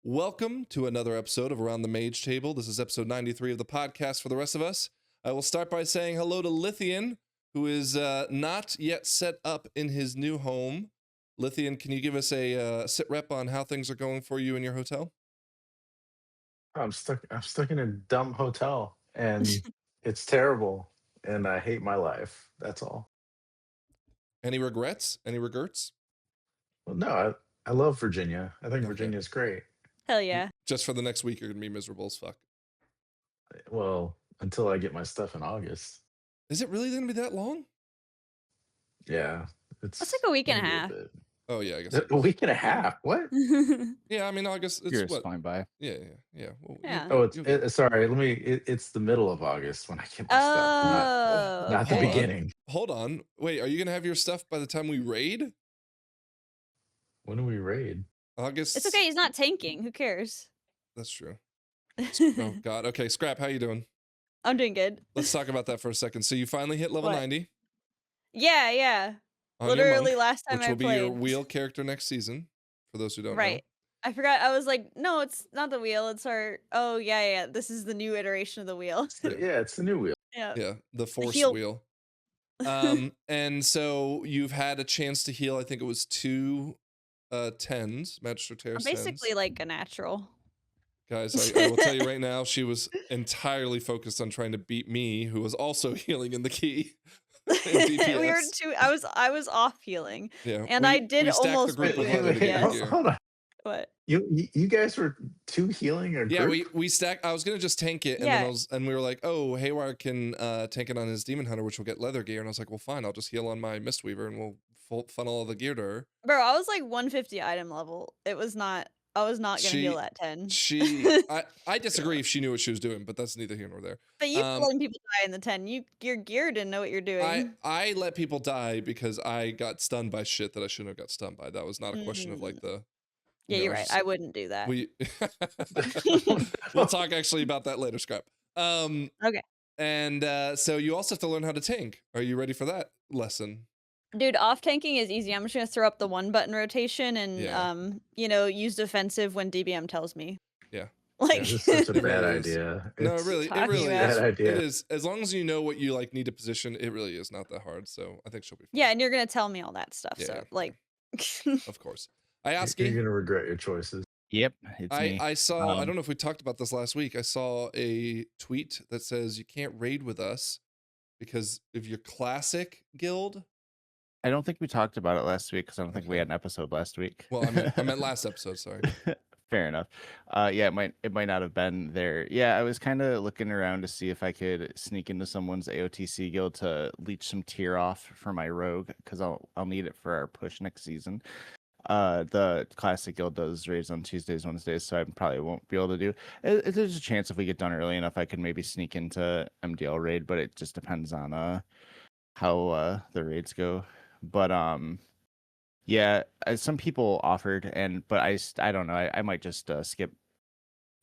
Welcome to another episode of Around the Mage Table. This is episode 93 of the podcast for the rest of us. I will start by saying hello to Lythian, who is not yet set up in his new home. Lythian, can you give us a sit rep on how things are going for you in your hotel? I'm stuck in a dumb hotel and it's terrible and I hate my life. That's all. Any regrets? Any regrets? Well, no, I love Virginia. I think Okay. Virginia's great. Hell yeah. Just for the next week, you're going to be miserable as fuck. Well, until I get my stuff in August. Is it really going to be that long? Yeah. That's like a week and a maybe half. bit. Oh, yeah, I guess. A week and a half? What? Yeah, I mean, August, it's Yours what? flying by. Yeah. Well, Yeah. Oh, sorry. It's the middle of August when I get my stuff. Not the beginning. Hold on. Wait, are you going to have your stuff by the time we raid? When do we raid? August. It's okay, he's not tanking. Who cares? That's true. Oh, God. Okay, Scrap, how you doing? I'm doing good. Let's talk about that for a second. So you finally hit level What? 90. Yeah. On your Literally monk, last time which I will be played. your wheel character next season, for those who don't know. Right. I forgot. I was like, no, it's not the wheel. It's our. Oh, yeah. This is the new iteration of the wheel. Yeah, it's the new wheel. Yeah, the force heel- wheel. And so you've had a chance to heal, I think it was 2 10s, Magister Terrace Basically 10s. like a natural. Guys, I will tell you right now, she was entirely focused on trying to beat me, who was also healing in the key. We were too. I was off healing. Yeah, And I did stacked almost the group with wait, Heather to get yes. gear. Hold on. What? You guys were two healing or Yeah, group? we stacked. I was gonna just tank it, and then we were like, oh, Haywire can tank it on his Demon Hunter, which will get leather gear. And I was like, well, fine, I'll just heal on my Mistweaver, and we'll funnel all the gear to her. Bro, I was like 150 item level. It was not. I was not gonna heal at 10. I disagree if she knew what she was doing, but that's neither here nor there. But you letting people die in the 10. Your gear didn't know what you're doing. I let people die because I got stunned by shit that I shouldn't have got stunned by. That was not a question of like the. Yeah, you're right. I wouldn't do that. We'll talk actually about that later, Scrap. Okay. And so you also have to learn how to tank. Are you ready for that lesson? Dude, off tanking is easy. I'm just gonna throw up the 1-button rotation and use defensive when DBM tells me. Yeah. Like this is such a bad idea. No, it really is. Bad idea. It is. As long as you know what you like need to position, it really is not that hard. So I think she'll be fine. Yeah, and you're gonna tell me all that stuff. Yeah, so like of course. I ask You're you. gonna regret your choices. Yep, it's me. I saw, I don't know if we talked about this last week. I saw a tweet that says you can't raid with us because of your classic guild. I don't think we talked about it last week because I don't think we had an episode last week. Well, I meant last episode, sorry. Fair enough. Yeah, it might not have been there. Yeah, I was kind of looking around to see if I could sneak into someone's AOTC guild to leech some tier off for my rogue because I'll need it for our push next season. The classic guild does raids on Tuesdays, Wednesdays, so I probably won't be able to do it. There's a chance if we get done early enough, I could maybe sneak into MDL raid, but it just depends on how the raids go. But yeah, some people offered, but I don't know. I might just skip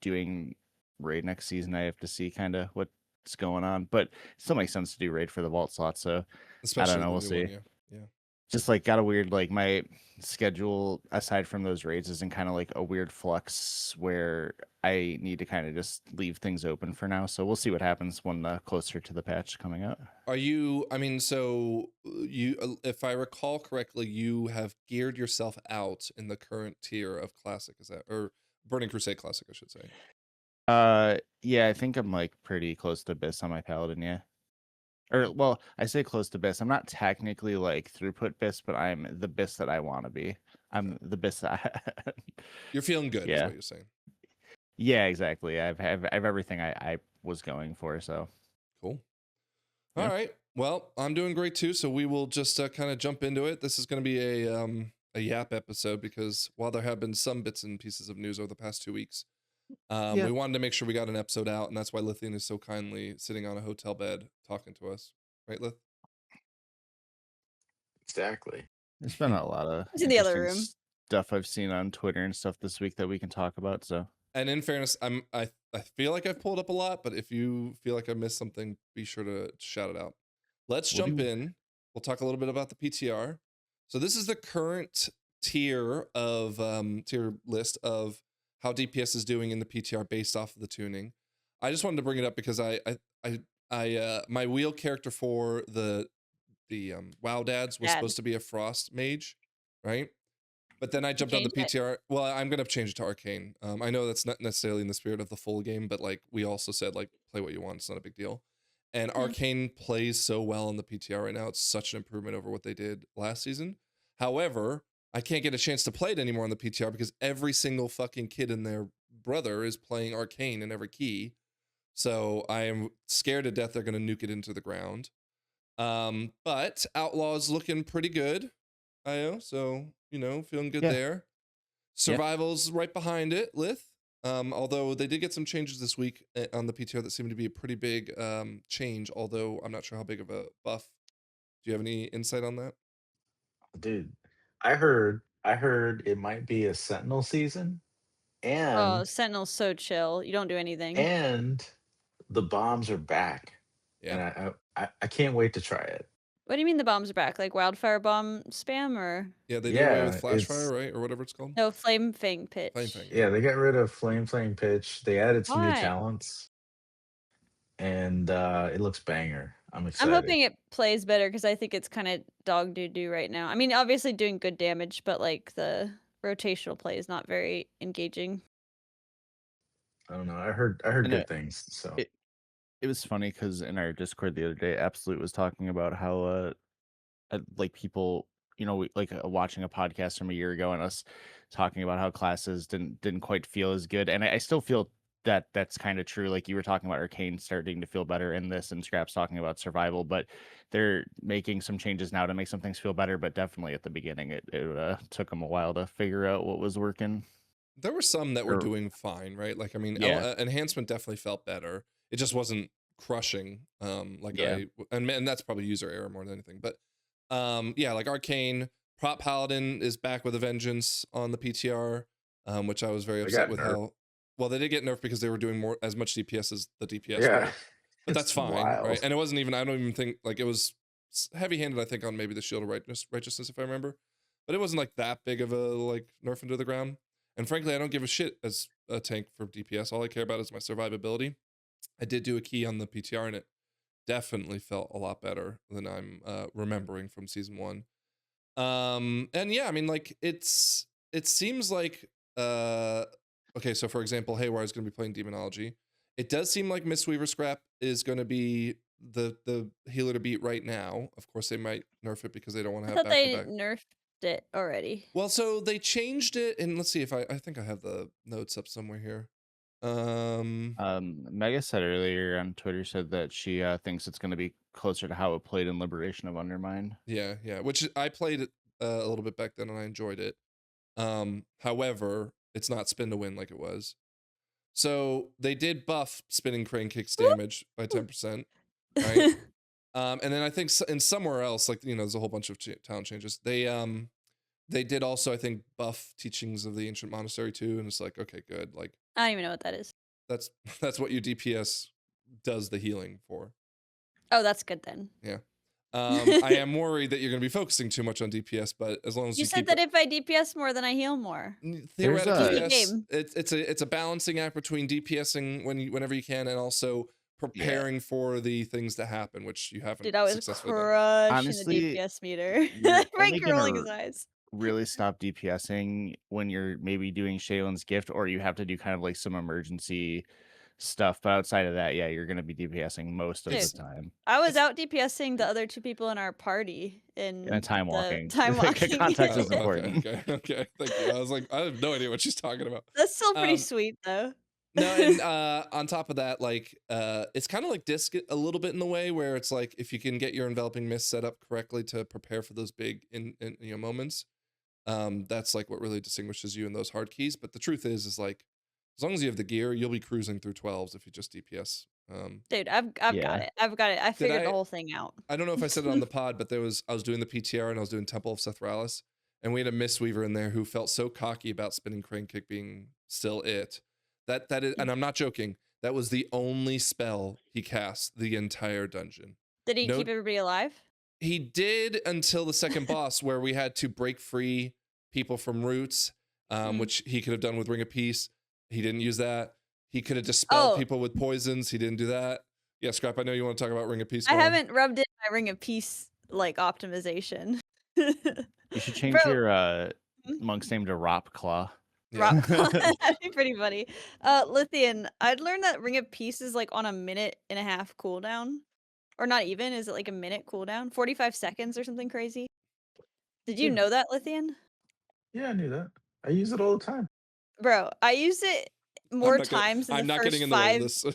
doing raid next season. I have to see kind of what's going on, but it still makes sense to do raid for the vault slot. So especially I don't know. We'll see. Yeah. Just like got a weird my schedule aside from those raids is in kind of like a weird flux where I need to kind of just leave things open for now. So we'll see what happens when closer to the patch coming out. Are you? I mean, so you, if I recall correctly, you have geared yourself out in the current tier of classic, is that, or Burning Crusade Classic, I should say. Yeah, I think I'm like pretty close to Abyss on my Paladin. Yeah. Or, well, I say close to BIS. I'm not technically like throughput BIS, but I'm the BIS that I want to be. I'm the BIS that You're feeling good, is what you're saying. Yeah, exactly. I've everything I was going for, so. Cool. All right. Well, I'm doing great too, so we will just kind of jump into it. This is going to be a Yap episode because while there have been some bits and pieces of news over the past 2 weeks, we wanted to make sure we got an episode out, and that's why Lythian is so kindly sitting on a hotel bed talking to us. Right, Lith? Exactly. There's been a lot of in the other room stuff I've seen on Twitter and stuff this week that we can talk about. So, and in fairness, I feel like I've pulled up a lot, but if you feel like I missed something, be sure to shout it out. Let's jump in. We'll talk a little bit about the PTR. So this is the current tier list of how DPS is doing in the PTR based off of the tuning. I just wanted to bring it up because my wheel character for the WoW dads was supposed to be a Frost mage, right? But then I jumped on the PTR. Well, I'm gonna change it to Arcane. I know that's not necessarily in the spirit of the full game, but like we also said, like play what you want. It's not a big deal. And Arcane plays so well in the PTR right now. It's such an improvement over what they did last season. However, I can't get a chance to play it anymore on the PTR because every single fucking kid and their brother is playing Arcane in every key. So I am scared to death they're gonna nuke it into the ground. But Outlaw's looking pretty good, IO. So feeling good there. Survival's right behind it, Lith. Although they did get some changes this week on the PTR that seemed to be a pretty big change. Although I'm not sure how big of a buff. Do you have any insight on that? Dude, I heard it might be a Sentinel season, and Sentinel's so chill. You don't do anything. and the bombs are back. Yeah. And I can't wait to try it. What do you mean the bombs are back? Like wildfire bomb spam or? Yeah, they do away with flash fire, right? Or whatever it's called. No, flame fang pitch. Flame fang. Yeah, they got rid of flame pitch. They added some new talents. And it looks banger. I'm excited. I'm hoping it plays better because I think it's kind of dog doo-doo right now. I mean, obviously doing good damage, but like the rotational play is not very engaging. I don't know. I heard good things. So it was funny because in our Discord the other day, Absolute was talking about how like people, watching a podcast from a year ago and us talking about how classes didn't quite feel as good, and I still feel that that's kind of true. Like you were talking about Arcane starting to feel better in this, and Scraps talking about survival, but they're making some changes now to make some things feel better. But definitely at the beginning, it took them a while to figure out what was working. There were some that were doing fine, right? Like I mean, enhancement definitely felt better. It just wasn't crushing. And that's probably user error more than anything. But like Arcane, Prop Paladin is back with a vengeance on the PTR, which I was very upset with how. Well, they did get nerfed because they were doing as much DPS as the DPS. Yeah, right? But that's fine, right? And it wasn't even. I don't even think like it was heavy-handed. I think on maybe the Shield of Righteousness, if I remember. But it wasn't like that big of a like nerf into the ground. And frankly, I don't give a shit as a tank for DPS. All I care about is my survivability. I did do a key on the PTR, and it definitely felt a lot better than I'm remembering from season 1. And yeah, I mean, like it seems like okay, so for example, Haywire is going to be playing Demonology. It does seem like Mistweaver Scrap is going to be the healer to beat right now. Of course, they might nerf it because they don't want to have back-to-back. They nerfed it already. Well, so they changed it, and let's see if I think I have the notes up somewhere here. Mega said earlier on Twitter said that she thinks it's going to be closer to how it played in Liberation of Undermine. Yeah, which I played it a little bit back then and I enjoyed it. However, it's not spin to win like it was. So they did buff spinning crane kicks damage by 10%, right? And then I think in somewhere else, like there's a whole bunch of talent changes. They did also, I think, buff Teachings of the Ancient Monastery too, and it's like, okay, good. Like I don't even know what that is. That's what your DPS does the healing for. Oh, that's good then. Yeah. I am worried that you're going to be focusing too much on DPS, but as long as you said that if I DPS more, then I heal more. Theoretically, yes. It's a balancing act between DPSing whenever you can and also preparing for the things to happen, which you haven't. Dude, I was crushing Honestly, the DPS meter. Frank rolling his eyes. Really stop DPSing when you're maybe doing Shaylin's gift, or you have to do kind of like some emergency stuff. But outside of that, yeah, you're going to be DPSing most of the time. I was out DPSing the other 2 people in our party in time walking. Time walking. Context is important. Okay. Thank you. I was like, I have no idea what she's talking about. That's still pretty sweet though. No, and on top of that, like it's kind of like Disc a little bit in the way where it's like if you can get your enveloping mist set up correctly to prepare for those big moments, that's like what really distinguishes you in those hard keys. But the truth is like as long as you have the gear, you'll be cruising through 12s if you just DPS. Dude, I've got it. I figured the whole thing out. I don't know if I said it on the pod, but I was doing the PTR and I was doing Temple of Sethralis, and we had a Mistweaver in there who felt so cocky about spinning crane kick being still it. That is, and I'm not joking, that was the only spell he cast the entire dungeon. Did he keep everybody alive? He did until the second boss, where we had to break free people from roots, which he could have done with Ring of Peace. He didn't use that. He could have dispelled Oh, people with poisons. He didn't do that. Yeah, Scrap, I know you want to talk about Ring of Peace. I Go on. haven't rubbed in my Ring of Peace like optimization. You should change Bro, your Hmm? monk's name to Rop Claw. Yeah. Rock that'd be pretty funny. Lythian, I'd learned that Ring of Peace is like on a 1.5-minute cooldown. Or not even, is it like a minute cooldown? 45 seconds or something crazy? Did you Yeah. know that, Lythian? Yeah, I knew that. I use it all the time. Bro, I use it more times in I'm the not first getting in the way of 5 this.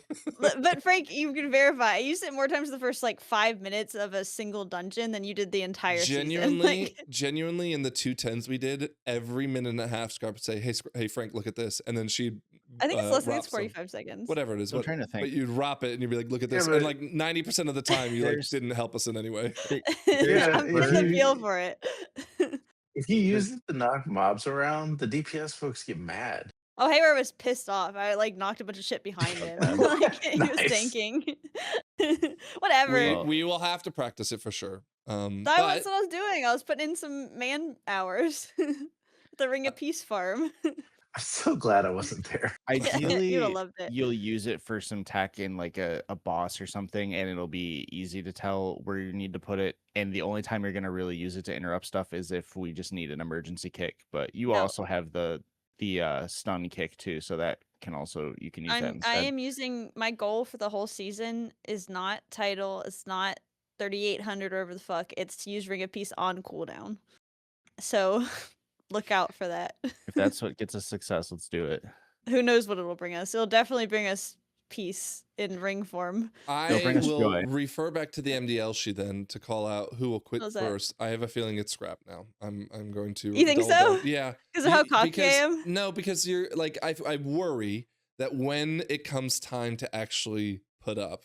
But Frank, you can verify. I used it more times the first like 5 minutes of a single dungeon than you did the entire season. Genuinely, Like, genuinely, in the 210s we did, every minute and a half, Scrap would say, hey, Frank, look at this. And then she'd I think it's less than rop it's 45 seconds. whatever it is. I'm trying to But think. you'd rop it and you'd be like, look at Yeah, this. but and like 90% of the time, you like there's- didn't help us in any way. Yeah, I'm if getting the you- feel for it. If you use it to knock mobs around, the DPS folks get mad. Oh, Hayward was pissed off. I like knocked a bunch of shit behind him. Like he was Nice. tanking. Whatever. We will have to practice it for sure. That's But what I was doing. I was putting in some man hours. The Ring of Peace farm. I'm so glad I wasn't there. Ideally, You'd have loved it. you'll use it for some tech in like a boss or something, and it'll be easy to tell where you need to put it. And the only time you're gonna really use it to interrupt stuff is if we just need an emergency kick. But you No. also have the stun kick too, so that can also you can use that I instead. am using my goal for the whole season is not title, it's not 3,800 or whatever the fuck. It's to use Ring of Peace on cooldown. So look out for that. If that's what gets us success, let's do it. Who knows what it'll bring us? It'll definitely bring us peace in ring form. I bring us will joy. refer back to the MDL sheet then to call out who will quit How's that? first. I have a feeling it's Scrap now. I'm going to. You think double down. so? Yeah. Because of how Be- cocky I because- am? No, because you're like I worry that when it comes time to actually put up,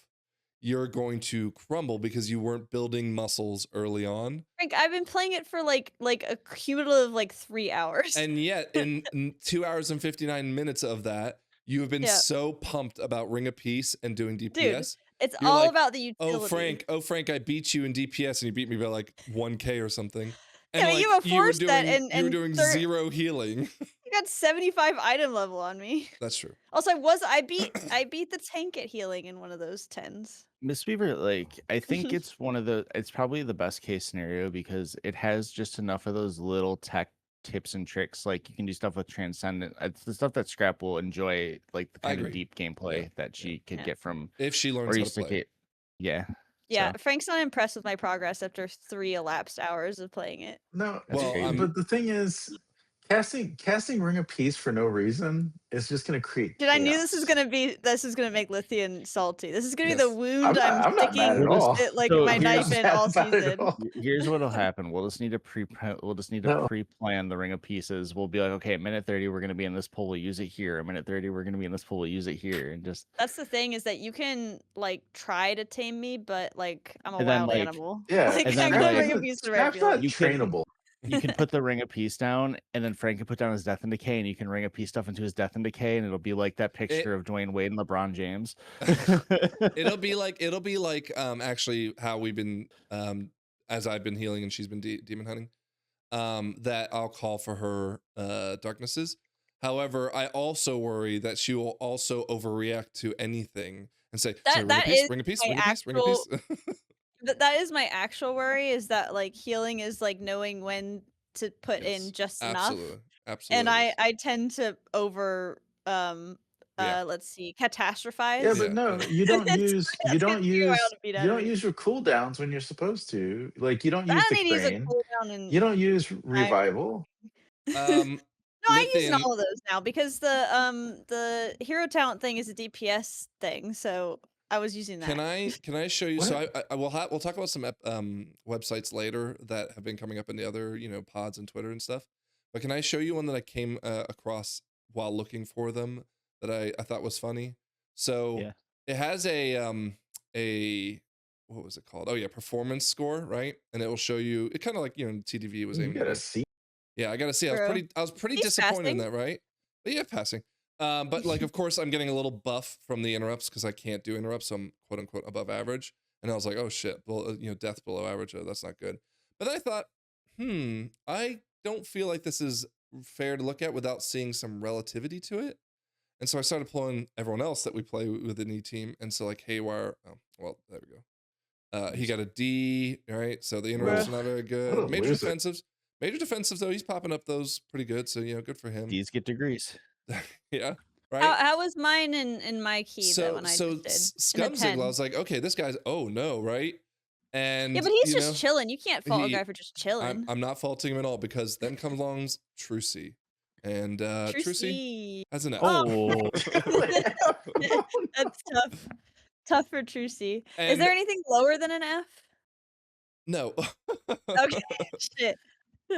you're going to crumble because you weren't building muscles early on. Frank, I've been playing it for like a cumulative like 3 hours. And yet in 2 hours and 59 minutes of that, you have been Yeah. so pumped about Ring of Peace and doing DPS. It's you're all like, about the utility. Oh Frank, I beat you in DPS and you beat me by like 1k or something. And Yeah, but you have you were forced doing, that you were and doing third- 0 healing. You got 75 item level on me. That's true. Also, I beat the tank at healing in one of those 10s. Miss Weaver, like I think it's probably the best case scenario because it has just enough of those little tech tips and tricks. Like you can do stuff with Transcendent. It's the stuff that Scrap will enjoy, like the I kind of agree. deep gameplay that she could Yeah. get from If she learns or how used to to play. get. Yeah. Yeah, So- Frank's not impressed with my progress after 3 elapsed hours of playing it. No, Well, crazy. but the thing is, casting Ring of Peace for no reason is just going to create. Dude, I knew this was chaos. gonna make Lythian salty. This is gonna be Yes. the wound I'm I'm not mad sticking at all. it, like So my here's- knife in all Mad about it season. all. Here's what'll happen. We'll just need to No. pre-plan the Ring of Pieces. We'll be like, okay, at minute 30, we're gonna be in this pool. We'll use it here. At minute 30, we're gonna be in this pool. We'll use it here, and just That's the thing is that you can like try to tame me, but like I'm a And then, wild like- animal. Yeah, Like, and then, I'm gonna like- bring a piece of Snap's red not You can- trainable. you can put the Ring of Peace down, and then Frank can put down his Death and Decay, and you can Ring of Peace stuff into his Death and Decay, and it'll be like that picture of Dwayne Wade and LeBron James. it'll be like actually how we've been as I've been healing and she's been demon hunting. That I'll call for her darknesses. However, I also worry that she will also overreact to anything and say, That is ring a piece, my ring a piece, ring a piece. That is my actual worry is that like healing is like knowing when to put Yes, in just Absolutely. enough. Absolutely. And I tend to over Yeah. let's see, catastrophize. Yeah, but Yeah, no, yeah. you don't That's use why you it's don't gonna be use wild to beat you out of don't me. use your cooldowns when you're supposed to. Like you don't I use don't the need to use a crane. cooldown and You don't use revival. No, I'm using Lythian- all of those now because the hero talent thing is a DPS thing, so I was using that. Can I show you? So What? we'll talk about some websites later that have been coming up in the other pods and Twitter and stuff. But can I show you one that I came across while looking for them that I thought was funny? So Yeah. it has a what was it called? Oh yeah, performance score, right? And it will show you. It kind of like TDV was You aiming. gotta at. see. Yeah, I gotta see. I Bro. was pretty He's disappointed in passing. that, right? But yeah, passing. But like, of course, I'm getting a little buff from the interrupts because I can't do interrupts, so I'm quote unquote above average. And I was like, oh shit, well, death below average. That's not good. But then I thought, I don't feel like this is fair to look at without seeing some relativity to it. And so I started pulling everyone else that we play with in E-Team. And so like Haywire, oh, well, there we go. He got a D, right? So the interrupts are not very good. What a Major loser. defensives, though, he's popping up those pretty good. So, good for him. D's get degrees. Yeah, right? How was mine in my key that So, when I so just did? Scumziggle, I was like, okay, this guy's, oh no, right? And Yeah, but he's you just know, chilling. You can't fault a he- guy for just chilling. I'm not faulting him at all because then comes along Trucy. And Trucy Trucy. has an F. Oh, That's tough. Tough for Trucy. Is And- there anything lower than an F? No. Okay. Shit.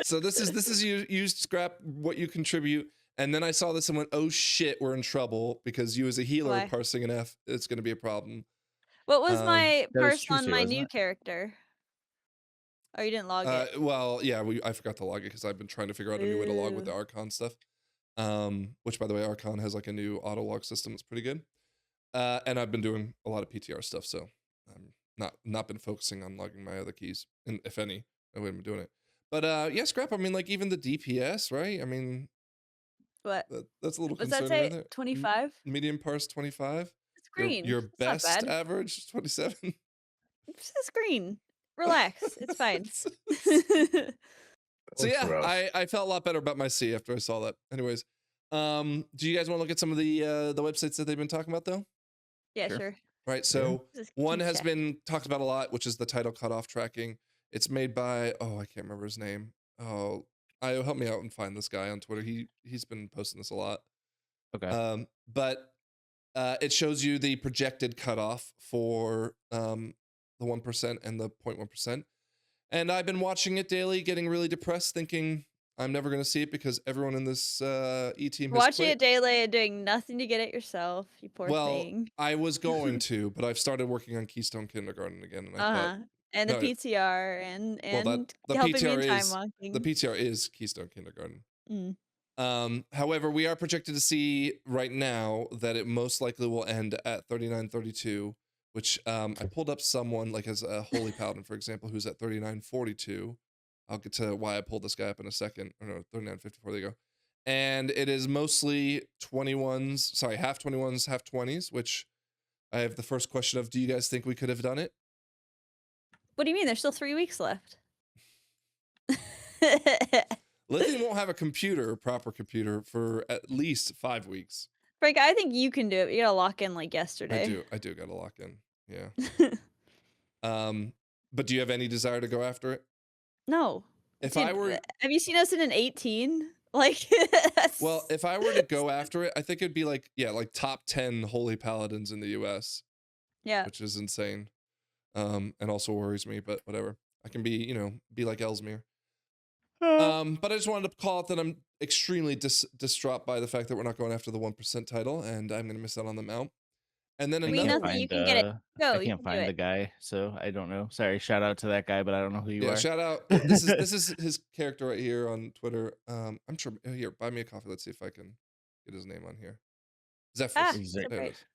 So this is you scrap what you contribute, and then I saw this and went, oh shit, we're in trouble because you as a healer Why? parsing an F, it's going to be a problem. What was my That was purse on Trucy, my wasn't new it? character? Oh, you didn't log it. Well, yeah, I forgot to log it because I've been trying to figure out a new way to log with the Archon stuff. Which by the way, Archon has like a new auto log system. It's pretty good. And I've been doing a lot of PTR stuff, so I'm not been focusing on logging my other keys, and if any, I wouldn't be doing it. But yeah, scrap. I mean, like even the DPS, right? I mean, What? that's a little What's that concerning right say? there. 25? Medium parse 25. It's green. Your It's best not bad. average is 27. It's just green. Relax. It's fine. So yeah, rough. I felt a lot better about my C after I saw that. Anyways, do you guys want to look at some of the websites that they've been talking about though? Yeah, Sure. sure. Right. So Just one keep has checking. been talked about a lot, which is the title cutoff tracking. It's made by I can't remember his name. Oh, help me out and find this guy on Twitter. He's been posting this a lot. okay. But it shows you the projected cutoff for the 1% and the 0.1%. And I've been watching it daily, getting really depressed, thinking I'm never going to see it because everyone in this E-Team has Watching quit. it daily and doing nothing to get it yourself. You poor Well, thing. I was going to, but I've started working on Keystone Kindergarten again, and I thought And the no, PTR and the helping me PTR in time is walking. the PTR is Keystone Kindergarten. Mm. However, we are projected to see right now that it most likely will end at 39.32, which I pulled up someone like as a Holy Paladin, for example, who's at 39.42. I'll get to why I pulled this guy up in a second. Or no, 39.54. There you go. And it is mostly 21s, sorry, half 21s, half 20s, which I have the first question of, do you guys think we could have done it? What do you mean? There's still 3 weeks left. Lythian won't have a proper computer, for at least 5 weeks. Frank, I think you can do it. You gotta lock in like yesterday. I do gotta lock in. Yeah. But do you have any desire to go after it? No. If Dude, I were have you seen us in an 18? Like, well, if I were to go after it, I think it'd be like top 10 Holy Paladins in the US, yeah. which is insane. And also worries me, but whatever. I can be, be like Ellesmere. But I just wanted to call it that I'm extremely distraught by the fact that we're not going after the 1% title, and I'm going to miss out on the mount. And then I mean, another, nothing. You can get it. Go. I you can't can do find the it. guy, so I don't know. Sorry, shout out to that guy, but I don't know who you yeah, are. shout out. This is his character right here on Twitter. I'm sure. Here, buy me a coffee. Let's see if I can get his name on here. Zephyrus. Ah, He's There it right. is.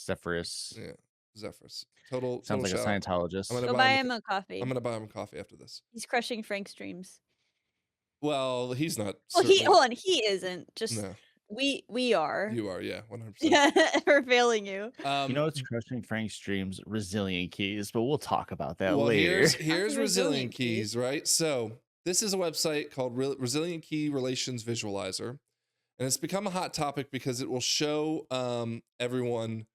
Zephyrus. Yeah, Zephyrus. Total. Sounds like a shout out. Scientologist. I'm gonna Go buy buy him him a coffee. I'm gonna buy him a coffee after this. He's crushing Frank's dreams. Well, he's not. Well, certainly- hold on. He isn't. Just No, we are. you are. Yeah, 100%. Yeah, we're failing you. You know what's crushing Frank's dreams? Resilient keys, but we'll talk about that well, later. here's Resilient Resilient Keys. Keys, right? So this is a website called Resilient Key Relations Visualizer, and it's become a hot topic because it will show everyone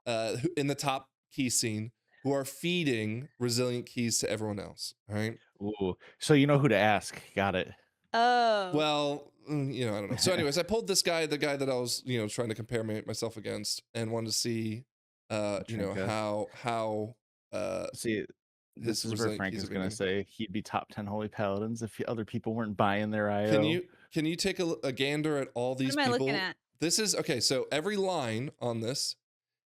in the top key scene who are feeding resilient keys to everyone else. All right. Ooh, so you know who to ask. Got it. Oh. Well, I don't know. So, anyways, I pulled this guy, the guy that I was, trying to compare myself against, and wanted to see, Okay. how See, this is where resilient Frank keys is are going to say he'd be top 10 Holy Paladins if other people weren't buying their IO. Can you take a gander at all these What am I people? looking at? This is okay. So every line on this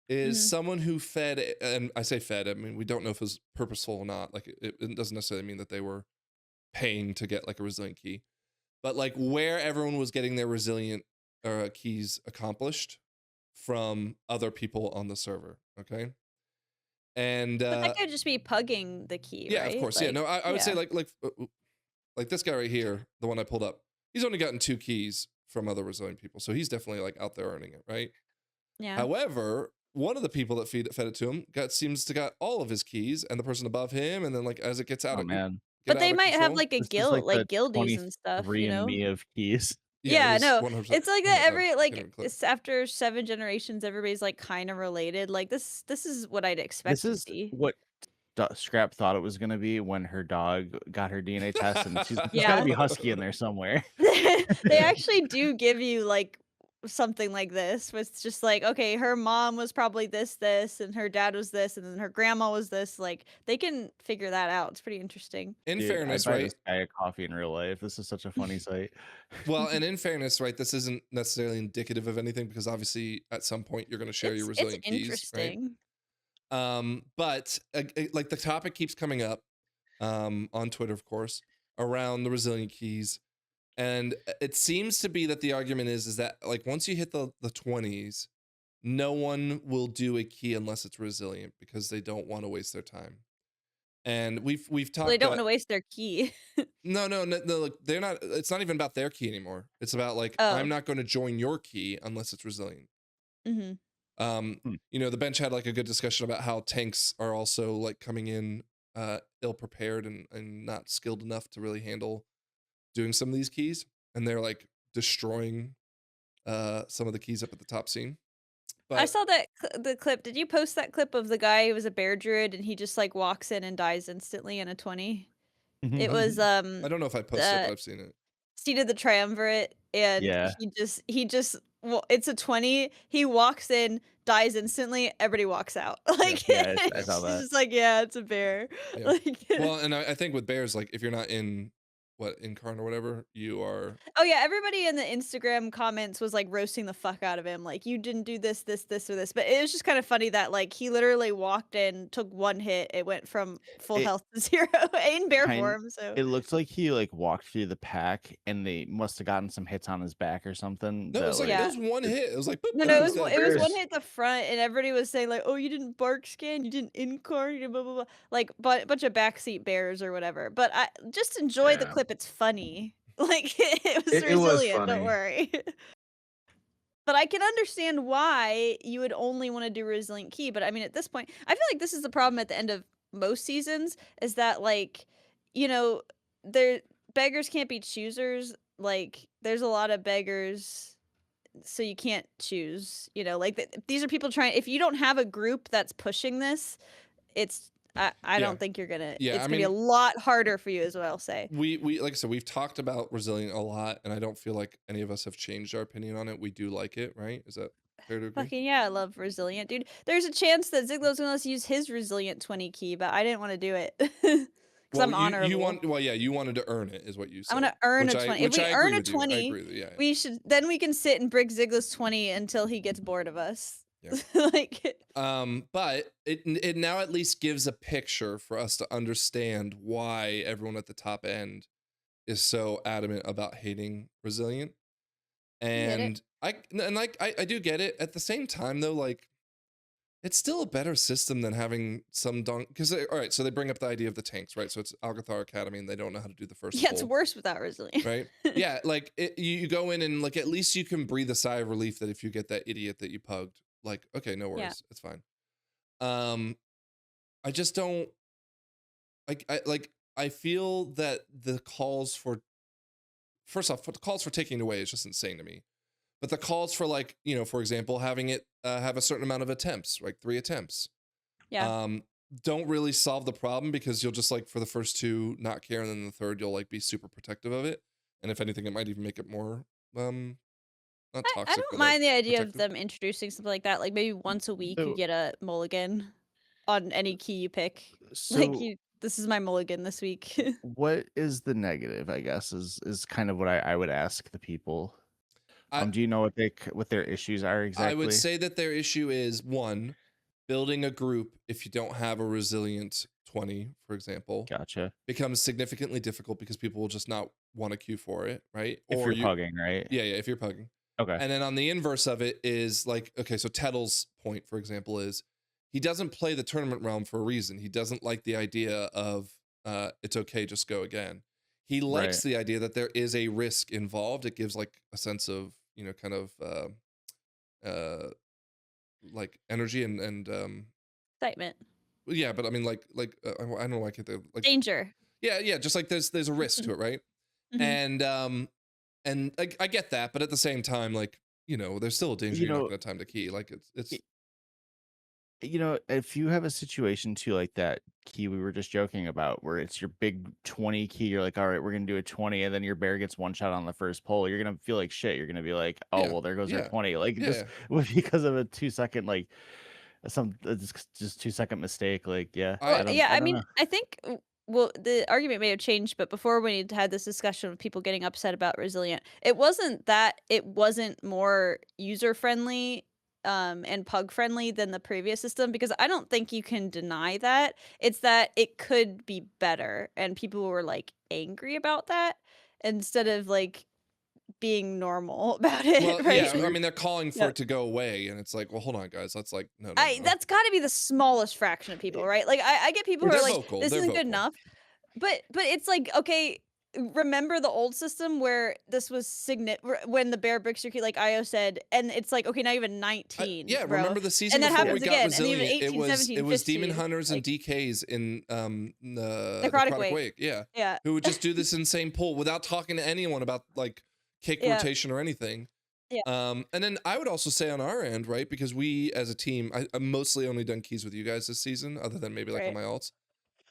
is Mhm. someone who fed, and I say fed. I mean, we don't know if it was purposeful or not. Like it doesn't necessarily mean that they were paying to get like a resilient key, but like where everyone was getting their resilient keys accomplished from other people on the server. Okay. And But that could just be pugging the key, yeah, right? of course. Yeah, no, I would say yeah. like this guy right here, the one I pulled up. He's only gotten 2 keys from other resilient people. So he's definitely like out there earning it, right? Yeah. However, one of the people that fed it to him seems to got all of his keys, and the person above him, and then like as it gets out Oh of man, But they of might have control. like a this is like the guildies and stuff, 23andMe of keys. Yeah, it Yeah, is no, 100%. it's like Oh that my God, every I like can't even click. it's after 7 generations, everybody's like kind of related. Like this is what I'd expect This to is see. what Scrap thought it was gonna be when her dog got her DNA test, and there's got to Yeah. be husky in there somewhere. They actually do give you like something like this, where it's just like, okay, her mom was probably this, and her dad was this, and then her grandma was this. Like they can figure that out. It's pretty interesting. In Dude, fairness, I'd buy right? this guy a coffee in real life. This is such a funny site. Well, and in fairness, right, this isn't necessarily indicative of anything because obviously at some point you're going to share your It's resilient keys, right? interesting. But like the topic keeps coming up on Twitter, of course, around the resilient keys, and it seems to be that the argument is that like once you hit the 20s, no one will do a key unless it's resilient because they don't want to waste their time. And we've talked. Well, they don't want to waste their key. No, look, they're not. It's not even about their key anymore. It's about like Oh. I'm not going to join your key unless it's resilient. Hmm. You know, the bench had like a good discussion about how tanks are also like coming in ill prepared and not skilled enough to really handle doing some of these keys, and they're like destroying some of the keys up at the top scene. But I saw that the clip. Did you post that clip of the guy who was a bear druid and he just like walks in and dies instantly in a 20? It was I don't know if I posted it, but I've seen it. Seat of the Triumvirate, and Yeah. he just well, it's a 20. He walks in, dies instantly. Everybody walks out. Like Yeah, I it's saw that. just like, yeah, it's a bear. Yeah. Like, Well, and I think with bears, like if you're not in incarn or whatever, you are. oh yeah, everybody in the Instagram comments was like roasting the fuck out of him. Like, you didn't do this, or this. But it was just kind of funny that like he literally walked in, took one hit, it went from full It- health to 0 in bear Kind- form. So It looked like he like walked through the pack, and they must have gotten some hits on his back or something. No, it was like Yeah. it was one hit. It was like boop, no, and it he was dead. it was Bears. one hit at the front, and everybody was saying like, "Oh, you didn't bark scan, you didn't incarn, you didn't blah blah blah," like bunch of backseat bears or whatever. But I just enjoy the Yeah. clip. It's funny. Like it was It was resilient. Don't funny. worry. But I can understand why you would only want to do resilient key. But I mean, at this point, I feel like this is the problem at the end of most seasons is that like, you know, beggars can't be choosers. Like there's a lot of beggars, so you can't choose. You know, like these are people trying. If you don't have a group that's pushing this, it's I Yeah. don't think you're gonna. Yeah, it's I gonna be a mean- lot harder for you, is what I'll say. We like I said, we've talked about resilient a lot, and I don't feel like any of us have changed our opinion on it. We do like it, right? Is that fair to agree? Fucking yeah, I love resilient, dude. There's a chance that Ziglo's gonna let us use his resilient 20 key, but I didn't want to do it because I'm honorable. You wanted to earn it, is what you said. I want to earn which a I- 20. If which we I earn agree a with you. I 20, agree with you, yeah. we should then we can sit and brick Ziglo's 20 until he gets bored of us. Yeah. Like But it now at least gives a picture for us to understand why everyone at the top end is so adamant about hating resilient. get it. And I do get it. At the same time though, like it's still a better system than having some because all right, so they bring up the idea of the tanks, right? So it's Algathar Academy and they don't know how to do the first yeah, it's pull, worse without resilient. right? Yeah, like you go in and like at least you can breathe a sigh of relief that if you get that idiot that you pugged, like okay, no worries, Yeah. it's fine. I just don't I feel that the calls for first off, the calls for taking it away is just insane to me. But the calls for like, you know, for example, having it have a certain amount of attempts, like 3 attempts. Yeah. Don't really solve the problem because you'll just like for the first 2 not care, and then the third you'll like be super protective of it. And if anything, it might even make it more not toxic. I don't but, mind like, the idea of protective. them introducing something like that. Like maybe once a week So- you get a mulligan on any key you pick. So Like this is my mulligan this week. what is the negative? I guess is kind of what I would ask the people. Do you know what their issues are exactly? I would say that their issue is 1, building a group if you don't have a resilient 20, for example, Gotcha. becomes significantly difficult because people will just not want to queue for it, right? If you're pugging, right? Yeah, if you're pugging. Okay. And then on the inverse of it is like, okay, so Tettle's point, for example, is he doesn't play the tournament realm for a reason. He doesn't like the idea of it's okay, just go again. he likes Right. the idea that there is a risk involved. It gives like a sense of, kind of like energy and Excitement. yeah, but I mean I don't know why I can't think of, like Danger. yeah, just like there's a risk to it, right? Mhm. And I get that, but at the same time, like, there's still a danger You you're not know, gonna time the key. Like it's y- if you have a situation too like that key we were just joking about, where it's your big 20 key, you're like, all right, we're gonna do a 20, and then your bear gets one shot on the first pull, you're gonna feel like shit. You're gonna be like, oh yeah, well, there goes our yeah, 20. Like yeah, just because of a 2 second like just 2 second mistake. Like yeah, I Well, yeah, I I don't mean, know. I think well, the argument may have changed, but before when we had this discussion of people getting upset about resilient, it wasn't that it wasn't more user friendly and pug friendly than the previous system, because I don't think you can deny that. It's that it could be better, and people were like angry about that instead of like being normal about well, it, right? yeah, I mean they're calling for Yeah. it to go away, and it's like, well, hold on, guys, that's like no. That's got to be the smallest fraction of people, right? Like I get people who are They're like, vocal, this they're isn't good vocal. enough. But it's like, okay, remember the old system where this was when the bear bricks your key, like Io said, and it's like, okay, now you have a 19, Yeah, bro. remember the season And that before we happens got again, and even resilient? 18, It 17, was demon 15. hunters and Like DKs in the necrotic necrotic wake. wake, yeah, Yeah. who would just do this insane pull without talking to anyone about like kick Yeah. rotation or anything. Yeah. And then I would also say on our end, right, because we as a team, I mostly only done keys with you guys this season, other than maybe like on Right. my alts.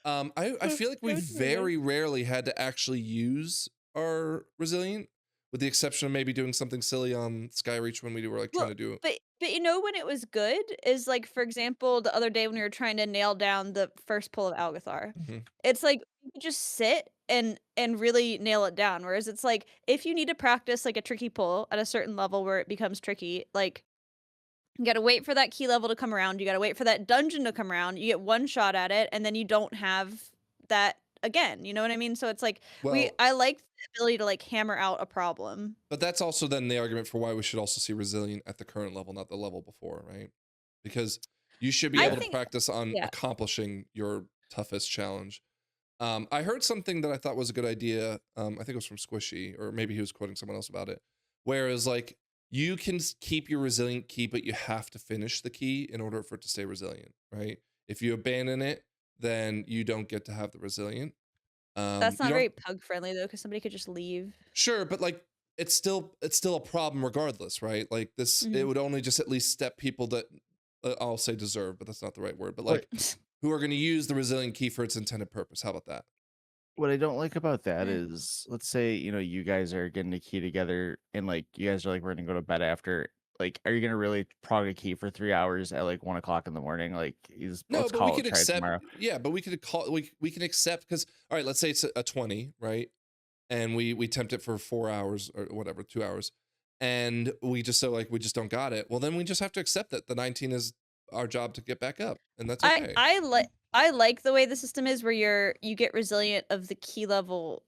I feel like we Yeah, which is okay. very rarely had to actually use our resilient, with the exception of maybe doing something silly on Skyreach when we were like trying Well, to do. but when it was good is like, for example, the other day when we were trying to nail down the first pull of Algathar. Mhm. It's like you could just sit and really nail it down. Whereas it's like if you need to practice like a tricky pull at a certain level where it becomes tricky, like you gotta wait for that key level to come around, you gotta wait for that dungeon to come around, you get one shot at it, and then you don't have that again. You know what I mean? So it's like Well, I like the ability to like hammer out a problem. but that's also then the argument for why we should also see resilient at the current level, not the level before, right? Because you should be I able to think practice on yeah. accomplishing your toughest challenge. I heard something that I thought was a good idea. I think it was from Squishy, or maybe he was quoting someone else about it. Whereas, like, you can keep your resilient key, but you have to finish the key in order for it to stay resilient, right? If you abandon it, then you don't get to have the resilient. That's You not don't. very pug friendly though, because somebody could just leave. Sure, but like, it's still a problem regardless, right? Like this, it Mhm. would only just at least step people that I'll say deserve, but that's not the right word. But What like, who are going to use the resilient key for its intended purpose? How about that? what I don't like about that Eh. is, let's say, you guys are getting a key together and like you guys are like, we're gonna go to bed after. Like, are you gonna really prog a key for 3 hours at like 1 o'clock in the morning? Like, No, let's but we call it, could try it accept. tomorrow. Yeah, but we could call. We can accept because all right. Let's say it's a 20, right? And we tempt it for 4 hours or whatever, 2 hours, and we just we just don't got it. Well, then we just have to accept that the 19 is our job to get back up, and that's okay. I like the way the system is where you get resilient of the key level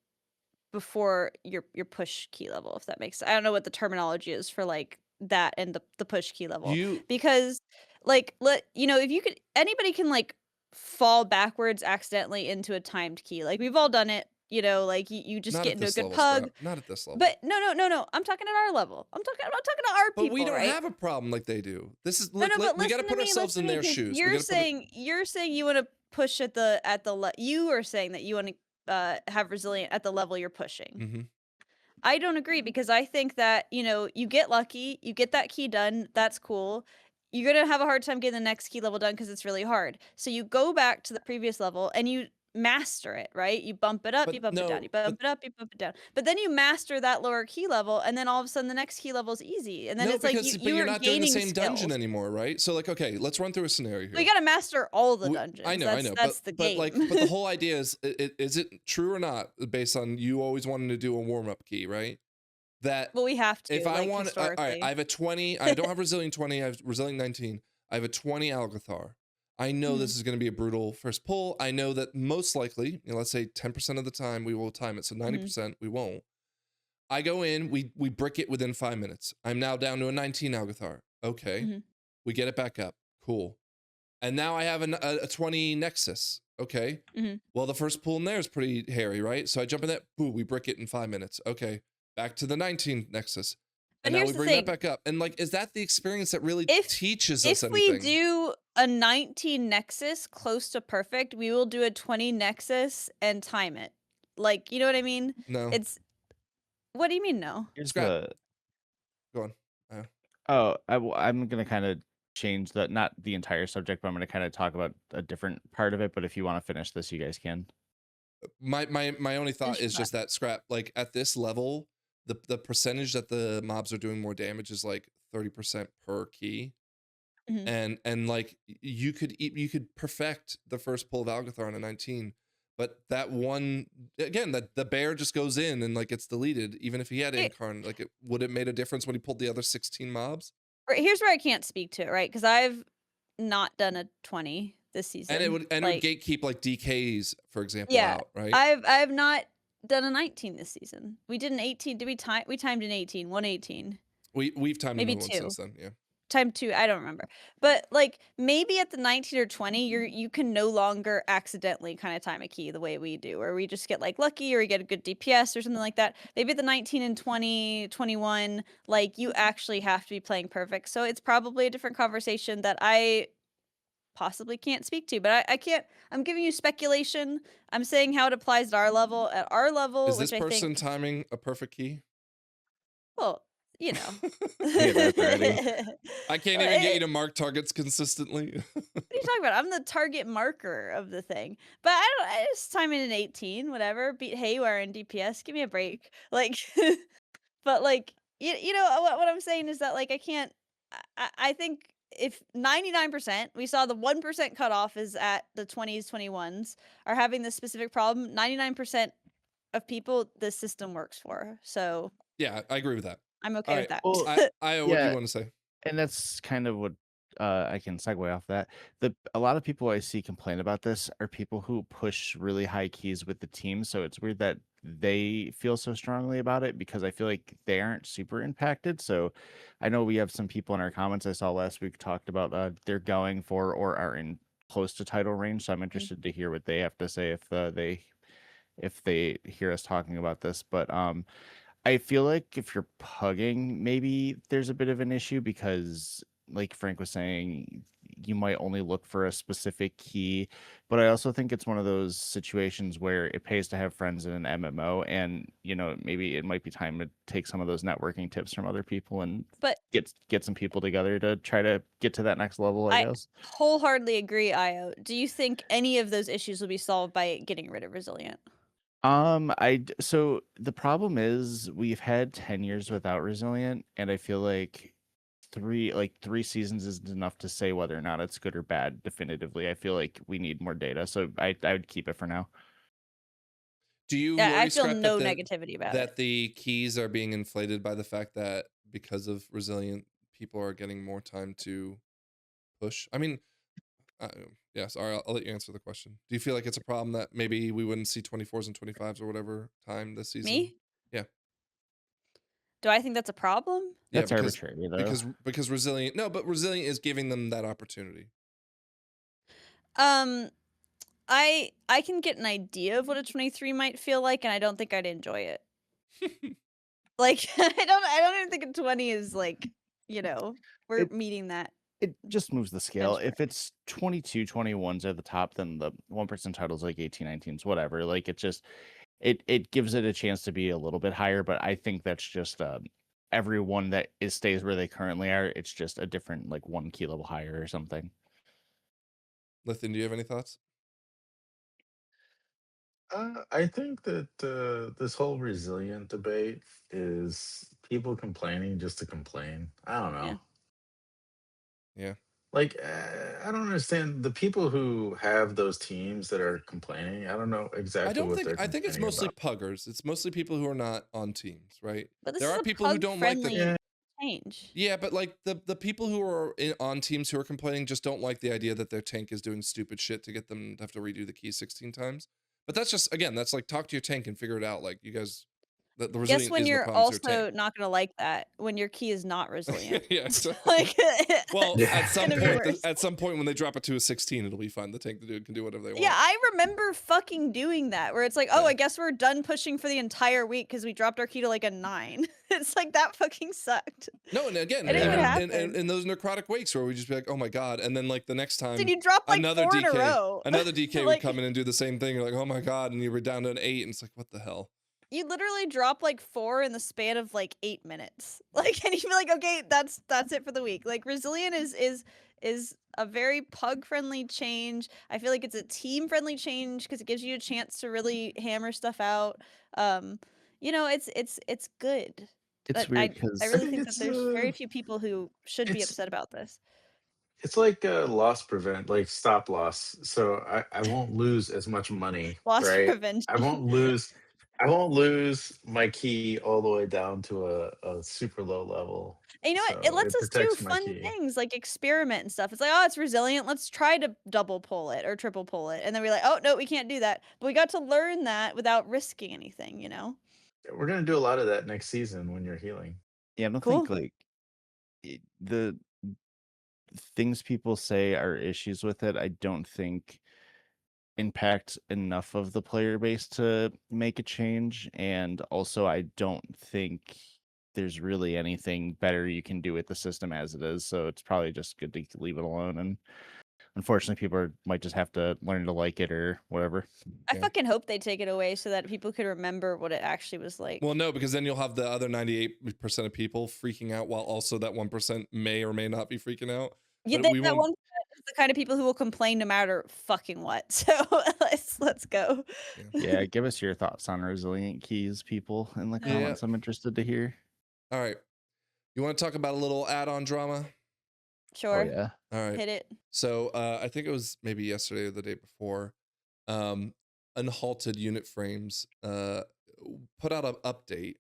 before your push key level, if that makes I don't know what the terminology is for like that and the push key level. You Because like if you could anybody can like fall backwards accidentally into a timed key. Like we've all done it, like you just not get at into a this good level, pug. Sprout. Not at this level. But no. I'm talking at our level. I'm talking to our But we people, don't right? have a problem like they do. This is No, look. no, but We got to put ourselves listen in to me, their because shoes. We got to put it. you're saying you want to push you are saying that you want to have resilient at the level you're pushing. Mm-hmm. I don't agree, because I think that, you get lucky, you get that key done, that's cool. You're gonna have a hard time getting the next key level done because it's really hard. So you go back to the previous level and you master it, right? You bump it up, you But bump it down, you no, bump it up, you bump it down. But then you master that lower key level, and then all of a sudden the next key level is easy. And then no, it's like because but you you're are not doing the gaining same dungeon skills. anymore, right? So like, okay, let's run through a scenario Well, you here. gotta master all the I dungeons. know, That's the but game. like, but the whole idea is it true or not based on you always wanting to do a warm up key, right? That Well, we have if to, I like, want, all right, I historically. have a 20. I don't have resilient 20. I have resilient 19. I have a 20 Algathar. I know Mhm, this is going to be a brutal first pull. I know that most likely, let's say 10% of the time we will time it, so mhm, 90% we won't. I go in, we brick it within 5 minutes. I'm now down to a 19 Algathar. Okay, mhm. we get it back up. Cool. and now I have a 20 Nexus. Okay. Mhm. Well, the first pool in there is pretty hairy, right? So I jump in that, boo, we brick it in 5 minutes. Okay. Back to the 19 Nexus. But And now here's we the bring that thing. back up. And like, is that the experience that really If teaches us if we anything? do a 19 Nexus close to perfect, we will do a 20 Nexus and time it. Like, you know what I mean? No. It's what do you mean no? Here's Scrap. the Go on. I'm gonna kind of change the not the entire subject, but I'm gonna kind of talk about a different part of it. But if you want to finish this, you guys can. My only thought Finish your is just that Scrap, like at this level, the percentage that the mobs are doing more damage is like 30% per key. Mhm. And like you could perfect the first pull of Algathar on a 19, but that one again, that the bear just goes in and like it's deleted, even if he had It- Incarn, like it would have made a difference when he pulled the other 16 mobs. Right, here's where I can't speak to it, right? Because I've not done a 20 this season. And it would like, gatekeep like DKs, for example, yeah, out, right? I've not done a 19 this season. We did an 18. Did we time? We timed an 18, 118, We've timed maybe another one two. since then, yeah. Time 2, I don't remember. But like maybe at the 19 or 20, you can no longer accidentally kind of time a key the way we do, or we just get like lucky or we get a good DPS or something like that. Maybe at the 19 and 20, 21, like you actually have to be playing perfect. So it's probably a different conversation that I possibly can't speak to, but I can't. I'm giving you speculation. I'm saying how it applies at our level. At our level, Is this which I person think, timing a perfect key? well, you know. Hey, that's already. I can't Well, even get you to mark targets consistently. What are you talking about? I'm the target marker of the thing. But I just time in an 18, whatever. Beat Haywire in DPS. Give me a break. Like, but like, you know what I'm saying is that like I can't. I think if 99%, we saw the 1% cutoff is at the 20s, 21s are having this specific problem. 99% of people this system works for. So Yeah, I agree with that. I'm okay with that. Well, What do you yeah, want to say? and that's kind of what I can segue off that. A lot of people I see complain about this are people who push really high keys with the team. So it's weird that they feel so strongly about it because I feel like they aren't super impacted. So I know we have some people in our comments I saw last week talked about they're going for or are in close to title range. So I'm interested to hear what they have to say if they hear us talking about this. But I feel like if you're pugging, maybe there's a bit of an issue because, like Frank was saying, you might only look for a specific key. But I also think it's one of those situations where it pays to have friends in an MMO, and maybe it might be time to take some of those networking tips from other people and But get some people together to try to get to that next level. I guess. wholeheartedly agree, Io. Do you think any of those issues will be solved by getting rid of Resilient? So the problem is we've had 10 years without Resilient, and I feel like three seasons isn't enough to say whether or not it's good or bad definitively. I feel like we need more data, so I would keep it for now. Do you Yeah, I worry, feel Scrap, no negativity about it. that the keys are being inflated by the fact that because of Resilient, people are getting more time to push? I mean, yeah, sorry, I'll let you answer the question. Do you feel like it's a problem that maybe we wouldn't see 24s and 25s or whatever time this season? Me? Yeah. Do I think that's a problem? Yeah, That's arbitrary though. because Resilient, no, but Resilient is giving them that opportunity. I can get an idea of what a 23 might feel like, and I don't think I'd enjoy it. Like, I don't even think a 20 is like, we're It- meeting that. It just moves the scale. Benchmark. If it's 22, 21s at the top, then the 1% titles like 18, 19s, whatever. Like it gives it a chance to be a little bit higher, but I think that's just everyone that stays where they currently are. It's just a different like 1 key level higher or something. Lythian, do you have any thoughts? I think that this whole resilient debate is people complaining just to complain. I don't know. Yeah. Like, I don't understand the people who have those teams that are complaining. I don't know exactly what they're I think it's complaining mostly about. puggers. It's mostly people who are not on teams, right? But this There is are a people who don't like the pug-friendly change. Yeah, but like the people who are on teams who are complaining just don't like the idea that their tank is doing stupid shit to get them to have to redo the key 16 times. But that's just, again, that's like talk to your tank and figure it out. Like you guys, The Guess resilient when isn't a you're problem, it's your also tank. not gonna like that when your key is not resilient. Yeah, exactly. Like, Well, Yeah. at some gonna be point, worse. at some point when they drop it to a 16, it'll be fine. The tank dude can do whatever they want. Yeah, I remember fucking doing that where it's like, oh, Yeah. I guess we're done pushing for the entire week because we dropped our key to like a 9. It's like that fucking sucked. No, and again, It ain't what in those necrotic wakes where we just be like, oh my god, and then like the next time, Dude, you dropped like another 4 in a DK, row. another DK would Like, come in and do the same thing. You're like, oh my god, and you were down to an 8, and it's like, what the hell? you literally drop like 4 in the span of like 8 minutes. Like, and you feel like, okay, that's it for the week. Like, resilient is a very pug friendly change. I feel like it's a team friendly change because it gives you a chance to really hammer stuff out. You know, it's good. It's But weird I because I really think think that it's there's very few people who should be it's upset about this. it's like a loss prevent, like stop loss. So I won't lose as much money, Loss right? prevention. I won't lose my key all the way down to a super low level. And you know what? It So lets it us do protects my fun key. things like experiment and stuff. It's like, oh, it's resilient. Let's try to double pull it or triple pull it. And then we're like, oh, no, we can't do that. But we got to learn that without risking anything, you know? We're gonna do a lot of that next season when you're healing. yeah, I don't Cool. think like the things people say are issues with it. I don't think impact enough of the player base to make a change, and also I don't think there's really anything better you can do with the system as it is, so it's probably just good to leave it alone. And unfortunately people might just have to learn to like it or whatever. I Yeah. fucking hope they take it away so that people could remember what it actually was like. Well, no, because then you'll have the other 98% of people freaking out, while also that 1% may or may not be freaking out. Yeah, But we that won't. 1% is the kind of people who will complain no matter fucking what. So let's go. Yeah, give us your thoughts on resilient keys, people, in the comments. I'm interested to hear. All right. You want to talk about a little add-on drama? Sure. Oh yeah. All right. Hit it. So I think it was maybe yesterday or the day before. Unhalted Unit Frames put out an update,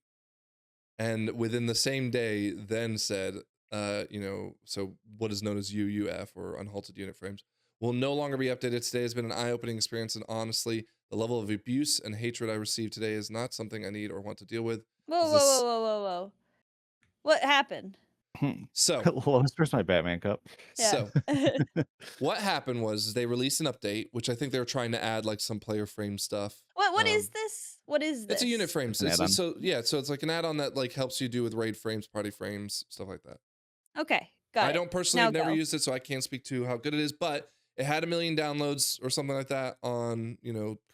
and within the same day then said, so what is known as UUF or Unhalted Unit Frames will no longer be updated. Today has been an eye-opening experience, and honestly, the level of abuse and hatred I received today is not something I need or want to deal with. Whoa. What happened? So Where's my Batman cup? Yeah. So what happened was they released an update, which I think they were trying to add like some player frame stuff. What is this? What is this? It's a unit frame. An add-on. So it's like an add-on that like helps you do with raid frames, party frames, stuff like that. Okay, got it. I don't personally Now have never go. used it, so I can't speak to how good it is, but it had 1 million downloads or something like that on,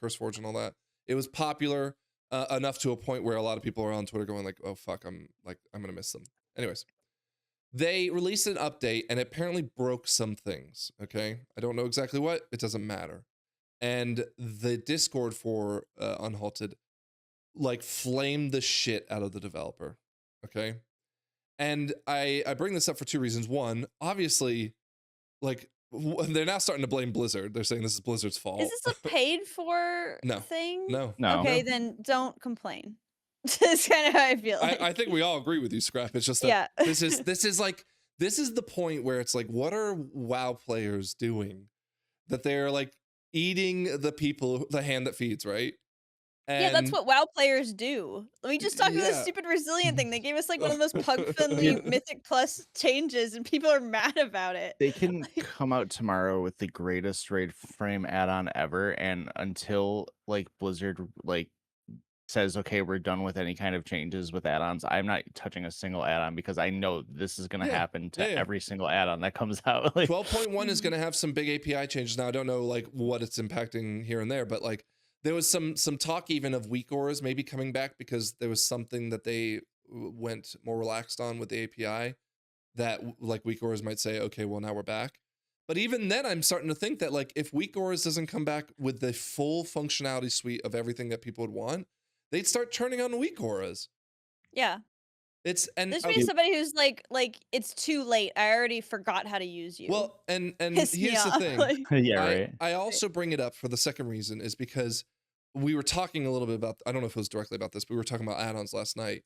CurseForge and all that. It was popular enough to a point where a lot of people are on Twitter going like, oh fuck, I'm gonna miss them. Anyways, they released an update and it apparently broke some things. Okay, I don't know exactly what. It doesn't matter. And the Discord for Unhalted like flamed the shit out of the developer. Okay. And I bring this up for 2 reasons. One, obviously, like they're now starting to blame Blizzard. They're saying this is Blizzard's fault. Is this a paid for No. thing? No. Okay, then don't complain. That's kind of how I feel. Like. I think we all agree with you, Scrap. It's just that Yeah. this is the point where it's like, what are WoW players doing? That they're like eating the hand that feeds, right? Yeah, that's And what WoW players do. We just talked about this yeah. stupid resilient thing. They gave us like one of those pug-friendly Mythic Plus changes, and people are mad about it. They can come out tomorrow with the greatest raid frame add-on ever, and until like Blizzard like says, okay, we're done with any kind of changes with add-ons, I'm not touching a single add-on because I know this is going to happen to every single add-on that comes out. Like 12.1 is going to have some big API changes. Now I don't know like what it's impacting here and there, but like there was some talk even of weak auras maybe coming back because there was something that they went more relaxed on with the API that like weak auras might say, okay, well now we're back. But even then I'm starting to think that like if weak auras doesn't come back with the full functionality suite of everything that people would want, they'd start turning on weak auras. Yeah. There's somebody who's like it's too late. I already forgot how to use you. Well, and Piss me here's the off. thing. Like- yeah, right. I also bring it up for the second reason is because we were talking a little bit about, I don't know if it was directly about this, but we were talking about add-ons last night.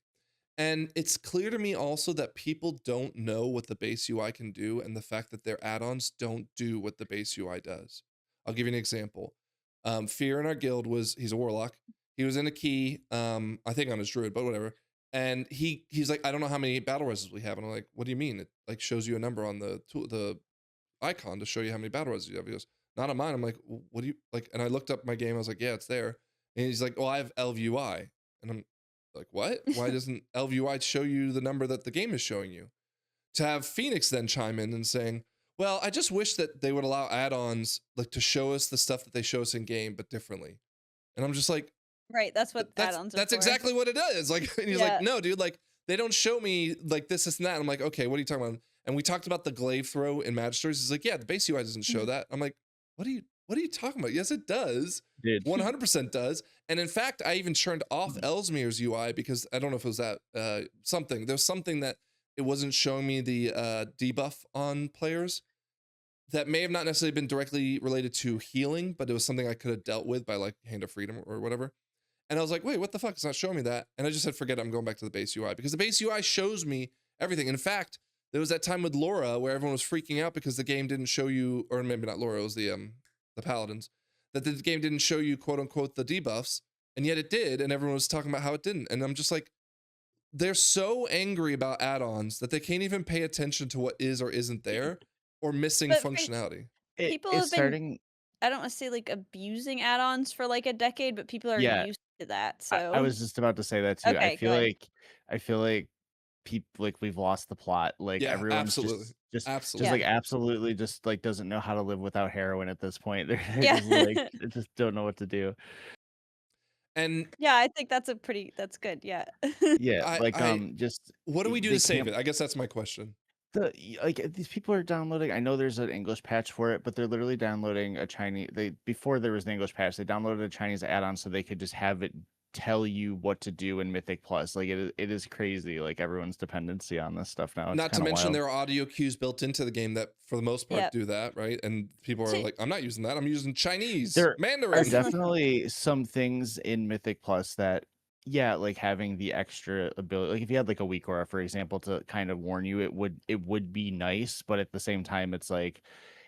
And it's clear to me also that people don't know what the base UI can do and the fact that their add-ons don't do what the base UI does. I'll give you an example. Fear in our guild he's a warlock. He was in a key, I think on his druid, but whatever. And he's like, I don't know how many battle reses we have. And I'm like, what do you mean? It like shows you a number on the icon to show you how many battle reses you have. He goes, not on mine. I'm like, what do you like? And I looked up my game. I was like, yeah, it's there. And he's like, well, I have LVUI. And I'm like, what? Why doesn't LVUI show you the number that the game is showing you? To have Phoenix then chime in and saying, well, I just wish that they would allow add-ons like to show us the stuff that they show us in game, but differently. And I'm just like, Right, that's what add-ons are that's for. exactly what it is. Like, and he's Yeah. like, no, dude, like they don't show me like this and that. And I'm like, okay, what are you talking about? And we talked about the glaive throw in Mage Stories. He's like, yeah, the base UI doesn't show that. I'm like, what are you talking about? Yes, it does. Dude. 100% does. And in fact, I even turned off Ellesmere's UI because I don't know if it was that something. There's something that it wasn't showing me the debuff on players that may have not necessarily been directly related to healing, but it was something I could have dealt with by like Hand of Freedom or whatever. And I was like, wait, what the fuck? It's not showing me that. And I just said, forget it. I'm going back to the base UI because the base UI shows me everything. In fact, there was that time with Laura where everyone was freaking out because the game didn't show you, or maybe not Laura, it was the Paladins, that the game didn't show you quote unquote the debuffs, and yet it did, and everyone was talking about how it didn't. And I'm just like, they're so angry about add-ons that they can't even pay attention to what is or isn't there or missing But functionality. people have been, I don't want to say like abusing add-ons for like a decade, but people are used to that. So I was just about to say that too. Okay, I feel like people like we've lost the plot. Like Yeah, everyone's absolutely. just Absolutely. like absolutely just like doesn't know how to live without heroin at this point. They're Yeah. just like they just don't know what to do. And yeah, I think that's that's good. Yeah. Yeah, like just what do we do they to save can't- it? I guess that's my question. Like these people are downloading. I know there's an English patch for it, but they're literally downloading a Chinese. Before there was an English patch, they downloaded a Chinese add-on so they could just have it tell you what to do in Mythic Plus. Like it is crazy. Like everyone's dependency on this stuff now. It's not to mention wild. there are audio cues built into the game that, for the most part, do that, right? And people are like, "I'm not using that. I'm using Chinese, Mandarin." Are definitely some things in Mythic Plus that, yeah, like having the extra ability, like if you had like a weak aura, for example, to kind of warn you, it would be nice. But at the same time, it's like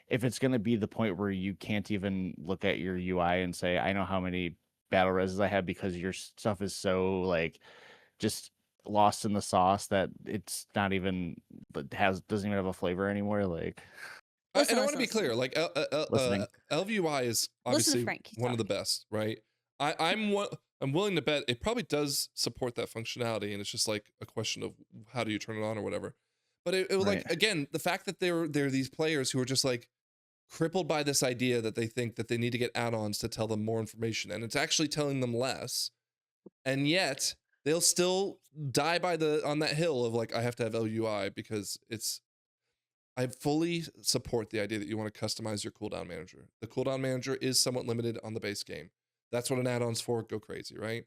if it's going to be the point where you can't even look at your UI and say, I know how many battle reses I have because your stuff is so like just lost in the sauce that it's not even doesn't even have a flavor anymore. Like, and I want to be clear, like LVUI is obviously one of the best, right? I'm willing to bet it probably does support that functionality, and it's just like a question of how do you turn it on or whatever. But it was like, again, the fact that there are these players who are just like crippled by this idea that they think that they need to get add-ons to tell them more information, and it's actually telling them less, and yet they'll still die on that hill of like, I have to have LUI because I fully support the idea that you want to customize your cooldown manager. The cooldown manager is somewhat limited on the base game. That's what an add-on's for. Go crazy, right?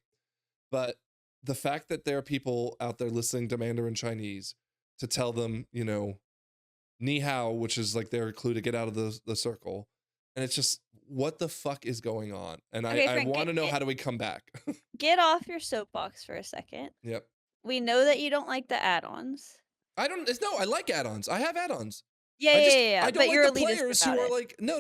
But the fact that there are people out there listening to Mandarin Chinese to tell them, you know, ni hao, which is like their clue to get out of the circle. And it's just, what the fuck is going on? And I want to know, how do we come back? Get off your soapbox for a second. Yep. We know that you don't like the add-ons. No, I like add-ons. I have add-ons. Yeah. I don't but like you're the players who are like, no.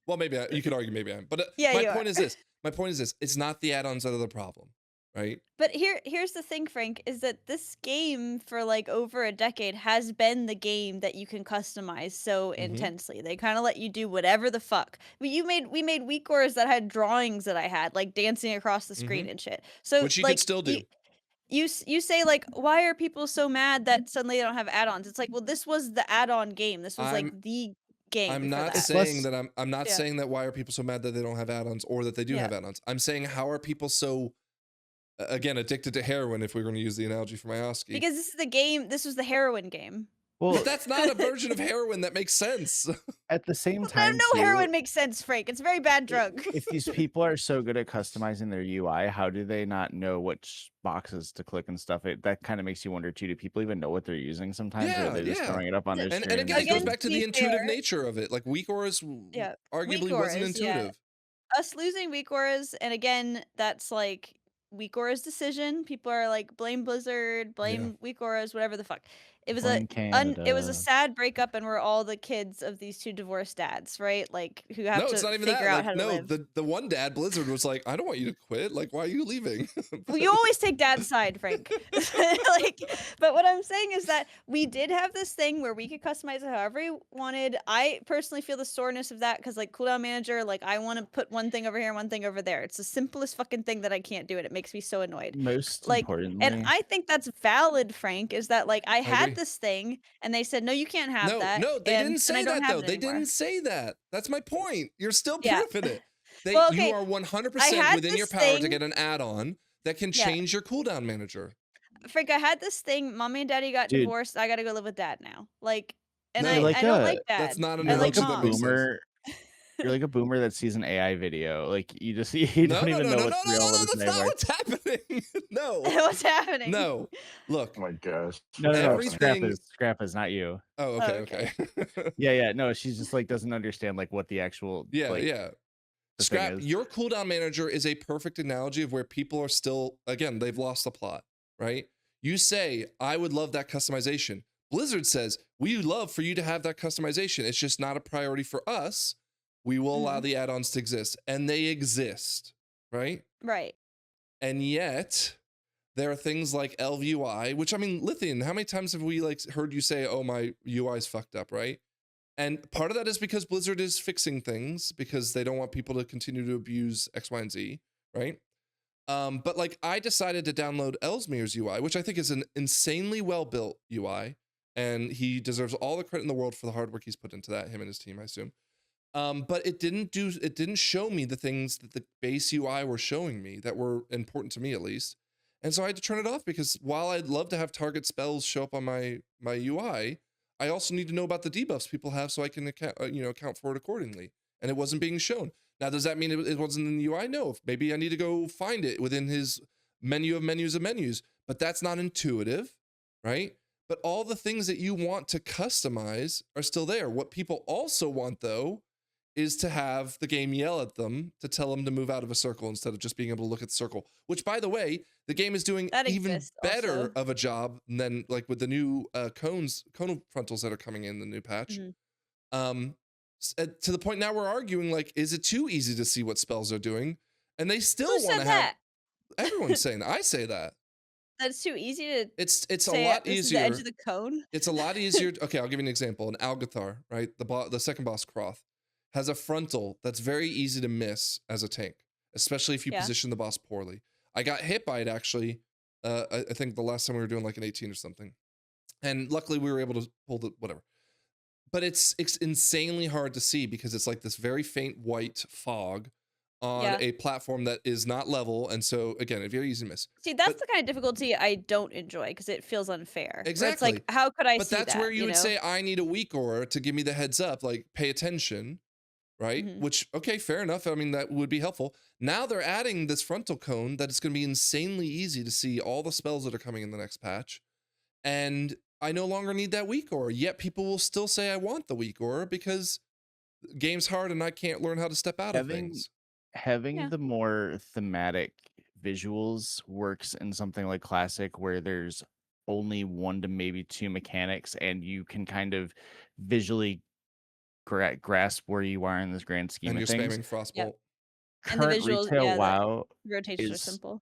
Well, maybe you could argue maybe I am. But my point is this. My point is this. It's not the add-ons that are the problem, right? But here's the thing, Frank, is that this game for like over a decade has been the game that you can customize so intensely. They kind of let you do whatever the fuck. We made weak auras that had drawings that I had, like dancing across the screen and shit. So which you like, could still do. You say like, why are people so mad that suddenly they don't have add-ons? It's like, well, this was the add-on game. This was like the game. I'm not saying that I'm not saying that why are people so mad that they don't have add-ons or that they do have add-ons. I'm saying how are people so again addicted to heroin, if we're going to use the analogy for Mayowski. Because this is the game. This was the heroin game. Well, but that's not a version of heroin that makes sense. At the same time, no heroin makes sense, Frank. It's a very bad drug. If these people are so good at customizing their UI, how do they not know which boxes to click and stuff? That kind of makes you wonder too. Do people even know what they're using sometimes? Or are they just throwing it up on their stream? And again, it goes back to the intuitive nature of it. Like weak auras arguably wasn't intuitive. Us losing weak auras, and again, that's like weak auras decision. People are like, blame Blizzard, blame weak auras, whatever the fuck. It was Born a in it was a Canada. sad breakup, and we're all the kids of these 2 divorced dads, right? Like, who have No, it's to not even figure that. out how Like, to no, live. the one dad, Blizzard, was like, I don't want you to quit. Like, why are you leaving? Well, you always take dad's side, Frank. Like, but what I'm saying is that we did have this thing where we could customize it however we wanted. I personally feel the soreness of that because, like, cooldown manager, like, I want to put one thing over here and one thing over there. It's the simplest fucking thing that I can't do, and it makes me so annoyed. Most Like, and importantly, I think that's valid, Frank, is that, like, I had agree. this thing, and they said, no, you can't have No, that. no, they and didn't then I say don't that have though. it They anymore. didn't say that. That's my point. You're still Yeah. proofing it. Well, You okay, are I 100% had within your this power to thing. get an add-on that can Yeah. change your cooldown manager. Frank, I had this thing. Mommy and daddy got dude, divorced. I got to go live with dad now. Like, and No, you're like I don't like that's dad. not an I you're like like a analogy that makes mom. sense. boomer. You're like a boomer that sees an AI video. Like you just you No, don't no, even no, know no, no, what's no, real no, and no, what that's isn't not anymore. what's happening. No, What's happening? no. Look, Oh my gosh. No, What's no, no. happening? everything. Scrap is not you. Oh, Oh, okay, okay. okay. Yeah. No, she's just like doesn't understand like what the actual Yeah, like yeah. the thing Scrap, is. your cooldown manager is a perfect analogy of where people are still, again, they've lost the plot, right? You say, I would love that customization. Blizzard says, we love for you to have that customization. It's just not a priority for us. We will allow the add-ons to exist. And they exist, right? Right. And yet, there are things like ElvUI, which, I mean, Lythian, how many times have we like heard you say, oh, my UI is fucked up, right? And part of that is because Blizzard is fixing things because they don't want people to continue to abuse X, Y, and Z, right? But like I decided to download Ellesmere's UI, which I think is an insanely well-built UI, and he deserves all the credit in the world for the hard work he's put into that, him and his team, I assume. But it didn't show me the things that the base UI were showing me that were important to me at least. And so I had to turn it off because while I'd love to have target spells show up on my UI, I also need to know about the debuffs people have so I can account for it accordingly. And it wasn't being shown. Now, does that mean it wasn't in the UI? No. Maybe I need to go find it within his menu of menus of menus, but that's not intuitive, right? But all the things that you want to customize are still there. What people also want, though, is to have the game yell at them to tell them to move out of a circle instead of just being able to look at the circle, which, by the way, the game is doing That even exists better also. of a job than like with the new cone frontals that are coming in the new patch. To the point now we're arguing, like, is it too easy to see what spells are doing? And they still Who want said to have, that? everyone's saying that. I say that. That's too easy to It's a say lot this is the edge easier. of the cone. It's a lot easier. Okay, I'll give you an example. An Algathar, right? The second boss, Croth, has a frontal that's very easy to miss as a tank, especially if you Yeah. position the boss poorly. I got hit by it actually. I think the last time we were doing like an 18 or something, and luckily we were able to pull the whatever. But it's insanely hard to see because it's like this very faint white fog on Yeah. a platform that is not level, and so again, it's very easy to miss. See, that's But- the kind of difficulty I don't enjoy because it feels unfair. Where Exactly. It's like, how could I But see that's that? where you would say, I need a weak aura to give me the heads up, like pay attention, right? Mhm. Which, okay, fair enough. I mean, that would be helpful. Now they're adding this frontal cone that it's going to be insanely easy to see all the spells that are coming in the next patch. And I no longer need that weak aura, yet people will still say I want the weak aura because the game's hard and I can't learn how to step out of things. Having Yeah. the more thematic visuals works in something like Classic where there's only 1 to maybe 2 mechanics and you can kind of visually grasp where you are in this grand scheme And of you're things. spamming Frostbolt. And the Current visuals, retail yeah, the WoW rotations are is simple.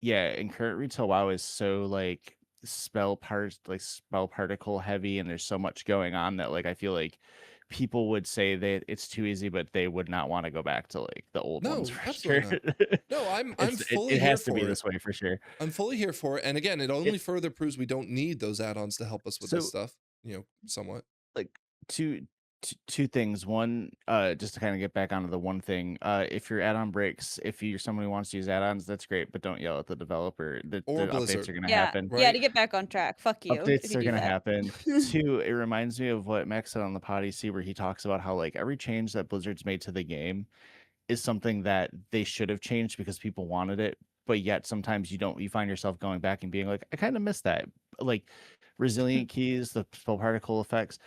yeah, and current retail WoW is so like spell particle heavy, and there's so much going on that like I feel like people would say that it's too easy, but they would not want to go back to like the old No, ones for absolutely sure. No, I'm It fully here has to for be it. this way for sure. I'm fully here for it. And again, it only further proves we don't need those add-ons to help us with this So- stuff, somewhat. Like two things. One, just to kind of get back onto the one thing, if your add-on breaks, if you're someone who wants to use add-ons, that's great, but don't yell at the developer. The Or updates Blizzard. are going to Yeah. happen. Yeah, Right? to get back on track. Fuck you. if Updates you are do going to that. happen. Two, it reminds me of what Max said on the Potty C, where he talks about how like every change that Blizzard's made to the game is something that they should have changed because people wanted it, but yet sometimes you find yourself going back and being like, I kind of miss that. Like resilient keys, the spell particle effects.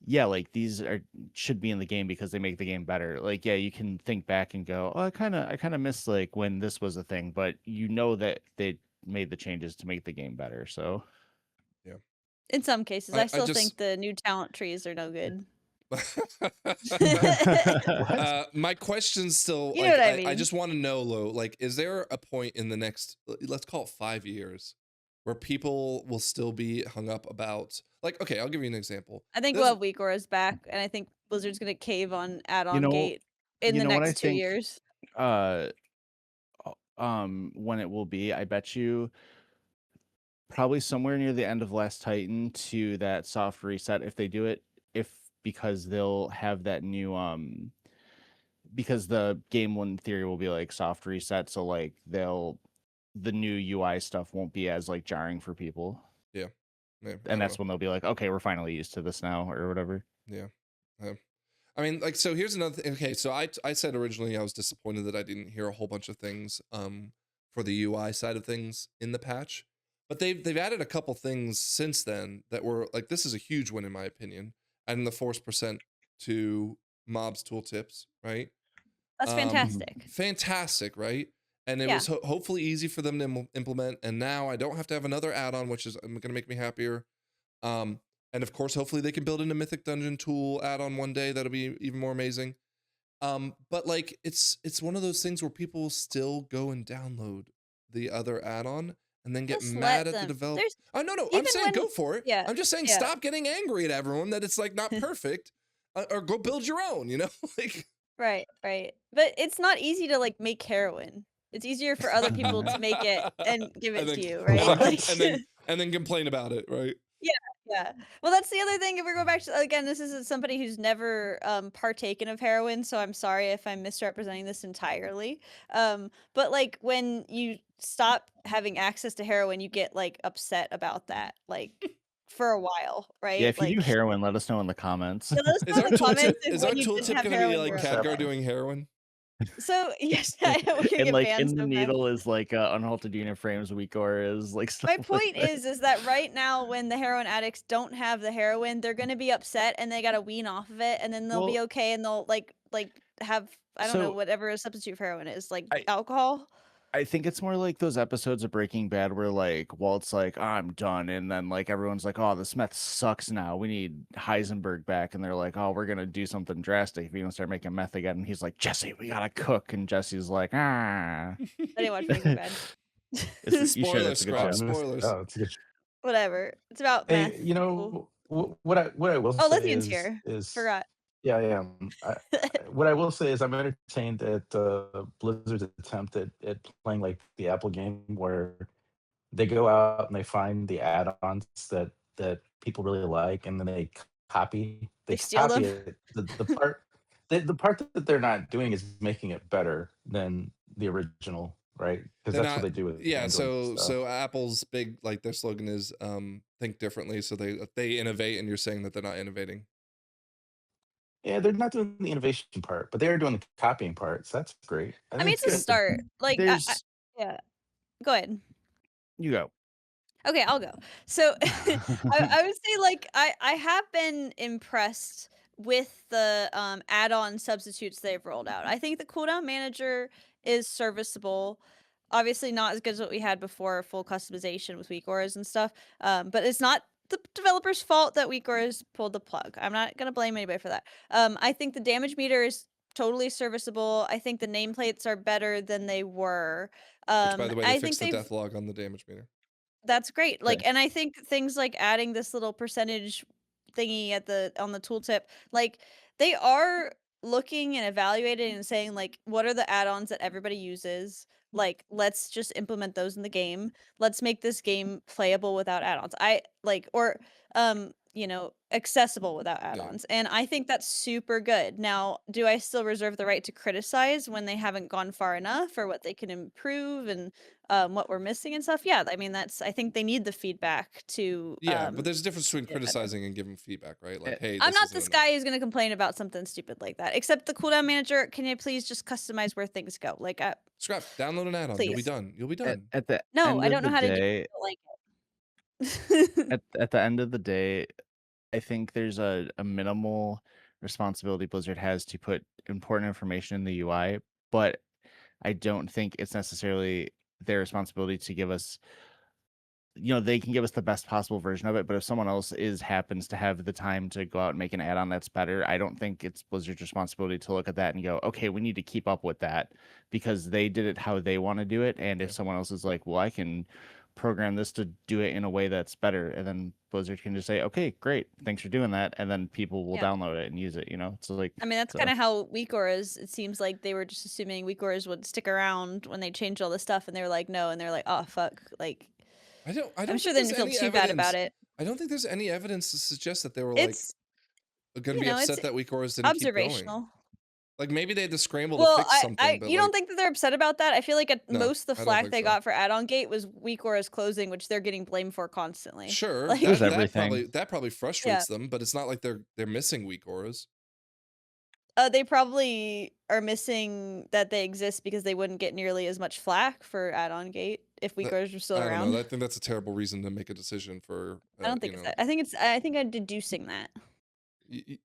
Yeah, like these should be in the game because they make the game better. Like, yeah, you can think back and go, oh, I kind of miss like when this was a thing, but you know that they made the changes to make the game better. So In some cases, I I still just think the new talent trees are no good. What? My question's still You know like what I I mean? just want to know, Lo, like, is there a point in the next, let's call it 5 years, where people will still be hung up about, like, okay, I'll give you an example. I think we'll have Weak Auras back, and I think Blizzard's gonna cave on add-on know- gate in you the know what I next 2 think? years. When it will be, I bet you probably somewhere near the end of Last Titan to that soft reset if they do it, because they'll have that new because the game one theory will be like soft reset, so like the new UI stuff won't be as like jarring for people. Yeah, I And don't that's know. when they'll be like, okay, we're finally used to this now, or whatever. Yeah. I mean, like, so here's another thing. Okay, so I said originally I was disappointed that I didn't hear a whole bunch of things for the UI side of things in the patch, but they've added a couple things since then that were like, this is a huge win in my opinion, adding the force percent to mobs tooltips, right? That's fantastic. Fantastic, right? And it Yeah. was hopefully easy for them to implement, and now I don't have to have another add-on, which is going to make me happier. And of course, hopefully they can build in a Mythic Dungeon tool add-on one day. That'll be even more amazing. But like, it's one of those things where people will still go and download the other add-on and then get Just mad let at the them. developer. There's Oh, no, I'm even saying when go for it. yeah, I'm just saying yeah. stop getting angry at everyone that it's like not perfect, or go build your own, you know? Like, Right. But it's not easy to like make heroin. It's easier for other people to make it and give it and then, to you, and right? then, Like, and then complain about it, right? yeah. Well, that's the other thing. If we go back to, again, this is somebody who's never partaken of heroin, so I'm sorry if I'm misrepresenting this entirely. But like when you stop having access to heroin, you get like upset about that, like for a while, right? Yeah, if you do Like, heroin, let us know in the comments. let us Is know our in the tooltip comments if is our when you didn't tooltip have gonna be heroin, like you were Khadgar upset. doing heroin? So yes, we're gonna And get like banned in the so bad. needle is like Unhalted Uniframes, Weak Auras, like stuff. My like point that. is that right now when the heroin addicts don't have the heroin, they're gonna be upset and they gotta wean off of it, and then they'll be Well, okay and they'll like have, I don't know, so whatever a substitute for heroin is, like I- alcohol. I think it's more like those episodes of Breaking Bad where like Walt's like, I'm done, and then like everyone's like, oh, this meth sucks now. We need Heisenberg back, and they're like, oh, we're gonna do something drastic if you don't start making meth again. And he's like, Jesse, we gotta cook, and Jesse's like, ah. I didn't watch Breaking Bad. You should. Spoilers, It's a good Scrub, show. spoilers. Oh, it's a good. Whatever. It's about meth. Hey, you Cool. know what I will Oh, say Lythian's here. is Forgot. yeah, I am. What I will say is I'm entertained at Blizzard's attempt at playing like the Apple game where they go out and they find the add-ons that people really like, and then they They steal them. it. The part that they're not doing is making it better than the original, right? Because They're that's what not, they do with yeah. Android stuff. So Apple's big, like, their slogan is think differently. So they innovate, and you're saying that they're not innovating. Yeah, they're not doing the innovation part, but they are doing the copying part. So that's great. I mean, it's a good. start. Like, There's yeah. Go ahead. you go. Okay, I'll go. So I would say like I have been impressed with the add-on substitutes they've rolled out. I think the cooldown manager is serviceable. Obviously not as good as what we had before, full customization with Weak Auras and stuff. But it's not the developer's fault that Weak Auras pulled the plug. I'm not gonna blame anybody for that. I think the damage meter is totally serviceable. I think the nameplates are better than they were. Which, by the way, they I fixed think the they've death log on the damage meter. that's great. Like, Okay. and I think things like adding this little percentage thingy on the tooltip, like they are looking and evaluating and saying like, what are the add-ons that everybody uses? Like, let's just implement those in the game. Let's make this game playable without add-ons. Accessible without add-ons. And I think that's super good. Now, do I still reserve the right to criticize when they haven't gone far enough or what they can improve and what we're missing and stuff? Yeah, I mean I think they need the feedback to Yeah, but there's a difference between get better. criticizing and giving feedback, right? Like, hey, I'm not isn't this enough. guy who's going to complain about something stupid like that. Except the cooldown manager, can you please just customize where things go? Like, Scrap, download an add-on. You'll be please. done. You'll be done. At the No, end I of don't know the how to do day, it like it. at the end of the day, I think there's a minimal responsibility Blizzard has to put important information in the UI, but I don't think it's necessarily their responsibility to give us they can give us the best possible version of it, but if someone else happens to have the time to go out and make an add-on that's better, I don't think it's Blizzard's responsibility to look at that and go, okay, we need to keep up with that because they did it how they want to do it. And if someone else is like, well, I can program this to do it in a way that's better, and then Blizzard can just say, okay, great, thanks for doing that, and then people will download it and use it. It's like, I mean, that's kind of how weak auras. It seems like they were just assuming weak auras would stick around when they changed all this stuff, and they were like, no, and they're like, oh fuck, like. I'm sure they didn't feel too bad about it. I don't think there's any evidence to suggest that they were It's going to be upset that weak auras didn't keep going. observational. Like maybe they had to scramble to fix something. But you don't think that they're upset about that? I feel like No, most of the I don't flack think they so. got for Addon Gate was weak auras closing, which they're getting blamed for constantly. Sure, Like, that probably frustrates them, but it's not like they're missing weak auras. They probably are missing that they exist because they wouldn't get nearly as much flack for Addon Gate if weak auras were still I don't around. know. I think that's a terrible reason to make a decision for. I don't think it's that. I think I'm deducing that.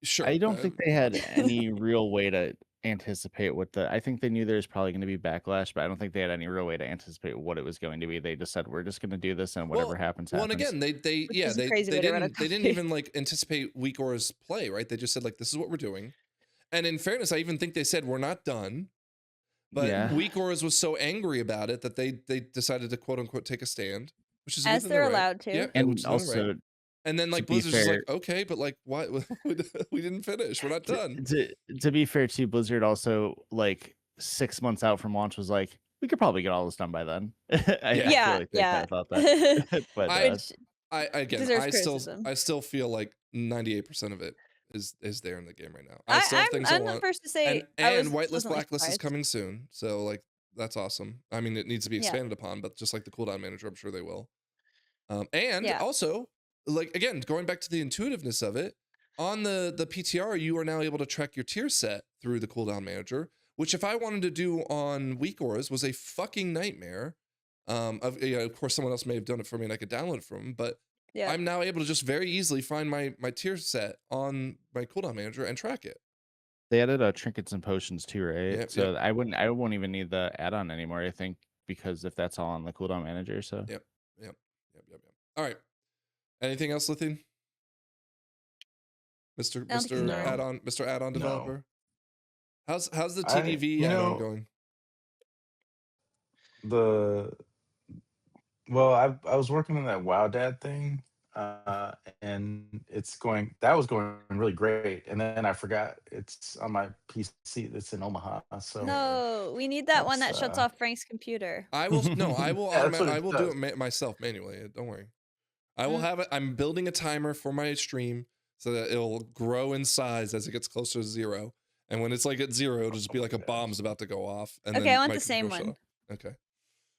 Sure. I don't think they had any real way to anticipate I think they knew there was probably going to be backlash, but I don't think they had any real way to anticipate what it was going to be. They just said, we're just going to do this, and whatever happens. Well, and again, they didn't even like anticipate weak auras play, right? They just said like, this is what we're doing. And in fairness, I even think they said we're not done. But weak auras was so angry about it that they decided to quote unquote take a stand, which is as they're allowed to. Yeah, and also. And then like Blizzard's just like, okay, but like why we didn't finish. We're not done. To be fair to Blizzard, also like 6 months out from launch was like, we could probably get all this done by then. I feel like they kind of thought that. But I still feel like 98% of it is there in the game right now. I still have things I want. I'm the first to say, and Whitelist Blacklist is coming soon, so like that's awesome. I mean, it needs to be expanded upon, but just like the cooldown manager, I'm sure they will. And also, like again, going back to the intuitiveness of it, on the PTR, you are now able to track your tier set through the cooldown manager, which if I wanted to do on weak auras was a fucking nightmare. Of course, someone else may have done it for me and I could download it from them, but I'm now able to just very easily find my tier set on my cooldown manager and track it. They added trinkets and potions too, right? Yep, so I won't even need the add-on anymore, I think, because if that's all on the cooldown manager, so. Yep. All right. Anything else, Lythian? Mr. Addon developer? How's the TDV add-on going? Well, I was working on that WoW Dad thing, and that was going really great. And then I forgot it's on my PC that's in Omaha. So no, we need that one that shuts off Frank's computer. I will do it myself manually. Don't worry. I will have it. I'm building a timer for my stream so that it'll grow in size as it gets closer to 0. And when it's like at 0, it'll just be like a bomb's about to go off. And okay, I want the same one. Okay.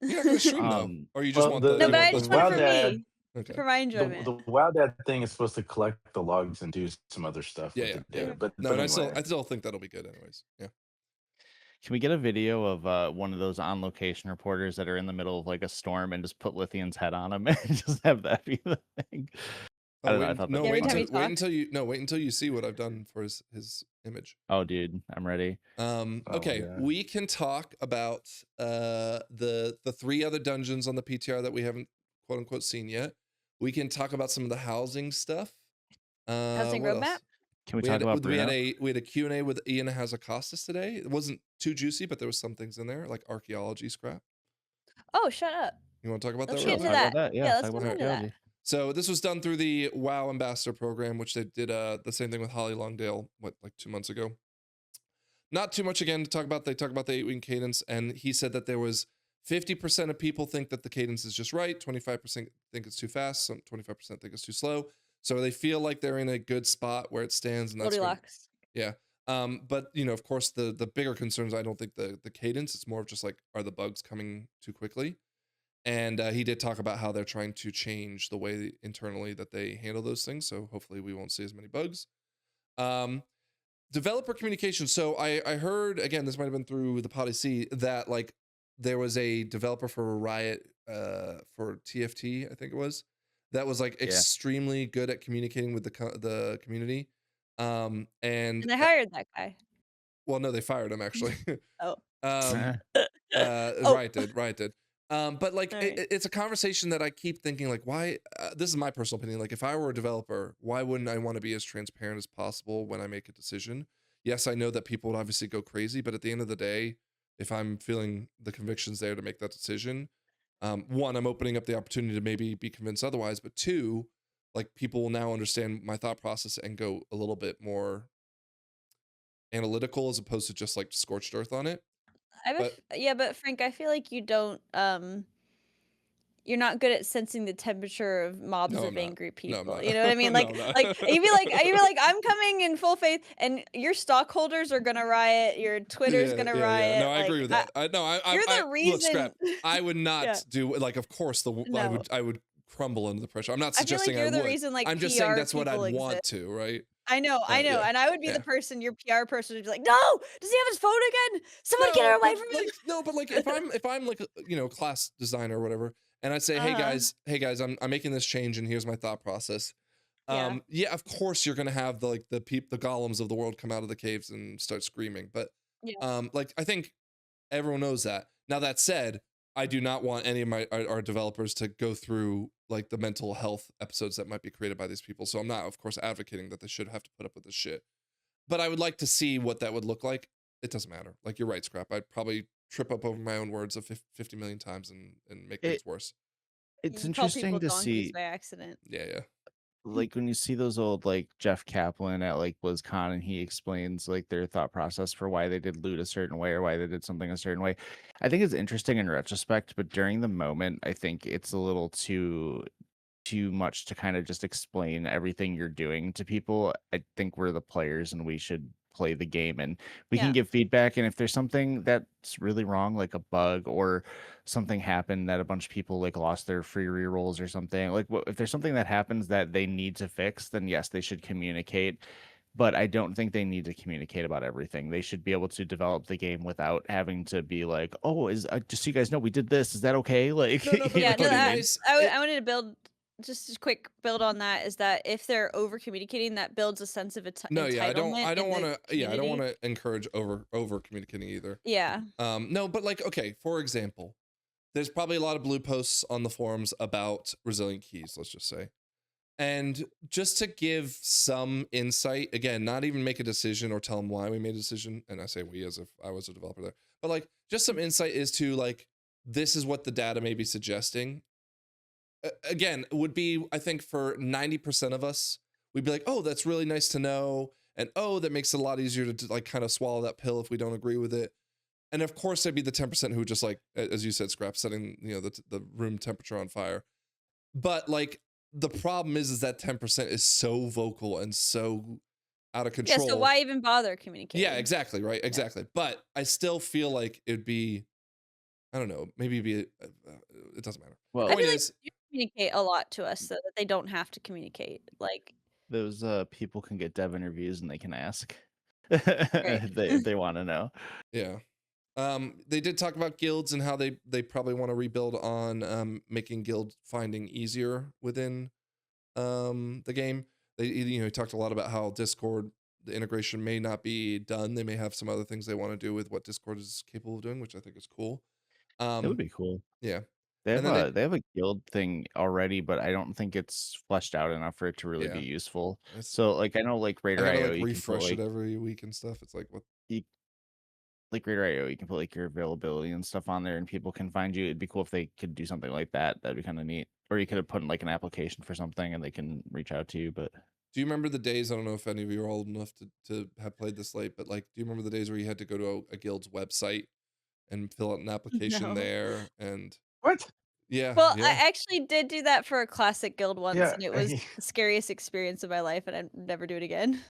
You're not going to stream though, or you just want the? No, but I just want it for me. Okay. For my enjoyment. The WoW Dad thing is supposed to collect the logs and do some other stuff. Yeah. But no, I still think that'll be good anyways. Yeah. Can we get a video of one of those on location reporters that are in the middle of like a storm and just put Lythian's head on him and just have that be the thing? I don't know. I thought wait until you see what I've done for his image. Oh, dude, I'm ready. Okay, we can talk about the 3 other dungeons on the PTR that we haven't quote unquote seen yet. We can talk about some of the housing stuff. Housing roadmap. Can we talk about Bruno? We had a Q&A with Ian Hazakostas today. It wasn't too juicy, but there was some things in there like archaeology scrap. Oh, shut up. You want to talk about Let's that? get into that. Yeah, let's go into that. So this was done through the WoW Ambassador program, which they did the same thing with Holly Longdale, like 2 months ago. Not too much again to talk about. They talk about the 8-week cadence, and he said that there was 50% of people think that the cadence is just right, 25% think it's too fast, some 25% think it's too slow. So they feel like they're in a good spot where it stands, and that's Goldilocks. Yeah. But of course, the bigger concerns, I don't think the cadence. It's more of just like, are the bugs coming too quickly? And he did talk about how they're trying to change the way internally that they handle those things. So hopefully we won't see as many bugs. Developer communication. So I heard, again, this might have been through the Podyssey, that like there was a developer for Riot for TFT, I think it was, that was like extremely good at communicating with the community. And they hired that guy. Well, no, they fired him actually. Oh. Riot did. But like, Alright. it's a conversation that I keep thinking, like, why? This is my personal opinion. Like, if I were a developer, why wouldn't I want to be as transparent as possible when I make a decision? Yes, I know that people would obviously go crazy, but at the end of the day, if I'm feeling the convictions there to make that decision, one, I'm opening up the opportunity to maybe be convinced otherwise, but two, like, people will now understand my thought process and go a little bit more analytical as opposed to just like scorched earth on it. But Yeah, but Frank, I feel like you don't you're not good at sensing the temperature of mobs no, I'm of not. angry No, I'm people. not. You know what I mean? No, I'm Like not. you'd be like, I'm coming in full faith, and your stockholders are gonna riot. Your Twitter's Yeah, gonna yeah, yeah. No, riot. I agree with that. You're I the look, reason. scrap. I would Yeah, not do like. Of course, no. I would crumble under the pressure. I'm not I feel like suggesting I you're the would. reason like I'm just saying PR that's what I'd people want exist. to, right? I know, Yeah, and I would be the yeah. person, your PR person would be like, no, does he have his phone again? Someone get No, it away but from like him. no, but like if I'm like class designer or whatever, and I'd say, Uh-huh. hey guys, I'm making this change, and here's my thought process. Yeah. Yeah, of course you're gonna have the golems of the world come out of the caves and start screaming, but Yeah. like I think everyone knows that. Now that said, I do not want any of our developers to go through like the mental health episodes that might be created by these people. So I'm not, of course, advocating that they should have to put up with this shit. But I would like to see what that would look like. It doesn't matter. Like you're right, Scrap. I'd probably trip up over my own words of 50 million times and make things It worse. it's You call people interesting to donkeys see, by accident. Yeah, yeah. like when you see those old like Jeff Kaplan at like BlizzCon and he explains like their thought process for why they did loot a certain way or why they did something a certain way. I think it's interesting in retrospect, but during the moment, I think it's a little too much to kind of just explain everything you're doing to people. I think we're the players and we should play the game and we can Yeah. give feedback. And if there's something that's really wrong, like a bug or something happened that a bunch of people like lost their free rerolls or something, like if there's something that happens that they need to fix, then yes, they should communicate. But I don't think they need to communicate about everything. They should be able to develop the game without having to be like, "Oh, is just so you guys know, we did this. Is that okay?" Like, No, no, but you know Yeah, like no, what I it'd be mean? nice. I wanted to build just a quick build on that is that if they're over communicating, that builds a sense of No, yeah, entitlement I don't in want the to. Yeah, I don't want community. to encourage over communicating either. Yeah. No, but like, okay, for example, there's probably a lot of blue posts on the forums about resilient keys. Let's just say. And just to give some insight, again, not even make a decision or tell them why we made a decision. And I say we as if I was a developer there, but like just some insight is to like, this is what the data may be suggesting. Again, would be, I think for 90% of us, we'd be like, oh, that's really nice to know. And oh, that makes it a lot easier to like kind of swallow that pill if we don't agree with it. And of course, there'd be the 10% who just like, as you said, Scrap, setting, the room temperature on fire. But like, the problem is that 10% is so vocal and so out of Yeah, so control. why even bother Yeah, communicating? exactly, right, Yeah. exactly. But I still feel like it'd be, I don't know, maybe it'd be, it doesn't matter. Well, I Point feel like is, you communicate a lot to us so that they don't have to communicate. Like, those people can get dev interviews and they can ask. right. They want to know. yeah. They did talk about guilds and how they probably want to rebuild on making guild finding easier within the game. They he talked a lot about how Discord, the integration may not be done. They may have some other things they want to do with what Discord is capable of doing, which I think is cool. It would be cool. Yeah. They And have then they have a guild thing already, but I don't think it's fleshed out enough for it to really be yeah, useful. it's, So like I know like I Raider gotta IO like you can put refresh it like every week and stuff. It's like what? you, like Raider IO you can put like your availability and stuff on there and people can find you. It'd be cool if they could do something like that. That'd be kind of neat. Or you could have put in like an application for something and they can reach out to you. But Do you remember the days? I don't know if any of you are old enough to have played this late, but like, do you remember the days where you had to go to a guild's website and fill out an application No. there? And What? yeah, Well, yeah. I actually did do that for a classic guild once, Yeah, and it was the scariest experience of my life, and I'd never do it again.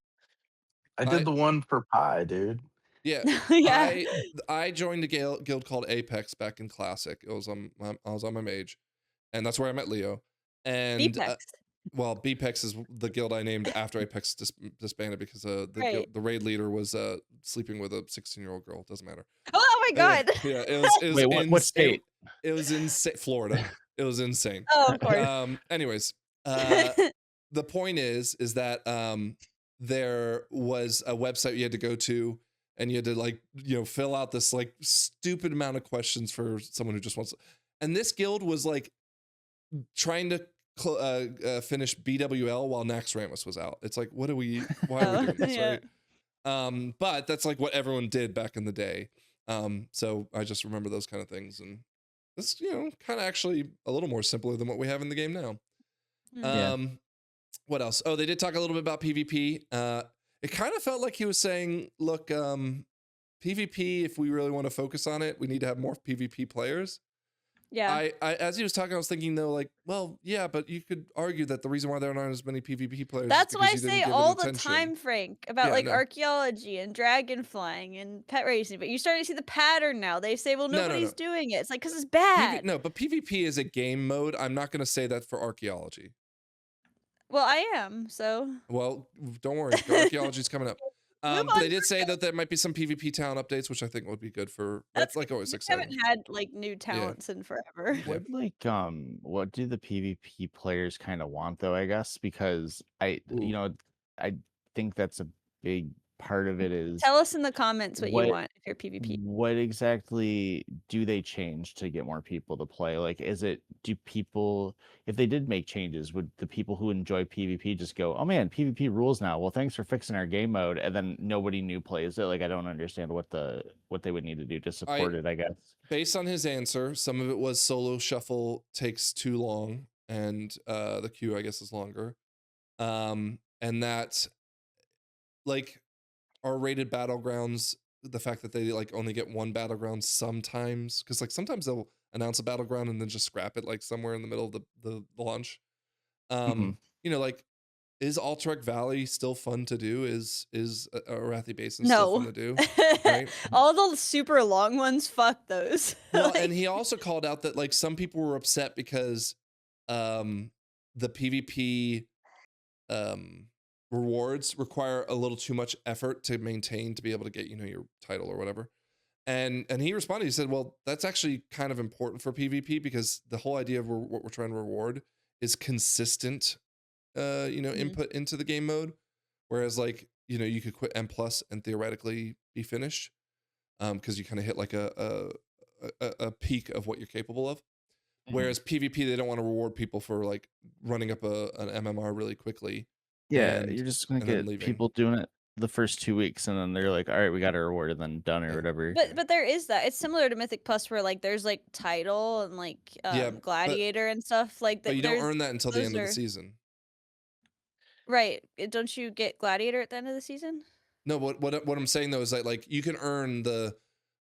I I did the one for Pi, dude. yeah. Yeah. I joined a guild called Apex back in Classic. It was I was on my Mage, and that's where I met Leo. And BPEX. well, BPEX is the guild I named after Apex disbanded because Right. the raid leader was sleeping with a 16-year-old girl. Doesn't matter. Oh my god. Yeah, it was wait, what state? It was in Florida. It was insane. Oh, of course. Anyways, the point is that there was a website you had to go to, and you had to like fill out this like stupid amount of questions for someone who just wants to, And this guild was like trying to finish BWL while Naxxramas was out. It's like, why are we doing this, yeah. right? But that's like what everyone did back in the day. So I just remember those kind of things, and this, kind of actually a little more simpler than what we have in the game now. Yeah. What else? Oh, they did talk a little bit about PvP. It kind of felt like he was saying, look, PvP, if we really want to focus on it, we need to have more PvP players. Yeah. I as he was talking, I was thinking though, like, well, yeah, but you could argue that the reason why there aren't as many PvP players That's is what I because you didn't say give it all the attention. time, Frank, about Yeah, like no. archaeology and dragon flying and pet racing. But you're starting to see the pattern now. They say, well, No, no, nobody's no. doing it. It's like, because it's bad. No, but PvP is a game mode. I'm not going to say that for archaeology. Well, I am, so. Well, don't worry. Archaeology's coming up. Move But on they did for say now. that there might be some PvP talent updates, which I think would be good for. That's like always We exciting. haven't had like new talents in forever. Yeah. What do the PvP players kind of want though, I guess? Because I think that's a big part of it is Tell us in the comments what you what- want if you're PvP. what exactly do they change to get more people to play? Like, do people, if they did make changes, would the people who enjoy PvP just go, oh man, PvP rules now, well thanks for fixing our game mode, and then nobody new plays it? Like, I don't understand what they would need to do to support it, I guess. Based on his answer, some of it was solo shuffle takes too long, and the queue, I guess, is longer. And that, like, our rated battlegrounds, the fact that they like only get one battleground sometimes, because like sometimes they'll announce a battleground and then just scrap it like somewhere in the middle of the launch. Like, is Alterac Valley still fun to do? Is Arathi Basin still fun to do? Right? All the super long ones, fuck those. Well, and he also called out that like some people were upset because the PvP rewards require a little too much effort to maintain to be able to get, your title or whatever. And he responded, he said, well, that's actually kind of important for PvP because the whole idea of what we're trying to reward is consistent input into the game mode. Whereas like, you could quit M+ and theoretically be finished. Because you kind of hit like a peak of what you're capable of. Whereas PvP, they don't want to reward people for like running up an MMR really quickly. Yeah, you're just gonna get people doing it the first 2 weeks, and then they're like, all right, we got a reward, and then done or whatever. But there is that. It's similar to Mythic Plus where like there's like title and like gladiator and stuff like that. But you don't earn that until the end of the season. Right. Don't you get gladiator at the end of the season? No, what I'm saying though is that like you can earn the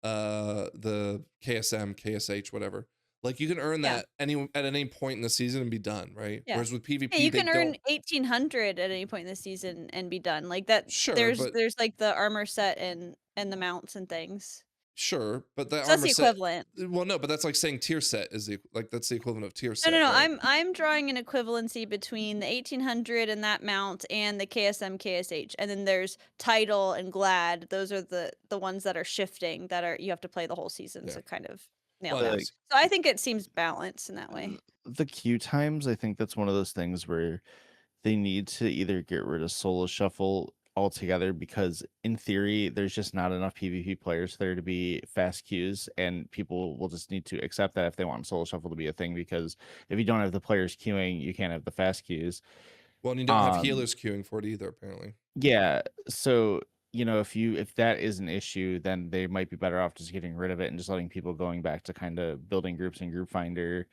KSM, KSH, whatever. Like you can earn that at any point in the season and be done, right? Yeah. Whereas with PvP, you can earn 1800 at any point in the season and be done. Like that. Sure, there's like the armor set and the mounts and things. Sure, but that that's the equivalent. Well, no, but that's like saying tier set is that's the equivalent of tier set. No. Right? I'm drawing an equivalency between the 1800 and that mount and the KSM, KSH, and then there's title and glad. Those are the ones that are shifting that you have to play the whole season to kind of nail down. So I think it seems balanced in that way. The queue times, I think that's one of those things where they need to either get rid of solo shuffle altogether, because in theory there's just not enough PvP players there to be fast queues, and people will just need to accept that if they want solo shuffle to be a thing, because if you don't have the players queuing, you can't have the fast queues. Well, and you don't have healers queuing for it either, apparently. Yeah, so if that is an issue, then they might be better off just getting rid of it and just letting people going back to kind of building groups in Group Finder.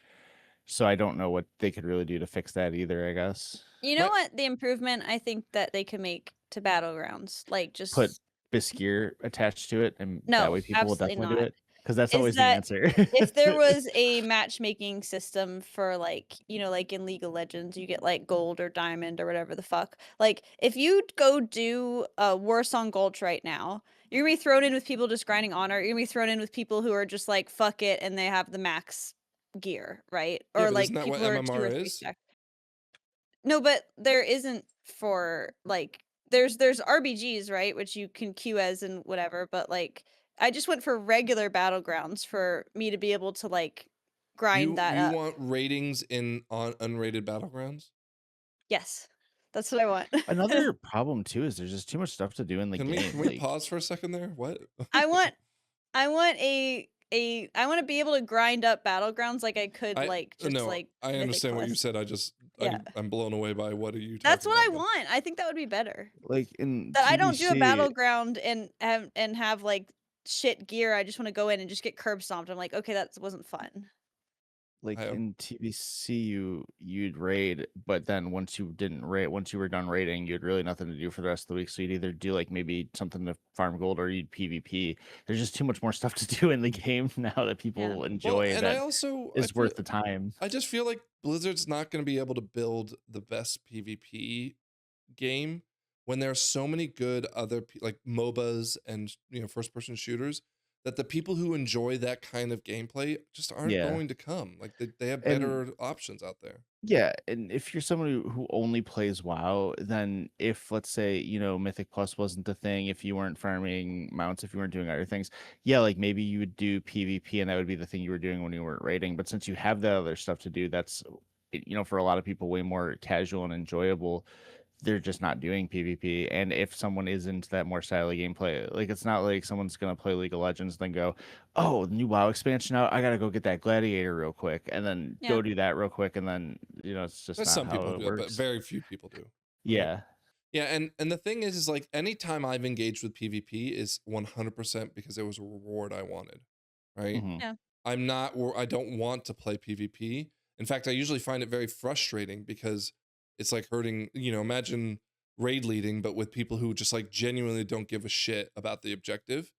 So I don't know what they could really do to fix that either, I guess. You know what the improvement I think that they can make to Battlegrounds, like just put Bisgear attached to it, and no, that way people will definitely do it, because that's always the answer. If there was a matchmaking system for like, like in League of Legends, you get like gold or diamond or whatever the fuck. Like if you go do Warsong Gulch right now, you're gonna be thrown in with people just grinding honor. You're gonna be thrown in with people who are just like fuck it and they have the max gear, right? Yeah, or like isn't that people what who are MMR 2 or 3 is? stack. No, but there isn't for like there's RBGs, right, which you can queue as and whatever, but like I just went for regular battlegrounds for me to be able to like grind that up. You want ratings on unrated battlegrounds? Yes. That's what I want. Another problem too is there's just too much stuff to do in the game. Can we pause for a second there? What? I want a I want to be able to grind up battlegrounds like I could just no, like I Mythic understand what you Plus. said. Yeah. I'm blown away by what are you That's talking what I about, though? want. I think that would be better. Like in That I don't do a TBC, battleground and have like shit gear. I just want to go in and just get curb stomped. I'm like, okay, that wasn't fun. like I, in TBC, you'd raid, but then once you didn't raid, once you were done raiding, you had really nothing to do for the rest of the week. So you'd either do like maybe something to farm gold or you'd PvP. There's just too much more stuff to do in the game now that people enjoy and that I also is worth the time. I just feel like Blizzard's not going to be able to build the best PvP game when there are so many good other like MOBAs and first person shooters that the people who enjoy that kind of gameplay just aren't Yeah. going to come. Like they have And better options out there. yeah, and if you're someone who only plays WoW, then if let's say, Mythic Plus wasn't the thing, if you weren't farming mounts, if you weren't doing other things, yeah, like maybe you would do PvP and that would be the thing you were doing when you weren't raiding. But since you have that other stuff to do, that's for a lot of people way more casual and enjoyable. They're just not doing PvP. And if someone is into that more style of gameplay, like it's not like someone's gonna play League of Legends then go, oh, the new WoW expansion out, I gotta go get that gladiator real quick, and then Yeah. go do that real quick, and then it's just There's not some how people it do it, but works. very few people do. Yeah. Yeah, and the thing is like anytime I've engaged with PvP is 100% because it was a reward I wanted, right? Mhm. Yeah. I don't want to play PvP. In fact, I usually find it very frustrating because it's like hurting, imagine raid leading, but with people who just like genuinely don't give a shit about the objective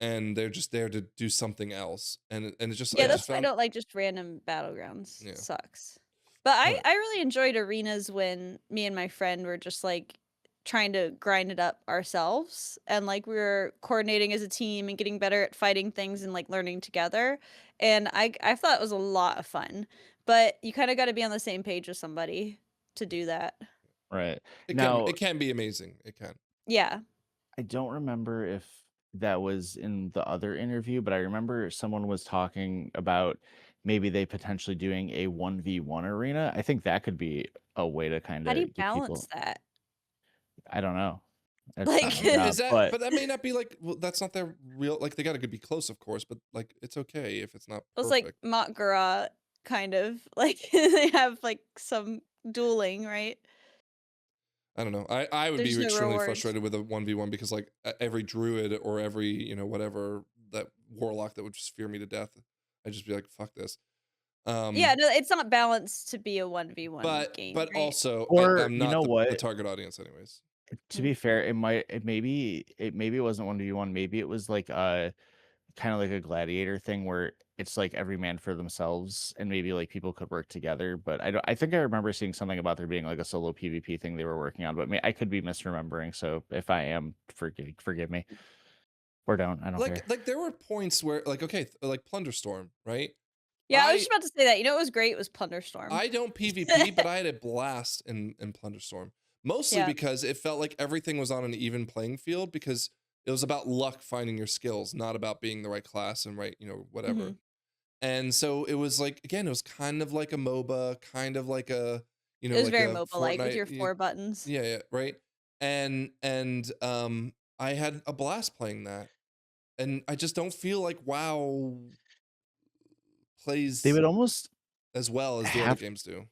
and they're just there to do something else. And it just, I Yeah, just that's why I found, don't like just random battlegrounds. Yeah. Sucks. But Right. I really enjoyed arenas when me and my friend were just like trying to grind it up ourselves and like we were coordinating as a team and getting better at fighting things and like learning together. And I thought it was a lot of fun. But you kind of got to be on the same page with somebody to do that. Right. it Now, can be amazing. It can. Yeah. I don't remember if that was in the other interview, but I remember someone was talking about maybe they potentially doing a 1v1 arena. I think that could be a way to kind How do you of get balance people. that? I don't know. It's Like not my Is job, that, but that may not be like, well, that's not their real, like they got to be close, of course, but like it's okay if it's not it's like perfect. Mak'gara kind of like they have like some dueling, right? I don't know. I would There's be no extremely rewards. frustrated with a 1v1 because like every druid or every, whatever that warlock that would just fear me to death. I'd just be like, fuck this. Yeah, no, it's not balanced to be a 1v1 But game, but right? also or I'm you not know the what? target audience anyways. To be fair, it maybe it wasn't 1v1. Maybe it was like kind of like a gladiator thing where it's like every man for themselves, and maybe like people could work together. But I think I remember seeing something about there being like a solo PvP thing they were working on, but I could be misremembering. So if I am, forgive me, or don't. I don't care. Like there were points where like okay, like Plunderstorm, right? Yeah, I was just about to say that. You know what was great? It was Plunderstorm. I don't PvP, but I had a blast in Plunderstorm. Mostly Yeah. because it felt like everything was on an even playing field because it was about luck finding your skills, not about being the right class and right, whatever. Mhm. And so it was like, again, it was kind of like a MOBA, kind of like a, It was like very a MOBA-like with your Fortnite. 4 buttons. Yeah, right. And I had a blast playing that. And I just don't feel like WoW plays They would almost as well as the other have games do.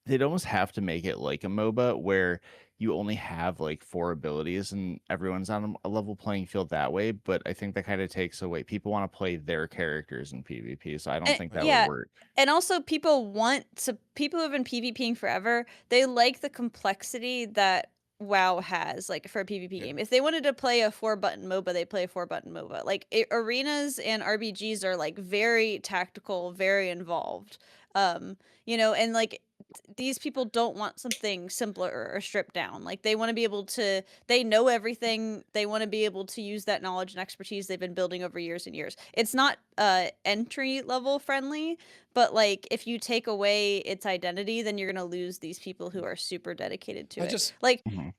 they'd almost have to make it like a MOBA where you only have like 4 abilities and everyone's on a level playing field that way. But I think that kind of takes away. People want to play their characters in PvP, so I don't think that Yeah, would work. and also people who have been PvPing forever, they like the complexity that WoW has, like, for a PvP Yeah. game. If they wanted to play a 4-button MOBA, they play a 4-button MOBA. Like, arenas and RBGs are, like, very tactical, very involved. And, like, these people don't want something simpler or stripped down. Like, they wanna be able to they know everything, they wanna be able to use that knowledge and expertise they've been building over years and years. It's not, entry level friendly, but, like, if you take away its identity, then you're gonna lose these people who are super dedicated to it. Like, Mhm.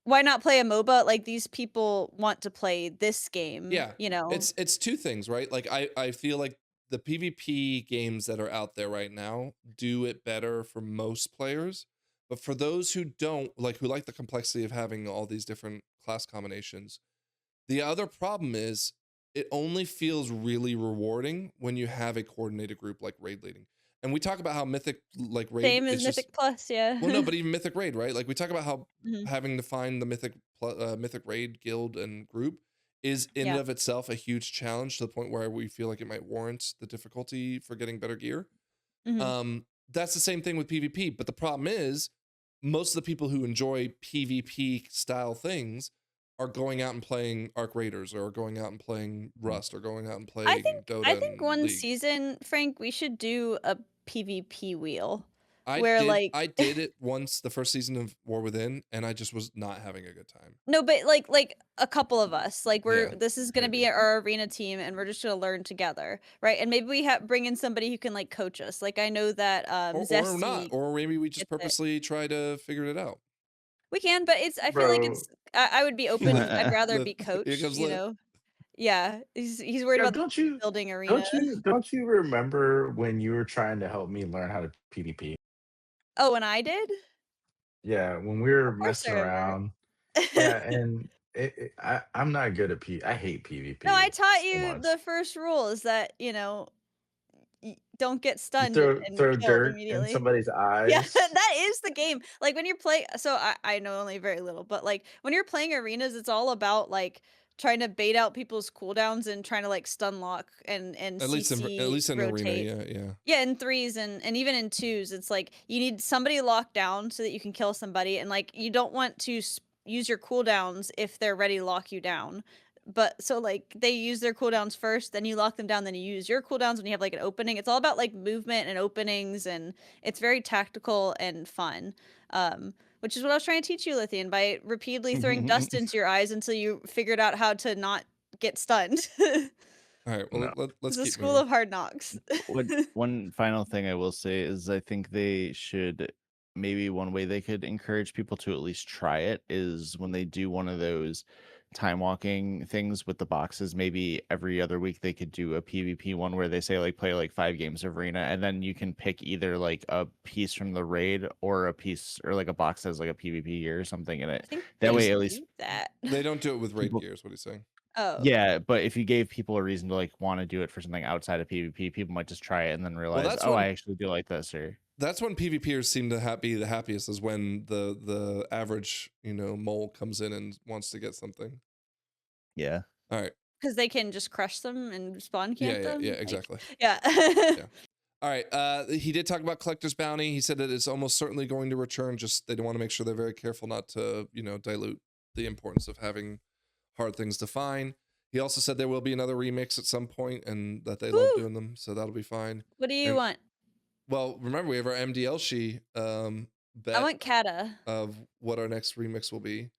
why not play a MOBA? Like, these people want to play this game, Yeah, you know? it's two things, right? Like I feel like the PvP games that are out there right now do it better for most players, but for those who don't, like who like the complexity of having all these different class combinations, the other problem is it only feels really rewarding when you have a coordinated group like raid leading. And we talk about how Mythic like raid Same as is just Mythic Plus, yeah. well, no, but even Mythic raid, right? Like we talk about how Mhm. having to find the Mythic raid guild and group is in and Yeah. of itself a huge challenge to the point where we feel like it might warrant the difficulty for getting better gear. Mhm. That's the same thing with PvP, but the problem is most of the people who enjoy PvP style things are going out and playing Arc Raiders or going out and playing Rust or going out and I playing Dota think and one League. season, Frank, we should do a PvP wheel I where did like I did it once the first season of War Within, and I just was not having a good time. no, but like a couple of us, like Yeah, this is gonna be maybe. our arena team, and we're just gonna learn together, right? And maybe we bring in somebody who can like coach us. Like I know that Or not, Zesty or maybe we just gets it. purposely try to figure it out. We can, but I feel like Bro, it's I would be open. I'd rather Lith, be here coached, comes you Lith. know. Yeah, he's worried yo, about the building arena. don't you remember when you were trying to help me learn how to PvP? Oh, and I did? Yeah, when we were Of course I messing remember. around. Yeah, and I'm not good at I hate No, I PvP taught so you much. the first rule is that, don't get You stunned and throw killed dirt in immediately. somebody's Yeah, eyes. that is the game. Like when you're playing, so I know only very little, but like when you're playing arenas, it's all about like trying to bait out people's cooldowns and trying to like stun lock and At CC least in arena, rotate. yeah. Yeah, in threes and even in twos, it's like you need somebody locked down so that you can kill somebody, and like you don't want to use your cooldowns if they're ready to lock you down. But so like they use their cooldowns first, then you lock them down, then you use your cooldowns when you have like an opening. It's all about like movement and openings, and it's very tactical and fun. Which is what I was trying to teach you, Lythian, by repeatedly throwing dust into your eyes until you figured out how to not get stunned. All right, well No. let's It's a keep school moving. of hard knocks. One final thing I will say is I think they should maybe one way they could encourage people to at least try it is when they do one of those time walking things with the boxes, maybe every other week they could do a PvP one where they say like play like 5 games of arena, and then you can pick either like a piece from the raid or a piece or like a box that has like a PvP gear or something in I it. think That they way do at least that. They don't do it with raid people gears, what he's saying. Oh, yeah, but if you gave people a reason to like want to do it for something outside of PvP, people might just try it and then realize, that's oh, when I actually do like this. Or that's when PvPers seem to be the happiest, is when the average, mole comes in and wants to get something. yeah, All right. because they can just crush them and spawn camp them. Yeah, Like, exactly. yeah. Yeah. All right. He did talk about collector's bounty. He said that it's almost certainly going to return. Just they want to make sure they're very careful not to, dilute the importance of having hard things to find. He also said there will be another remix at some point, and that they love Woo! doing them, so that'll be fine. What do you And want? well, remember we have our MDL I bet want Kata. of what our next remix will be.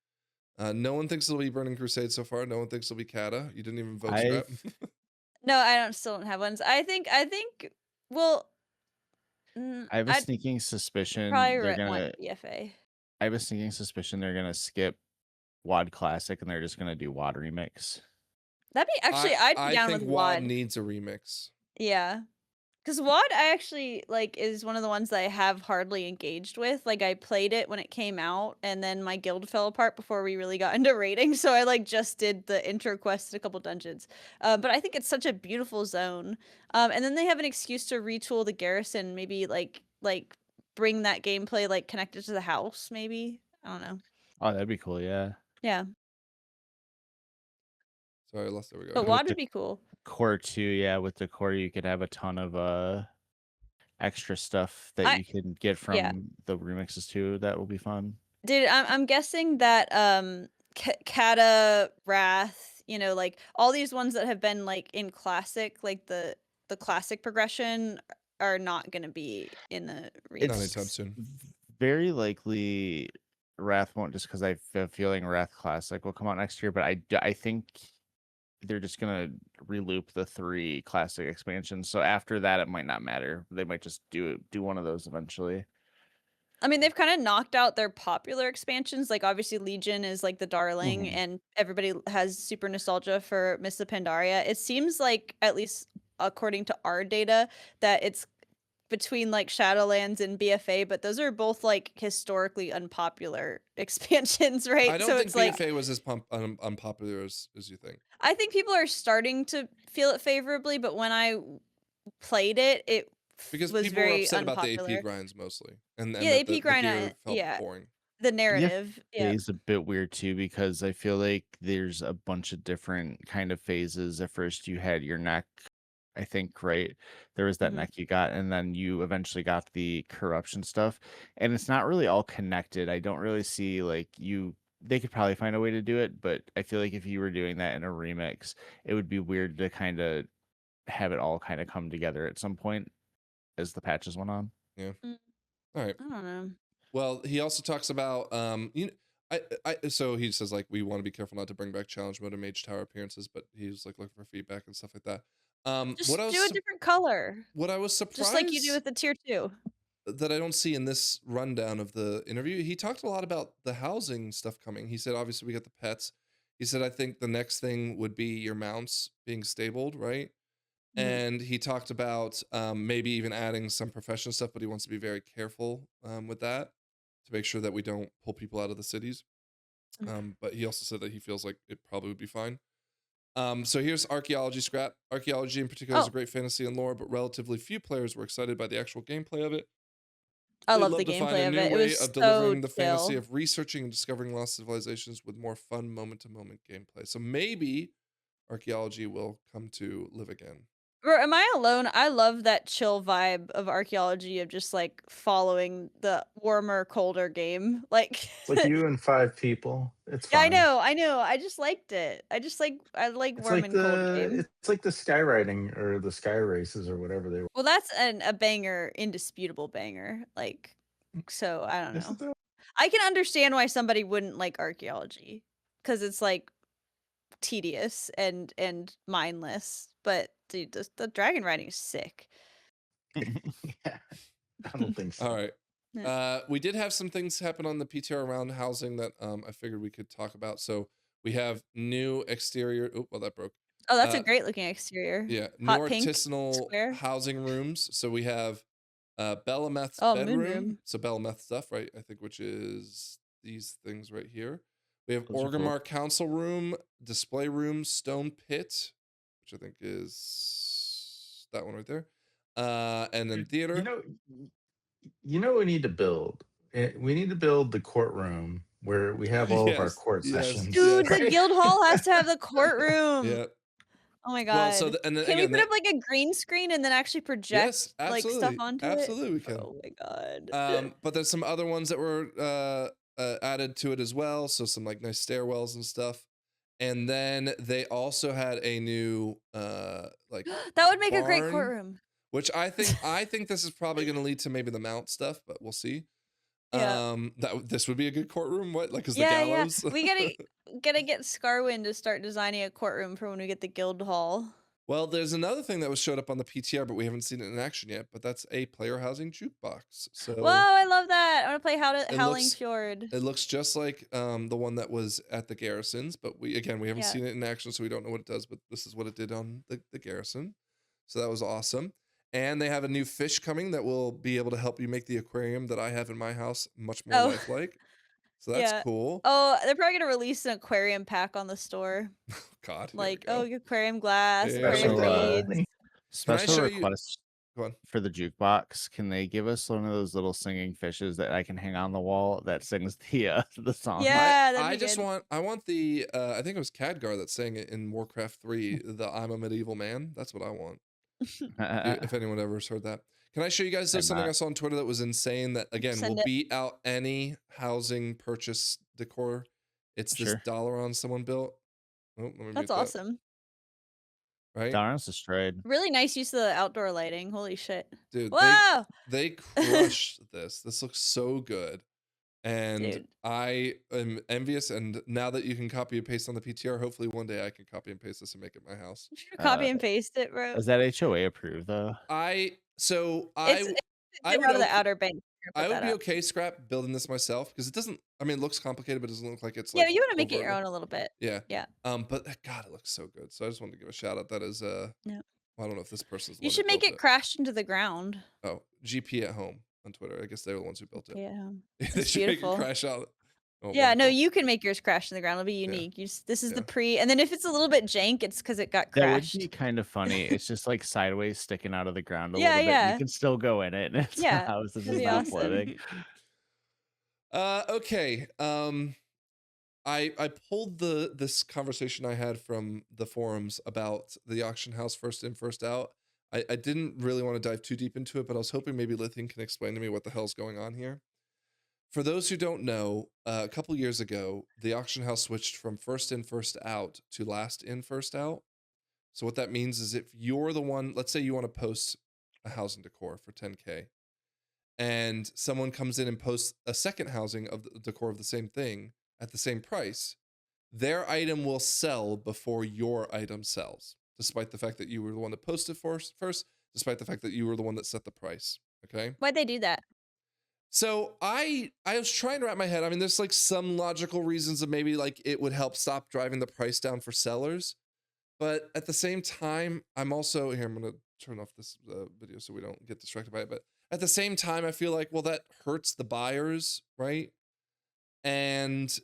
No one thinks it'll be Burning Crusade so far. No one thinks it'll be Kata. You didn't even vote Scrap. No, I still don't have ones. I think well, I have a I'd sneaking suspicion probably they're want gonna. BFA. I have a sneaking suspicion they're gonna skip WAD Classic and they're just gonna do WAD Remix. That'd be actually I'd be I down think with WAD WAD. needs a remix. Yeah. Because WAD I actually like is one of the ones that I have hardly engaged with. Like I played it when it came out, and then my guild fell apart before we really got into raiding. So I like just did the intro quest and a couple dungeons. But I think it's such a beautiful zone. And then they have an excuse to retool the garrison. Maybe like bring that gameplay like connected to the house. Maybe I don't know. Oh, that'd be cool. Yeah. Yeah, Sorry, I lost. There we go. but With WAD the would be cool. Core 2, yeah, with the core you could have a ton of extra stuff that you can get yeah. from the remixes too. That will be fun. Dude, I'm guessing that Kata, Wrath, like all these ones that have been like in classic, like the classic progression are not going to be in the Not remix. anytime soon. Very likely Wrath won't, just because I have a feeling Wrath Classic will come out next year, but I think they're just gonna reloop the 3 classic expansions. So after that, it might not matter. They might just do one of those eventually. I mean, they've kind of knocked out their popular expansions. Like obviously Legion is like the darling, Mhm. and everybody has super nostalgia for Mists of Pandaria. It seems like, at least according to our data, that it's between like Shadowlands and BFA, but those are both like historically unpopular expansions, right? I don't So think it's like BFA was as unpopular as you think. I think people are starting to feel it favorably, but when I played it, it Because was people were very upset about the unpopular. AP grinds mostly, and Yeah, that AP the grind, gear felt yeah, boring. the narrative. Yeah, Yeah. is a bit weird too because I feel like there's a bunch of different kind of phases. At first, you had your neck, I think, right? There was that Mhm. neck you got, and then you eventually got the corruption stuff, and it's not really all connected. I don't really see like you. They could probably find a way to do it, but I feel like if you were doing that in a remix, it would be weird to kind of have it all kind of come together at some point as the patches went on. Yeah. Mm. All right. I don't know. Well, he also talks about so he says like we want to be careful not to bring back challenge mode and mage tower appearances, but he's like looking for feedback and stuff like that. Just What I do a was different color, what I was just like you do surprised with the tier 2. that I don't see in this rundown of the interview, he talked a lot about the housing stuff coming. He said obviously we got the pets. He said I think the next thing would be your mounts being stabled, right? Mhm. And he talked about maybe even adding some professional stuff, but he wants to be very careful with that to make sure that we don't pull people out of the cities. But he also said that he feels like it probably would be fine. So here's archaeology scrap. Archaeology in particular is a Oh, great fantasy and lore, but relatively few players were excited by the actual gameplay of it. I They'd love love the to find a gameplay of new it. It way was of so delivering the fantasy chill. of researching and discovering lost civilizations with more fun moment-to-moment gameplay. So maybe archaeology will come to live again. Or am I alone? I love that chill vibe of archaeology of just like following the warmer, colder game. Like It's like you and 5 people. It's yeah, fine. I know. I just liked it. I like It's warm like and cold game. the skywriting or the sky races or whatever they were. Well, that's a banger, indisputable banger. Like, so I don't Yes, know. it does. I can understand why somebody wouldn't like archaeology because it's like tedious and mindless. But dude, the dragon riding is sick. Yeah, I don't think so. All right. Yeah. We did have some things happen on the PTR around housing that I figured we could talk about. So we have new exterior. Oh, well, that broke. Oh, that's a Uh, great looking exterior. yeah, new Hot pink artisanal square. housing rooms. So we have Belameth's Oh, moon bedroom. room. So Belameth stuff, right? I think which is these things right here. We have Those are cool. Orgrimmar Council Room, Display Room, Stone Pit, which I think is that one right there. And then theater. You know what we need to build? We need to build the courtroom where we have all of our Yes, court yes, sessions. Dude, the right? guild hall has to have the courtroom. Yeah. Oh my Well, so god. and then Can we again, put that, up like a green screen and then actually project yes, like stuff absolutely, onto it? absolutely, we can. Oh my god. But there's some other ones that were added to it as well. So some like nice stairwells and stuff. And then they also had a new like That would make a great barn, courtroom. which I think this is probably going to lead to maybe the mount stuff, but we'll see. Yeah. This would be a good courtroom. What, like, is the Yeah, gallows? We gotta get Scarwin to start designing a courtroom for when we get the guild hall. Well, there's another thing that was showed up on the PTR, but we haven't seen it in action yet. But that's a player housing jukebox. So Whoa, I love that. I want to play Howling looks- Fjord. it looks just like the one that was at the garrisons, but we haven't Yeah. seen it in action, so we don't know what it does. But this is what it did on the garrison, so that was awesome. And they have a new fish coming that will be able to help you make the aquarium that I have in my house much more Oh. lifelike. So that's Yeah. cool. Oh, they're probably gonna release an aquarium pack on the store. God, here we Like, go. oh, aquarium glass, Yeah. aquarium Special, beads. Special show you- request Go on. for the jukebox. Can they give us one of those little singing fishes that I can hang on the wall that sings the song? Yeah, that'd I be just good. I want the I think it was Khadgar that sang it in Warcraft 3, the I'm a Medieval Man. That's what I want. If anyone ever has heard that. Can I show you guys I'm something not. I saw on Twitter that was insane that again Send will it. beat out any housing purchase decor? It's this Sure. Dalaran someone built. Oh, let me mute That's that, awesome. right? Darren's destroyed. Really nice use of the outdoor lighting. Holy shit. Dude, Whoa! they crushed this. This looks so good. And Dude. I am envious. And now that you can copy and paste on the PTR, hopefully one day I can copy and paste this and make it my house. You should copy and paste it, bro. Is that HOA approved though? I It's I get out of would the Outer Banks. I would be okay scrap building this myself because it doesn't. I mean, it looks complicated, but it doesn't look like it's Yeah, like you want to make it your overtly- own a little bit. Yeah. Yeah. But God, it looks so good. So I just wanted to give a shout out. That is Yeah. I don't know if this person's the You one should that make built it crash into the ground. Oh, GP at home on Twitter. I guess they're the ones who built it. Yeah, They it's should make it beautiful. crash out. Oh, Yeah, no, wonderful. you can make yours crash in the ground. It'll be unique. This is the pre, and then if it's a little bit jank, it's because it got That would crashed. be kind of funny. It's just like sideways sticking out of the ground a Yeah, little bit. yeah. You can still go in it. And it's Yeah, a house. It's that'd just be not awesome. floating. Okay. I pulled this conversation I had from the forums about the auction house first in, first out. I didn't really want to dive too deep into it, but I was hoping maybe Lythian can explain to me what the hell's going on here. For those who don't know, a couple years ago, the auction house switched from first in, first out to last in, first out. So what that means is if you're the one, let's say you want to post a housing decor for 10K, and someone comes in and posts a second housing of the decor of the same thing at the same price, their item will sell before your item sells, despite the fact that you were the one that posted first, despite the fact that you were the one that set the price. Okay. Why'd they do that? So I was trying to wrap my head. I mean, there's like some logical reasons of maybe like it would help stop driving the price down for sellers. But at the same time, I'm also here. I'm going to turn off this video so we don't get distracted by it. But at the same time, I feel like, well, that hurts the buyers, right? And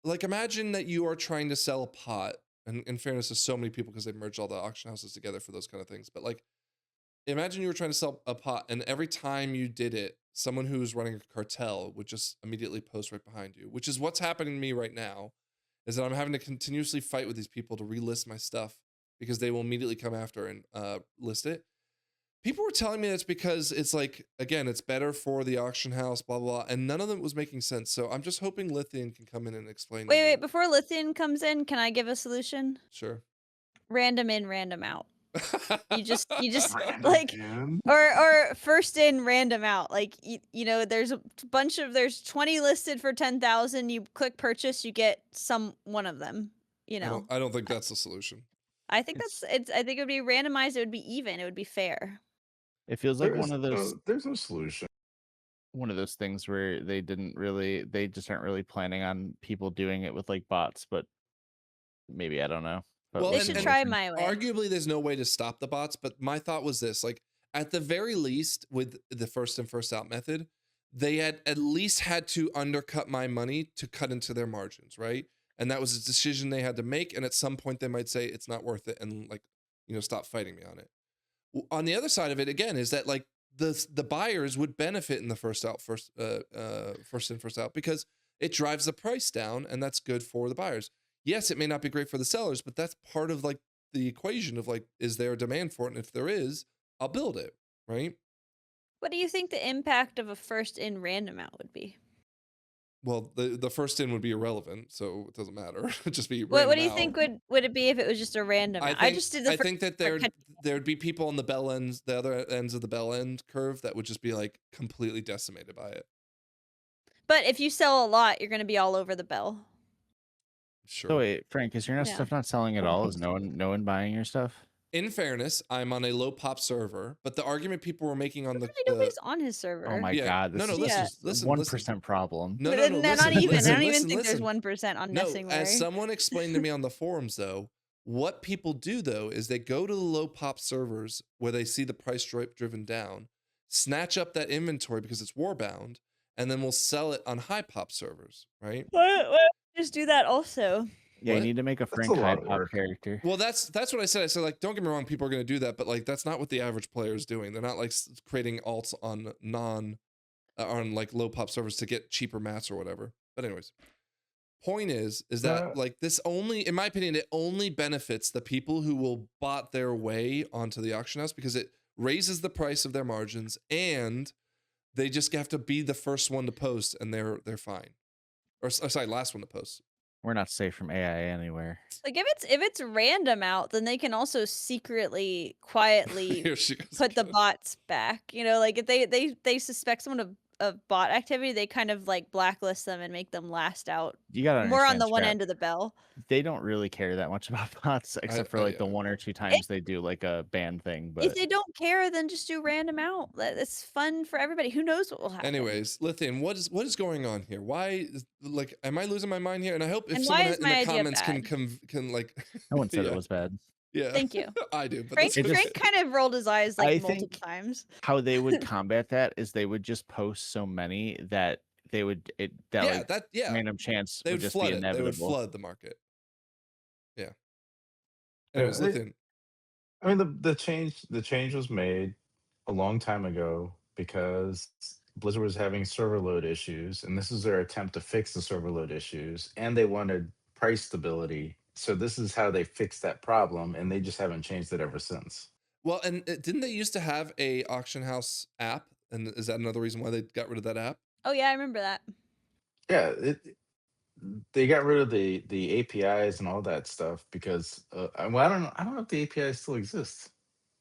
like, imagine that you are trying to sell a pot. And in fairness, there's so many people because they've merged all the auction houses together for those kind of things. But like, imagine you were trying to sell a pot, and every time you did it, someone who's running a cartel would just immediately post right behind you, which is what's happening to me right now, is that I'm having to continuously fight with these people to relist my stuff because they will immediately come after and list it. People were telling me that's because it's like, again, it's better for the auction house, blah, blah, blah, and none of them was making sense. So I'm just hoping Lythian can come in and explain. Wait, before Lythian comes in, can I give a solution? Sure. Random in, random out. You just Random like in. or first in, random out. Like you know, there's there's 20 listed for 10,000. You click purchase, you get one of them. You know, I don't think that's the solution. I think I think it would be randomized. It would be even. It would be fair. It feels like There's no solution. one of those things where they just aren't really planning on people doing it with like bots, but maybe, I don't know. But Well, they should try my way. Arguably, there's no way to stop the bots, but my thought was this: like, at the very least, with the first in, first out method, they had at least had to undercut my money to cut into their margins, right? And that was a decision they had to make. And at some point, they might say it's not worth it, and like, you know, stop fighting me on it. On the other side of it, again, is that like the buyers would benefit in the first in, first out, because it drives the price down, and that's good for the buyers. Yes, it may not be great for the sellers, but that's part of like the equation of like, is there a demand for it? And if there is, I'll build it, right? What do you think the impact of a first in, random out would be? Well, the first in would be irrelevant, so it doesn't matter. It'd just be What do you out. think would it be if it was just a random out? I just did the I think that there'd be people on the bell ends, the other ends of the bell end curve, that would just be like completely decimated by it. But if you sell a lot, you're going to be all over the bell. Sure. So wait, Frank, is your stuff not selling at all? Is no one buying your stuff? In fairness, I'm on a low pop server, but the argument people were making on nobody's on his server. Oh my god, this is 1% problem. No, not even. I don't even think listen. there's 1% on No, Nessing. as someone explained to me on the forums, though, what people do though is they go to the low pop servers where they see the price driven down, snatch up that inventory because it's warbound, and then we'll sell it on high pop servers, right? Why just do that also? Yeah, you need to make a Frank high pop character. Well, that's what I said. I said, like, don't get me wrong, people are going to do that, but like that's not what the average player is doing. They're not like creating alts on on like low pop servers to get cheaper mats or whatever. But anyways, point is that like this only, in my opinion, it only benefits the people who will bot their way onto the auction house because it raises the price of their margins, and they just have to be the first one to post, and they're fine. Or sorry, last one to post. We're not safe from AI anywhere. Like if it's random out, then they can also secretly, quietly put the bots back. You know, like if they suspect someone of bot activity, they kind of like blacklist them and make them last out. You gotta more on the one Scrap. end of the bell. They don't really care that much about bots, except for like the one or two times they do like a ban thing. But if they don't care, then just do random out. It's fun for everybody. Who knows what will happen? Anyways, Lythian, what is going on here? Why, like, am I losing my mind here? And I hope if And someone why is in my the idea comments bad? can like. No one said it was bad. Yeah. Thank you. I do, but Frank, that's Frank okay. kind of rolled his eyes like I multiple think times. how they would combat that is they would just post so many that Yeah, like yeah. random chance They would would just be flood it. They would inevitable. flood the market. Yeah. Yeah, Anyways, Lythian. I mean, the change was made a long time ago because Blizzard was having server load issues, and this is their attempt to fix the server load issues, and they wanted price stability. So this is how they fixed that problem, and they just haven't changed it ever since. Well, and didn't they used to have a auction house app? And is that another reason why they got rid of that app? Oh yeah, I remember that. Yeah, they got rid of the APIs and all that stuff because well, I don't know if the APIs still exist.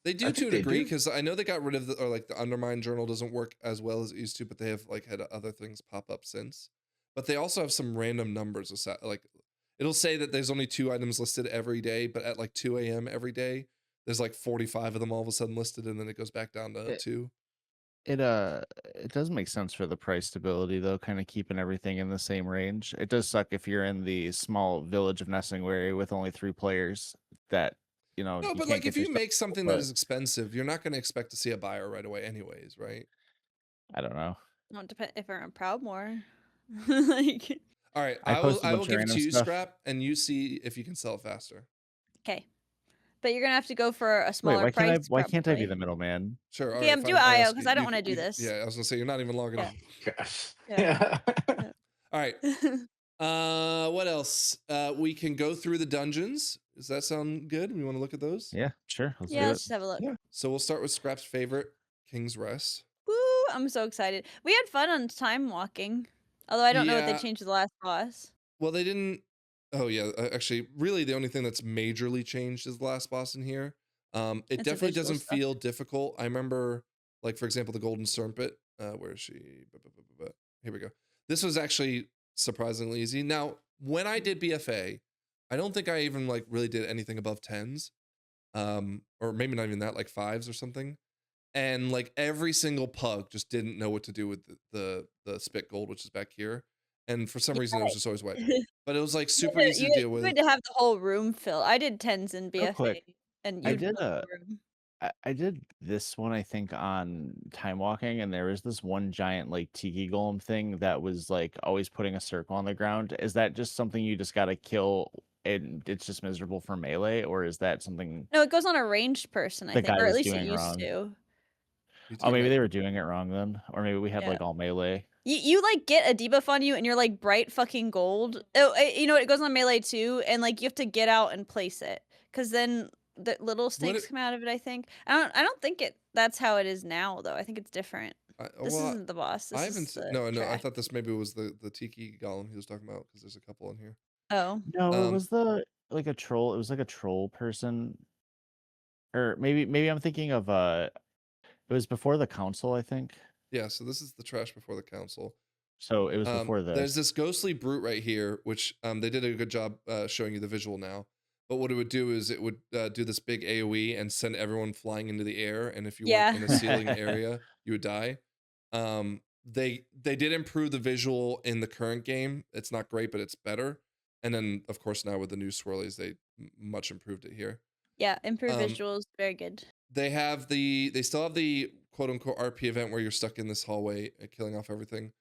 They I do to think a they degree do. because I know they got rid of the, or like the Undermine journal doesn't work as well as it used to, but they have like had other things pop up since. But they also have some random numbers, like it'll say that there's only 2 items listed every day, but at like 2 a.m. every day, there's like 45 of them all of a sudden listed, and then it goes back down to It 2. it does make sense for the price stability though, kind of keeping everything in the same range. It does suck if you're in the small village of Nessingwary with only 3 players that No, you but can't like if get your you stuff. make something that But is expensive, you're not going to expect to see a buyer right away, anyways, right? I don't know. Won't depend if we're on Proudmore. Like, All right, I post a I will bunch of give it random to you, stuff. Scrap, and you see if you can sell it faster. okay, but you're gonna have to go for a Wait, smaller price. why can't I be probably. the middleman? Sure. All Okay, right, I'm fine. doing IO Ask because you. I don't want to do this. Yeah, I was gonna say you're not even logging Yeah. on. Gosh. Yeah. Yeah. All right. What else? We can go through the dungeons. Does that sound good? We want to look at those? Yeah, sure. Let's Yeah, do let's it. just have a look. Yeah. So we'll start with Scrap's favorite, King's Rest. Woo! I'm so excited. We had fun on time walking. Although I don't know what they Yeah. changed with the last boss. Well, they didn't. Oh yeah, actually, really, the only thing that's majorly changed is the last boss in here. It It's the definitely visual doesn't stuff. feel difficult. I remember, like for example, the Golden Serpent. Where is she? Here we go. This was actually surprisingly easy. Now, when I did BFA, I don't think I even like really did anything above 10s, or maybe not even that, like 5s or something. And like every single pug just didn't know what to do with the spit gold, which is back here. And for some reason, it was just always wet. But it was like super easy to deal You with. had to have the whole room filled. I did 10s in Real BFA, quick, and I you'd did fill the room. I did this one, I think, on time walking, and there was this one giant like tiki golem thing that was like always putting a circle on the ground. Is that just something you just gotta kill and it's just miserable for melee, or is that something No, it goes on a ranged person, I the think, guy or at was least it doing used wrong? to. Oh, maybe they were doing it wrong then, or maybe we had Yeah. like all melee. You like get a debuff on you, and you're like bright fucking gold. Oh, you know what? It goes on melee too, and like you have to get out and place it, because then the little snakes come out of it. I think. I don't think that's how it is now, though. I think it's different. This isn't the boss. This I haven't is seen. the No. I trash. thought this maybe was the tiki golem he was talking about because there's a couple in here. Oh. No, it was like a troll. It was like a troll person, or maybe I'm thinking of it was before the council, I think. Yeah. So this is the trash before the council. So it was before this. There's this ghostly brute right here, which they did a good job showing you the visual now. But what it would do is it would do this big AoE and send everyone flying into the air. And if you weren't in a ceiling area, you would die. They did improve the visual in the current game. It's not great, but it's better. And then, of course, now with the new swirlies, they much improved it here. Yeah, improved visuals, very good. They still have the quote unquote RP event where you're stuck in this hallway killing off everything.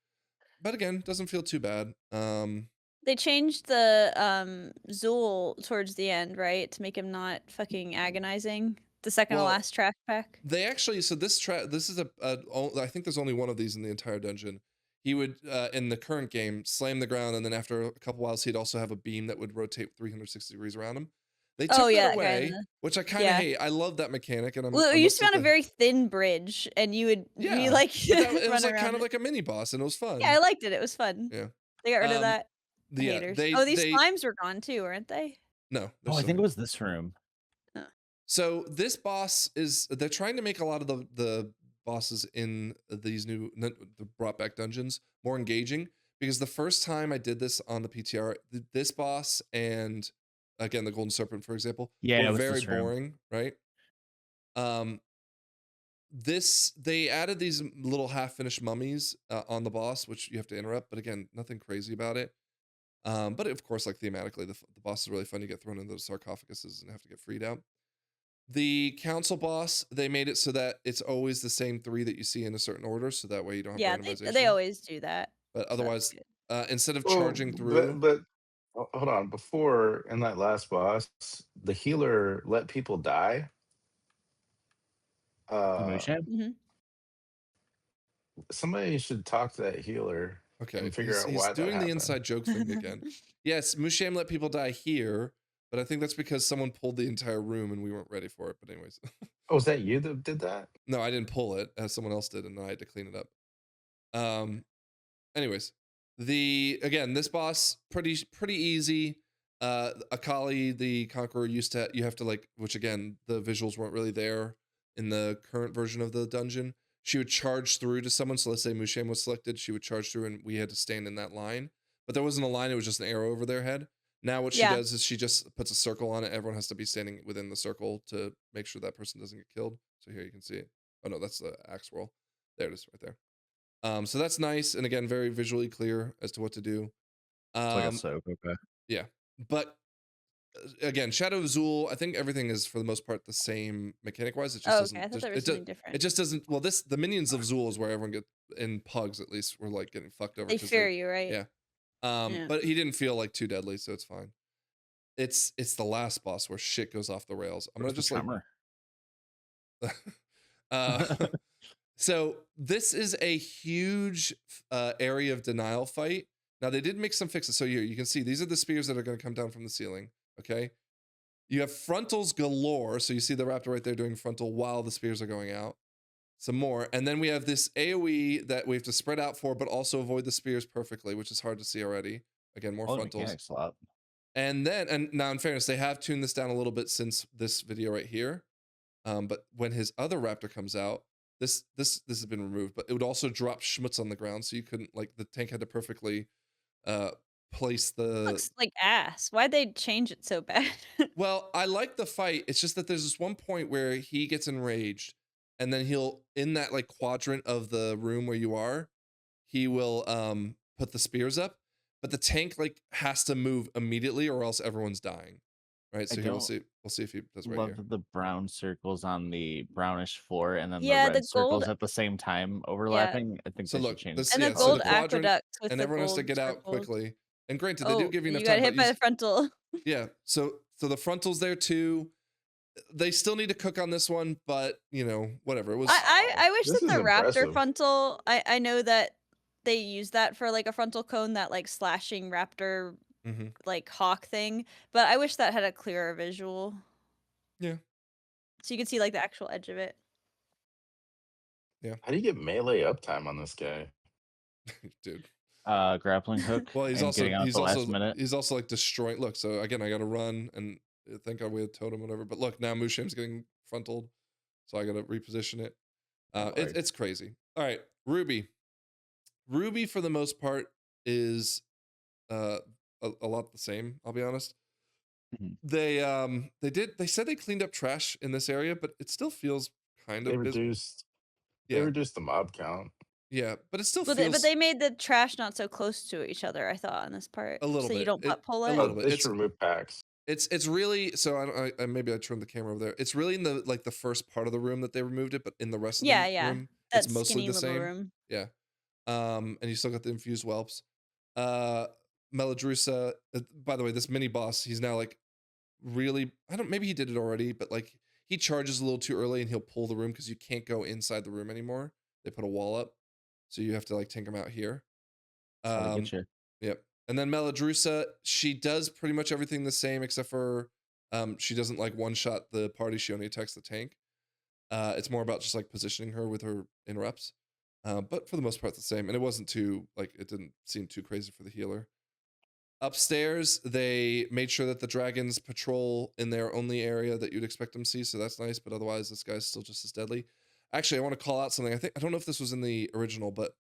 But again, doesn't feel too bad. They changed the Zool towards the end, right? To make him not fucking agonizing. The second to last trash pack. They actually, so this is I think there's only one of these in the entire dungeon. He would, in the current game, slam the ground, and then after a couple whiles, he'd also have a beam that would rotate 360 degrees around him. They took that away, which I kind of hate. I love that mechanic, and it used to be on a very thin bridge, and you would be like, it was like kind of like a mini boss, and it was fun. Yeah, I liked it. It was fun. Yeah, they got rid of that. Haters. These slimes were gone too, weren't they? No. Oh, I think it was this room. So this boss they're trying to make a lot of the bosses in these new the brought back dungeons more engaging, because the first time I did this on the PTR, this boss and again the Golden Serpent, for example, were very boring, right? They added these little half-finished mummies on the boss, which you have to interrupt, but again, nothing crazy about it. But of course, like thematically, the boss is really fun. You get thrown into those sarcophaguses and have to get freed out. The council boss, they made it so that it's always the same 3 that you see in a certain order, so that way you don't have Yeah, they randomization. always do that. But So that's otherwise, good. instead of Well, charging through, but hold on. Before in that last boss, the healer let people die. The Uh, Moonshine? Mhm. somebody should talk to that healer okay, and figure out he's why that doing the happened. inside joke thing again. Yes, Musham let people die here, but I think that's because someone pulled the entire room and we weren't ready for it. But anyways, Oh, was that you that did that? no, I didn't pull it, as someone else did, and I had to clean it up. Anyways, this boss pretty easy. Akali the Conqueror you have to like, which again the visuals weren't really there in the current version of the dungeon. She would charge through to someone. So let's say Musham was selected, she would charge through, and we had to stand in that line. But there wasn't a line; it was just an arrow over their head. Now what she Yeah. does is she just puts a circle on it. Everyone has to be standing within the circle to make sure that person doesn't get killed. So here you can see it. Oh no, that's the axe roll. There it is, right there. So that's nice, and again, very visually clear as to what to do. It's like a Um, soap. Okay. yeah, but again, Shadow of Azul, I think everything is for the most part the same mechanic wise. It just Oh, okay. doesn't. I thought there It, was does, something different. it just doesn't. Well, the minions of Zul is where everyone get in pugs at least. We're like getting fucked over. They 'cause fear you, right? Yeah. Yeah. But he didn't feel like too deadly, so it's fine. It's the last boss where shit goes off the rails. I'm gonna Where's the just like. tremor? So this is a huge area of denial fight. Now they did make some fixes. So here you can see these are the spears that are going to come down from the ceiling. Okay, you have frontals galore. So you see the raptor right there doing frontal while the spears are going out. Some more, and then we have this AOE that we have to spread out for, but also avoid the spears perfectly, which is hard to see already. Again, more All the frontals. mechanics a lot. And now in fairness, they have tuned this down a little bit since this video right here. But when his other raptor comes out, this has been removed, but it would also drop schmutz on the ground, so you couldn't like the tank had to perfectly place the. Looks like ass. Why'd they change it so bad? Well, I like the fight. It's just that there's this one point where he gets enraged, and then he'll in that like quadrant of the room where you are, he will put the spears up, but the tank like has to move immediately or else everyone's dying. Right. So I here we'll don't see if he does right love here. the brown circles on the brownish floor and then the Yeah, red the gold. circles at the should Yeah. overlapping. I think So they should look, change this And the yeah, so the gold quadrant, aqueducts with and the everyone has to gold get out circles. quickly. And granted, they do Oh, give you enough you got time, hit but by the frontal. yeah. So the frontal's there too. They still need to cook on this one, but you know, whatever. It was I wish This that is the raptor impressive. frontal. I know that they use that for like a frontal cone, that like slashing raptor Mhm. like hawk thing, but I wish that had a clearer visual. Yeah. So you could see like the actual edge of it. How do you get melee uptime on this guy? Dude. Grappling hook. Well, he's and also getting out at the last minute. he's also like destroying. Look, so again, I got to run and thank God we had totem, whatever. But look, now Musham's getting frontaled, so I got to reposition it. Lord. It's crazy. All right, Ruby. Ruby for the most part is a lot the same. I'll be honest. Mhm. They said they cleaned up trash in this area, but it still feels kind They of reduced yeah, the mob count. yeah, but it still But feels they made the trash not so close to each other, I thought, on this part. a little So bit. you don't butt pull A it. little bit. They should remove packs. It's really so. I maybe I turned the camera over there. It's really in the like the first part of the room that they removed it, but in the rest of Yeah, the yeah. room, That it's mostly skinny the little same. room. Yeah. And you still got the infused whelps. Meladrusa. By the way, this mini boss, he's now like really. Maybe he did it already, but like he charges a little too early and he'll pull the room because you can't go inside the room anymore. They put a wall up, so you have to like tank him out here. That's how they get you. Yep. And then Meladrusa, she does pretty much everything the same except for she doesn't like one shot the party. She only attacks the tank. It's more about just like positioning her with her interrupts. But for the most part, the same. And it wasn't too like it didn't seem too crazy for the healer. Upstairs, they made sure that the dragons patrol in their only area that you'd expect them to see, so that's nice. But otherwise, this guy's still just as deadly. Actually, I want to call out something. I don't know if this was in the original, but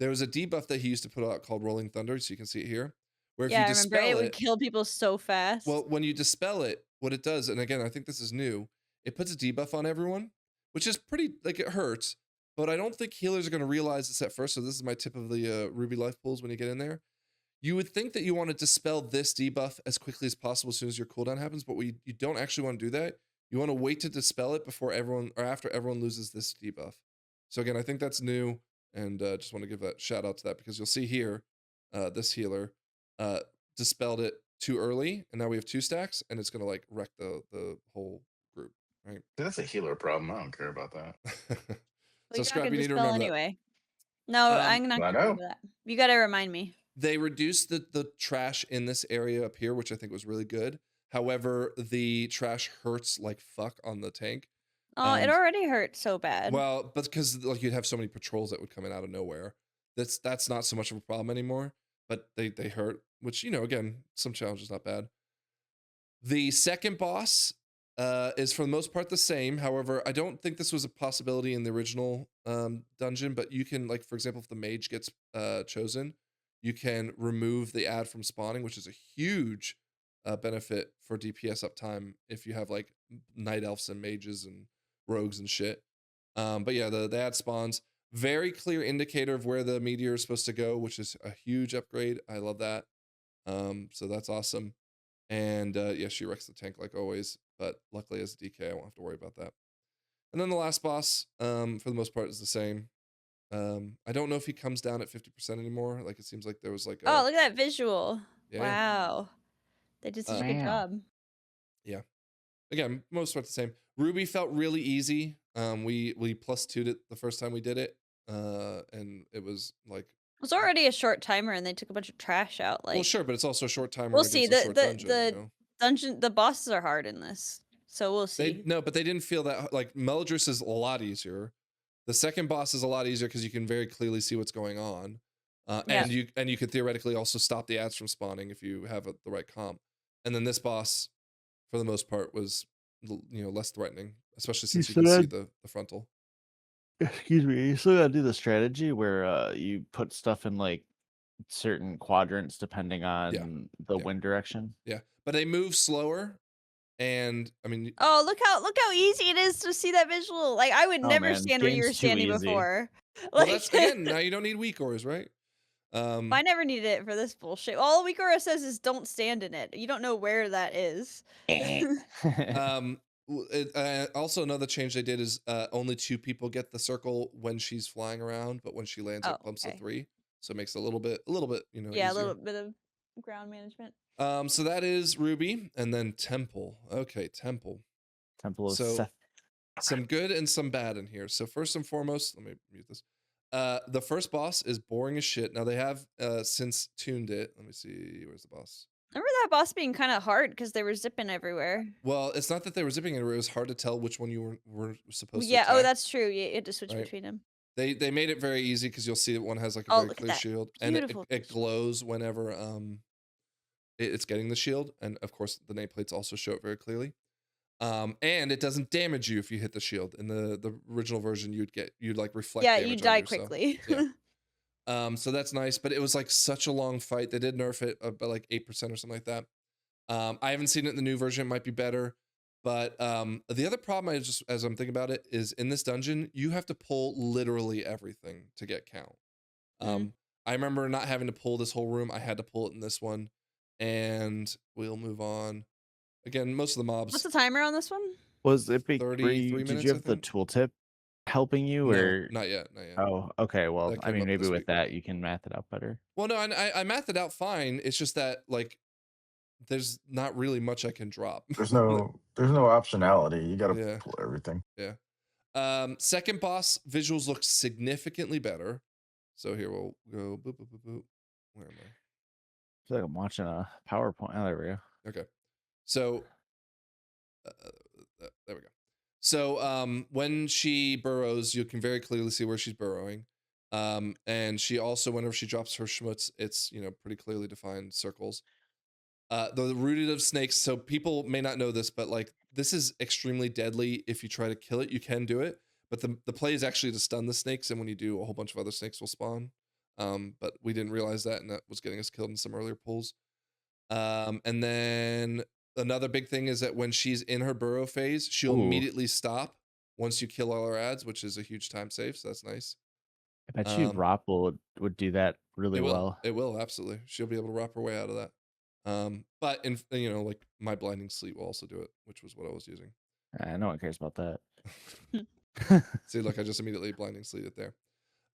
there was a debuff that he used to put out called Rolling Thunder, so you can see it here. Where if Yeah, you I remember dispel it would it, kill people so fast. well, when you dispel it, what it does, and again, I think this is new, it puts a debuff on everyone, which is pretty like it hurts. But I don't think healers are going to realize this at first. So this is my tip of the Ruby life pools when you get in there. You would think that you want to dispel this debuff as quickly as possible as soon as your cooldown happens, but you don't actually want to do that. You want to wait to dispel it before everyone or after everyone loses this debuff. So again, I think that's new, and just want to give that shout out to that because you'll see here, this healer dispelled it too early, and now we have 2 stacks, and it's gonna like wreck the whole group, right? That's a healer problem. I don't care about that. Well, So you're not Scrap, gonna you need to dispel remember anyway. No, that. I'm not I gonna know. remember that. You gotta remind me. They reduced the trash in this area up here, which I think was really good. However, the trash hurts like fuck on the tank. Oh, it already hurt so bad. Well, but because like you'd have so many patrols that would come in out of nowhere, that's not so much of a problem anymore. But they hurt, which again, some challenges not bad. The second boss is for the most part the same. However, I don't think this was a possibility in the original dungeon. But you can, like, for example, if the mage gets chosen, you can remove the ad from spawning, which is a huge benefit for DPS uptime if you have like night elves and mages and rogues and shit. But yeah, the ad spawns. Very clear indicator of where the meteor is supposed to go, which is a huge upgrade. I love that. So that's awesome. And yeah, she wrecks the tank like always, but luckily as a DK, I won't have to worry about that. And then the last boss, for the most part, is the same. I don't know if he comes down at 50% anymore. Like, it seems like there was like Oh, look at that visual. Yeah. Wow. They did such a good job. Yeah. Again, most part the same. Ruby felt really easy. We +2'd it the first time we did it. And it was like, It was already a short timer, and they took a bunch of trash out. Like, well, sure, but it's also a short timer we'll against see. a short dungeon. The dungeon, the bosses are hard in this, so we'll see. No, but they didn't feel that. Like, Meldrus is a lot easier. The second boss is a lot easier because you can very clearly see what's going on, and you could theoretically also stop the ads from spawning if you have the right comp. And then this boss, for the most part, was less threatening, especially since you can see the frontal. Excuse me, you still gotta do the strategy where you put stuff in like certain quadrants depending on the wind direction. Yeah, but they move slower, and I mean, oh, look how easy it is to see that visual. Like, I would never stand where you were standing before. Well, Like, that's again, now you don't need weak ores, right? I never needed it for this bullshit. All weak aura says is don't stand in it. You don't know where that is. Also, another change they did is only 2 people get the circle when she's flying around, but when she lands, it bumps to 3, so it makes it a little bit, yeah, easier. a little bit of ground management. So that is Ruby, and then Temple. Okay, Temple. Temple of So Seth. some good and some bad in here. So first and foremost, let me mute this. The first boss is boring as shit. Now they have since tuned it. Let me see. Where's the boss? Remember that boss being kind of hard because they were zipping everywhere. Well, it's not that they were zipping everywhere. It was hard to tell which one you were supposed to Yeah. attack. Oh, that's true. You had to switch between them. They made it very easy because you'll see that one has like a very look at clear that. shield, Beautiful and it glows whenever it's getting the shield, and of course the nameplates also show it very clearly. And it doesn't damage you if you hit the shield. In the original version, you'd like reflect. Yeah, damage you on die yourself. quickly. Yeah. So that's nice, but it was like such a long fight. They did nerf it by like 8% or something like that. I haven't seen it in the new version. It might be better. But the other problem as I'm thinking about it, is in this dungeon, you have to pull literally everything to get count. I remember not having to pull this whole room. I had to pull it in this one. And we'll move on. Again, most of the mobs. What's the timer on this one? Was it big 33 Did minutes, you I have the think? tooltip helping you, No, or not yet. Oh, okay. Well, That I came mean, up maybe this with week. that you can math it out better. Well, no, I mathed it out fine. It's just that like there's not really much I can drop. There's no optionality. You got to Yeah. pull everything. Yeah. Second boss visuals look significantly better. So here we'll go. Boop, boop, boop, boop. Where am I? I feel like I'm watching a PowerPoint. Oh, there we go. Okay. So there we go. So when she burrows, you can very clearly see where she's burrowing. And she also, whenever she drops her schmutz, it's pretty clearly defined circles. The rooted of snakes. So people may not know this, but like this is extremely deadly. If you try to kill it, you can do it. But the play is actually to stun the snakes, and when you do, a whole bunch of other snakes will spawn. But we didn't realize that, and that was getting us killed in some earlier pulls. And then another big thing is that when she's in her burrow phase, she'll immediately stop once you kill all her ads, which is a huge time save. So that's nice. I bet you Roppel would do that really well. It will, absolutely. She'll be able to wrap her way out of that. But in like my blinding sleep will also do it, which was what I was using. No one cares about that. See, look, I just immediately blinding sleet it there.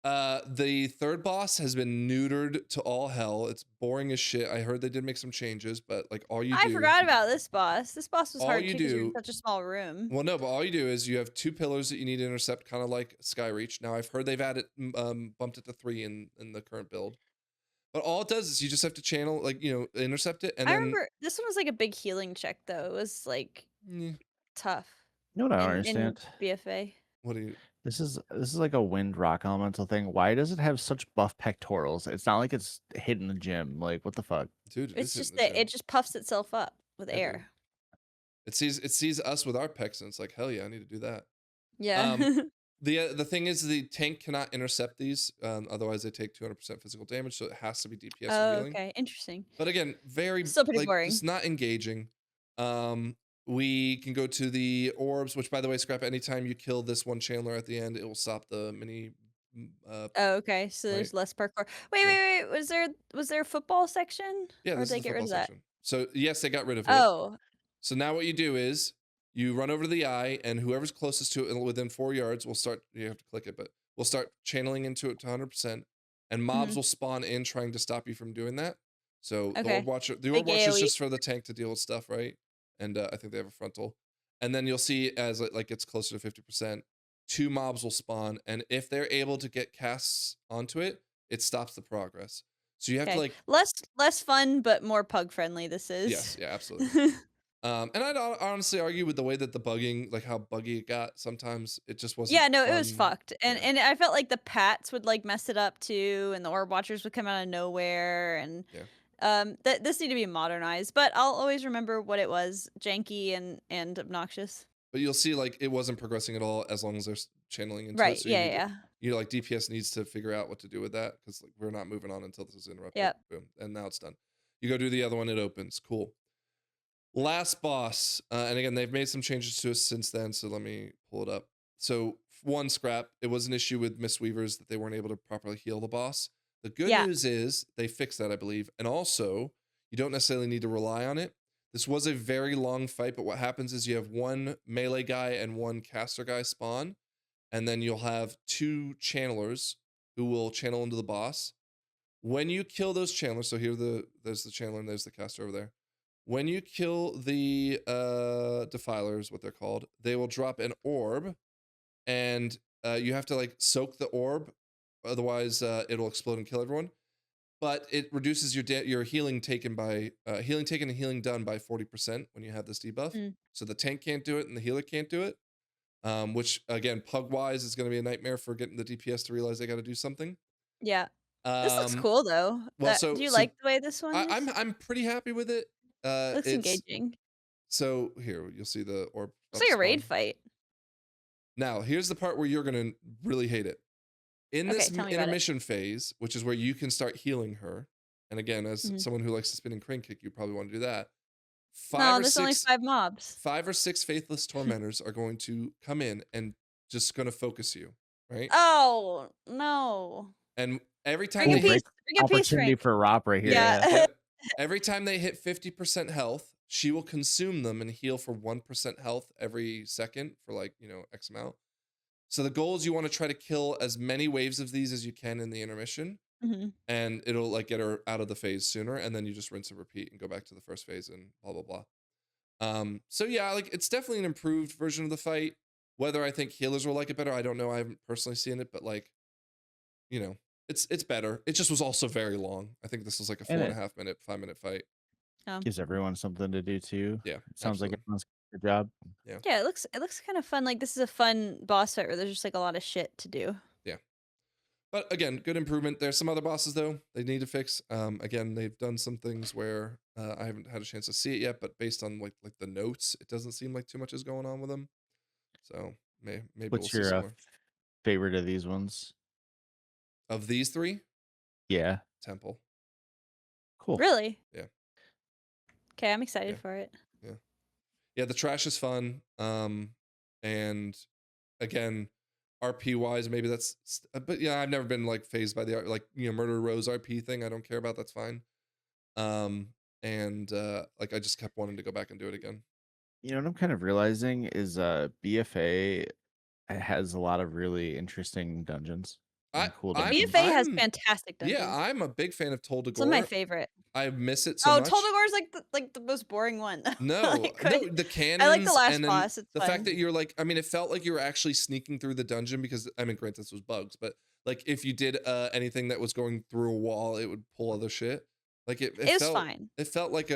The third boss has been neutered to all hell. It's boring as shit. I heard they did make some changes, but like all you I do, forgot about this boss. This boss was all hard you too because you're in do, such a small room. well, no, but all you do is you have 2 pillars that you need to intercept, kind of like Skyreach. Now I've heard they've added, bumped it to 3 in the current build. But all it does is you just have to channel, like, you know, intercept it, and I then remember this one was like a big healing check though. It was like yeah, tough You know what I don't in understand? BFA. what do you? This is like a wind rock elemental thing. Why does it have such buff pectorals? It's not like it's hidden in the gym. Like, what the fuck? Dude, it It's is hitting just the that gym. it just puffs itself up with Yeah, dude. air. It sees us with our pecs, and it's like, hell yeah, I need to do that. Yeah. The thing is, the tank cannot intercept these, otherwise they take 200% physical damage, so it has to be DPS and Oh, healing. okay. Interesting. But again, very Still pretty like boring. it's not engaging. We can go to the orbs, which by the way, Scrap, anytime you kill this one Chandler at the end, it will stop the mini. Oh, okay. So there's right. less parkour. Wait, Yeah. wait. Was there a football section? Yeah, Or this did is they the get rid football of that? section. So yes, they got rid of it. Oh. So now what you do is you run over to the eye, and whoever's closest to it within 4 yards will start. You have to click it, but we'll start channeling into it to 100%, and mobs will spawn in trying to stop you from doing that. So the Orb Okay. Watcher, the Like Orb Watcher is AoE. just for the tank to deal with stuff, right? And I think they have a frontal, and then you'll see as it like gets closer to 50%, 2 mobs will spawn, and if they're able to get casts onto it, it stops the progress. So you have to Okay. like Less fun, but more pug friendly. This is. yes, yeah, absolutely. And I'd honestly argue with the way that the bugging, like how buggy it got, sometimes it just wasn't Yeah, no, it was fun. fucked, and Yeah. and I felt like the pats would like mess it up too, and the orb watchers would come out of nowhere, and Yeah. this need to be modernized. But I'll always remember what it was: janky and obnoxious. But you'll see, like, it wasn't progressing at all as long as they're channeling into it. Right? So Yeah, you yeah. you like DPS needs to figure out what to do with that because like we're not moving on until this is interrupted. Yep. Boom, and now it's done. You go do the other one, it opens. Cool. Last boss, and again they've made some changes to it since then. So let me pull it up. So one Scrap, it was an issue with Mistweavers that they weren't able to properly heal the boss. The good Yeah. news is they fixed that, I believe, and also you don't necessarily need to rely on it. This was a very long fight, but what happens is you have 1 melee guy and 1 caster guy spawn, and then you'll have 2 channelers who will channel into the boss. When you kill those channelers, so here there's the channeler and there's the caster over there. When you kill the defilers, what they're called, they will drop an orb, and you have to like soak the orb, otherwise it'll explode and kill everyone. But it reduces your healing taken by healing taken and healing done by 40% when you have this debuff. Mm. So the tank can't do it and the healer can't do it. Which again, pug wise, is going to be a nightmare for getting the DPS to realize they got to do something. Yeah. This looks cool though. Well, Do you like the way this one is? I'm pretty happy with it. It looks It's engaging. so here you'll see the orb. It's like a raid spawn. fight. Now here's the part where you're gonna really hate it. In Okay, this tell me about it. intermission phase, which is where you can start healing her, and again, as someone who likes to spin and crane kick, you probably want to do that. No, there's only 5 mobs. 5 or 6 faithless tormentors are going to come in and just going to focus you, right? Oh no. And every time Bring a they hit, piece. Bring a piece, Opportunity Frank. for Rop right here. Yeah. Yep. Every time they hit 50% health, she will consume them and heal for 1% health every second for like, X amount. So the goal is you want to try to kill as many waves of these as you can in the intermission, and it'll like get her out of the phase sooner, and then you just rinse and repeat and go back to the first phase and blah blah blah. So yeah, like it's definitely an improved version of the fight. Whether I think healers will like it better, I don't know. I haven't personally seen it, but like, it's better. It just was also very long. I think this was like a 4.5 minute, 5-minute fight. Gives everyone something to do too. Yeah, Sounds like absolutely. everyone's good job. Yeah, it looks kind of fun. Like this is a fun boss fight where there's just like a lot of shit to do. Yeah. But again, good improvement. There's some other bosses though they need to fix. Again, they've done some things where I haven't had a chance to see it yet, but based on like the notes, it doesn't seem like too much is going on with them. So maybe What's we'll see some your more. favorite of these ones? Of these 3, Yeah. Temple. Cool. Really? Yeah. Okay, I'm excited for it. Yeah, the trash is fun. And again, RP wise, maybe that's, but yeah, I've never been like phased by the like Murder Rose RP thing. I don't care about. That's fine. And like I just kept wanting to go back and do it again. You know what I'm kind of realizing is BFA has a lot of really interesting dungeons and cool dungeons. BFA has fantastic Yeah, dungeons. I'm a big fan of Tol Some of my Dagor. favorite. I miss it so Oh, much. Tol Dagor's like the most boring one. No, Like, no, what- the cannons. I like the last and then boss. It's the fun. fact that you're like, I mean, it felt like you were actually sneaking through the dungeon because, I mean, granted, this was bugs, but like if you did anything that was going through a wall, it would pull other shit. Like it was felt, fine. It felt like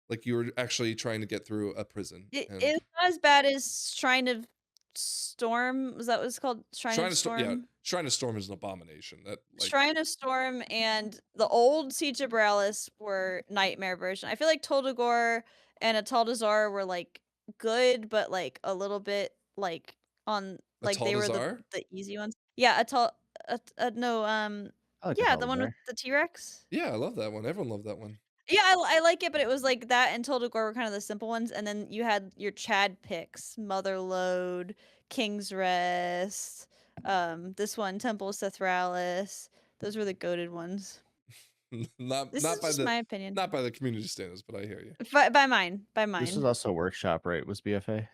like you were actually trying to get through a prison. It's and not as bad as Shrine of Storm. Was that what it's called? Shrine of Storm? Yeah, Shrine of Storm is an abomination. That like, Shrine of Storm and the old Siege of Borealis were nightmare version. I feel like Tol Dagor and Ataldazar were like good, but like a little bit like on like they were Ataldazar? the easy ones. Yeah, no, I like yeah, the one with Ataldazar. the T-Rex. Yeah, I love that one. Everyone loved that one. Yeah, I like it, but it was like that and Tol Dagor were kind of the simple ones, and then you had your Chad picks, Motherlode, King's Rest, this one, Temple of Sethralis. Those were the goated ones. not This not is by just the my opinion. not by the community standards, but I hear you. By mine. This was also Workshop, right? Was BFA?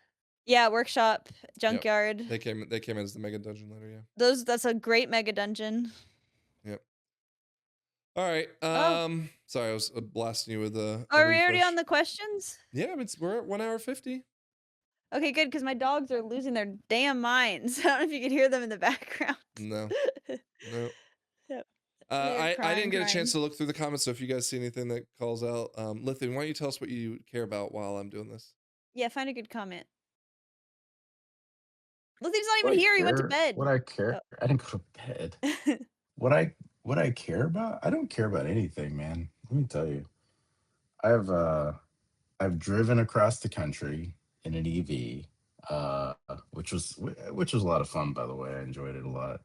Yeah, Workshop, Junkyard. They came in as the mega dungeon later, yeah. That's a great mega dungeon. Yep. All right. Sorry, I was blasting you with a Are we already refresh. on the questions? Yeah, I mean, we're at 1 hour 50. Okay, good, because my dogs are losing their damn minds. I don't know if you could hear them in the background. No. No. Yep. I They're didn't get a chance crying. to look through the lythian, so if you guys see anything that calls out, Lythian, why don't you tell us what you care about while I'm doing this? Yeah, find a good comment. Lythian's not even here. He went to bed. What I care? I didn't go to bed. What I care about? I don't care about anything, man. Let me tell you. I've driven across the country in an EV, which was a lot of fun, by the way. I enjoyed it a lot.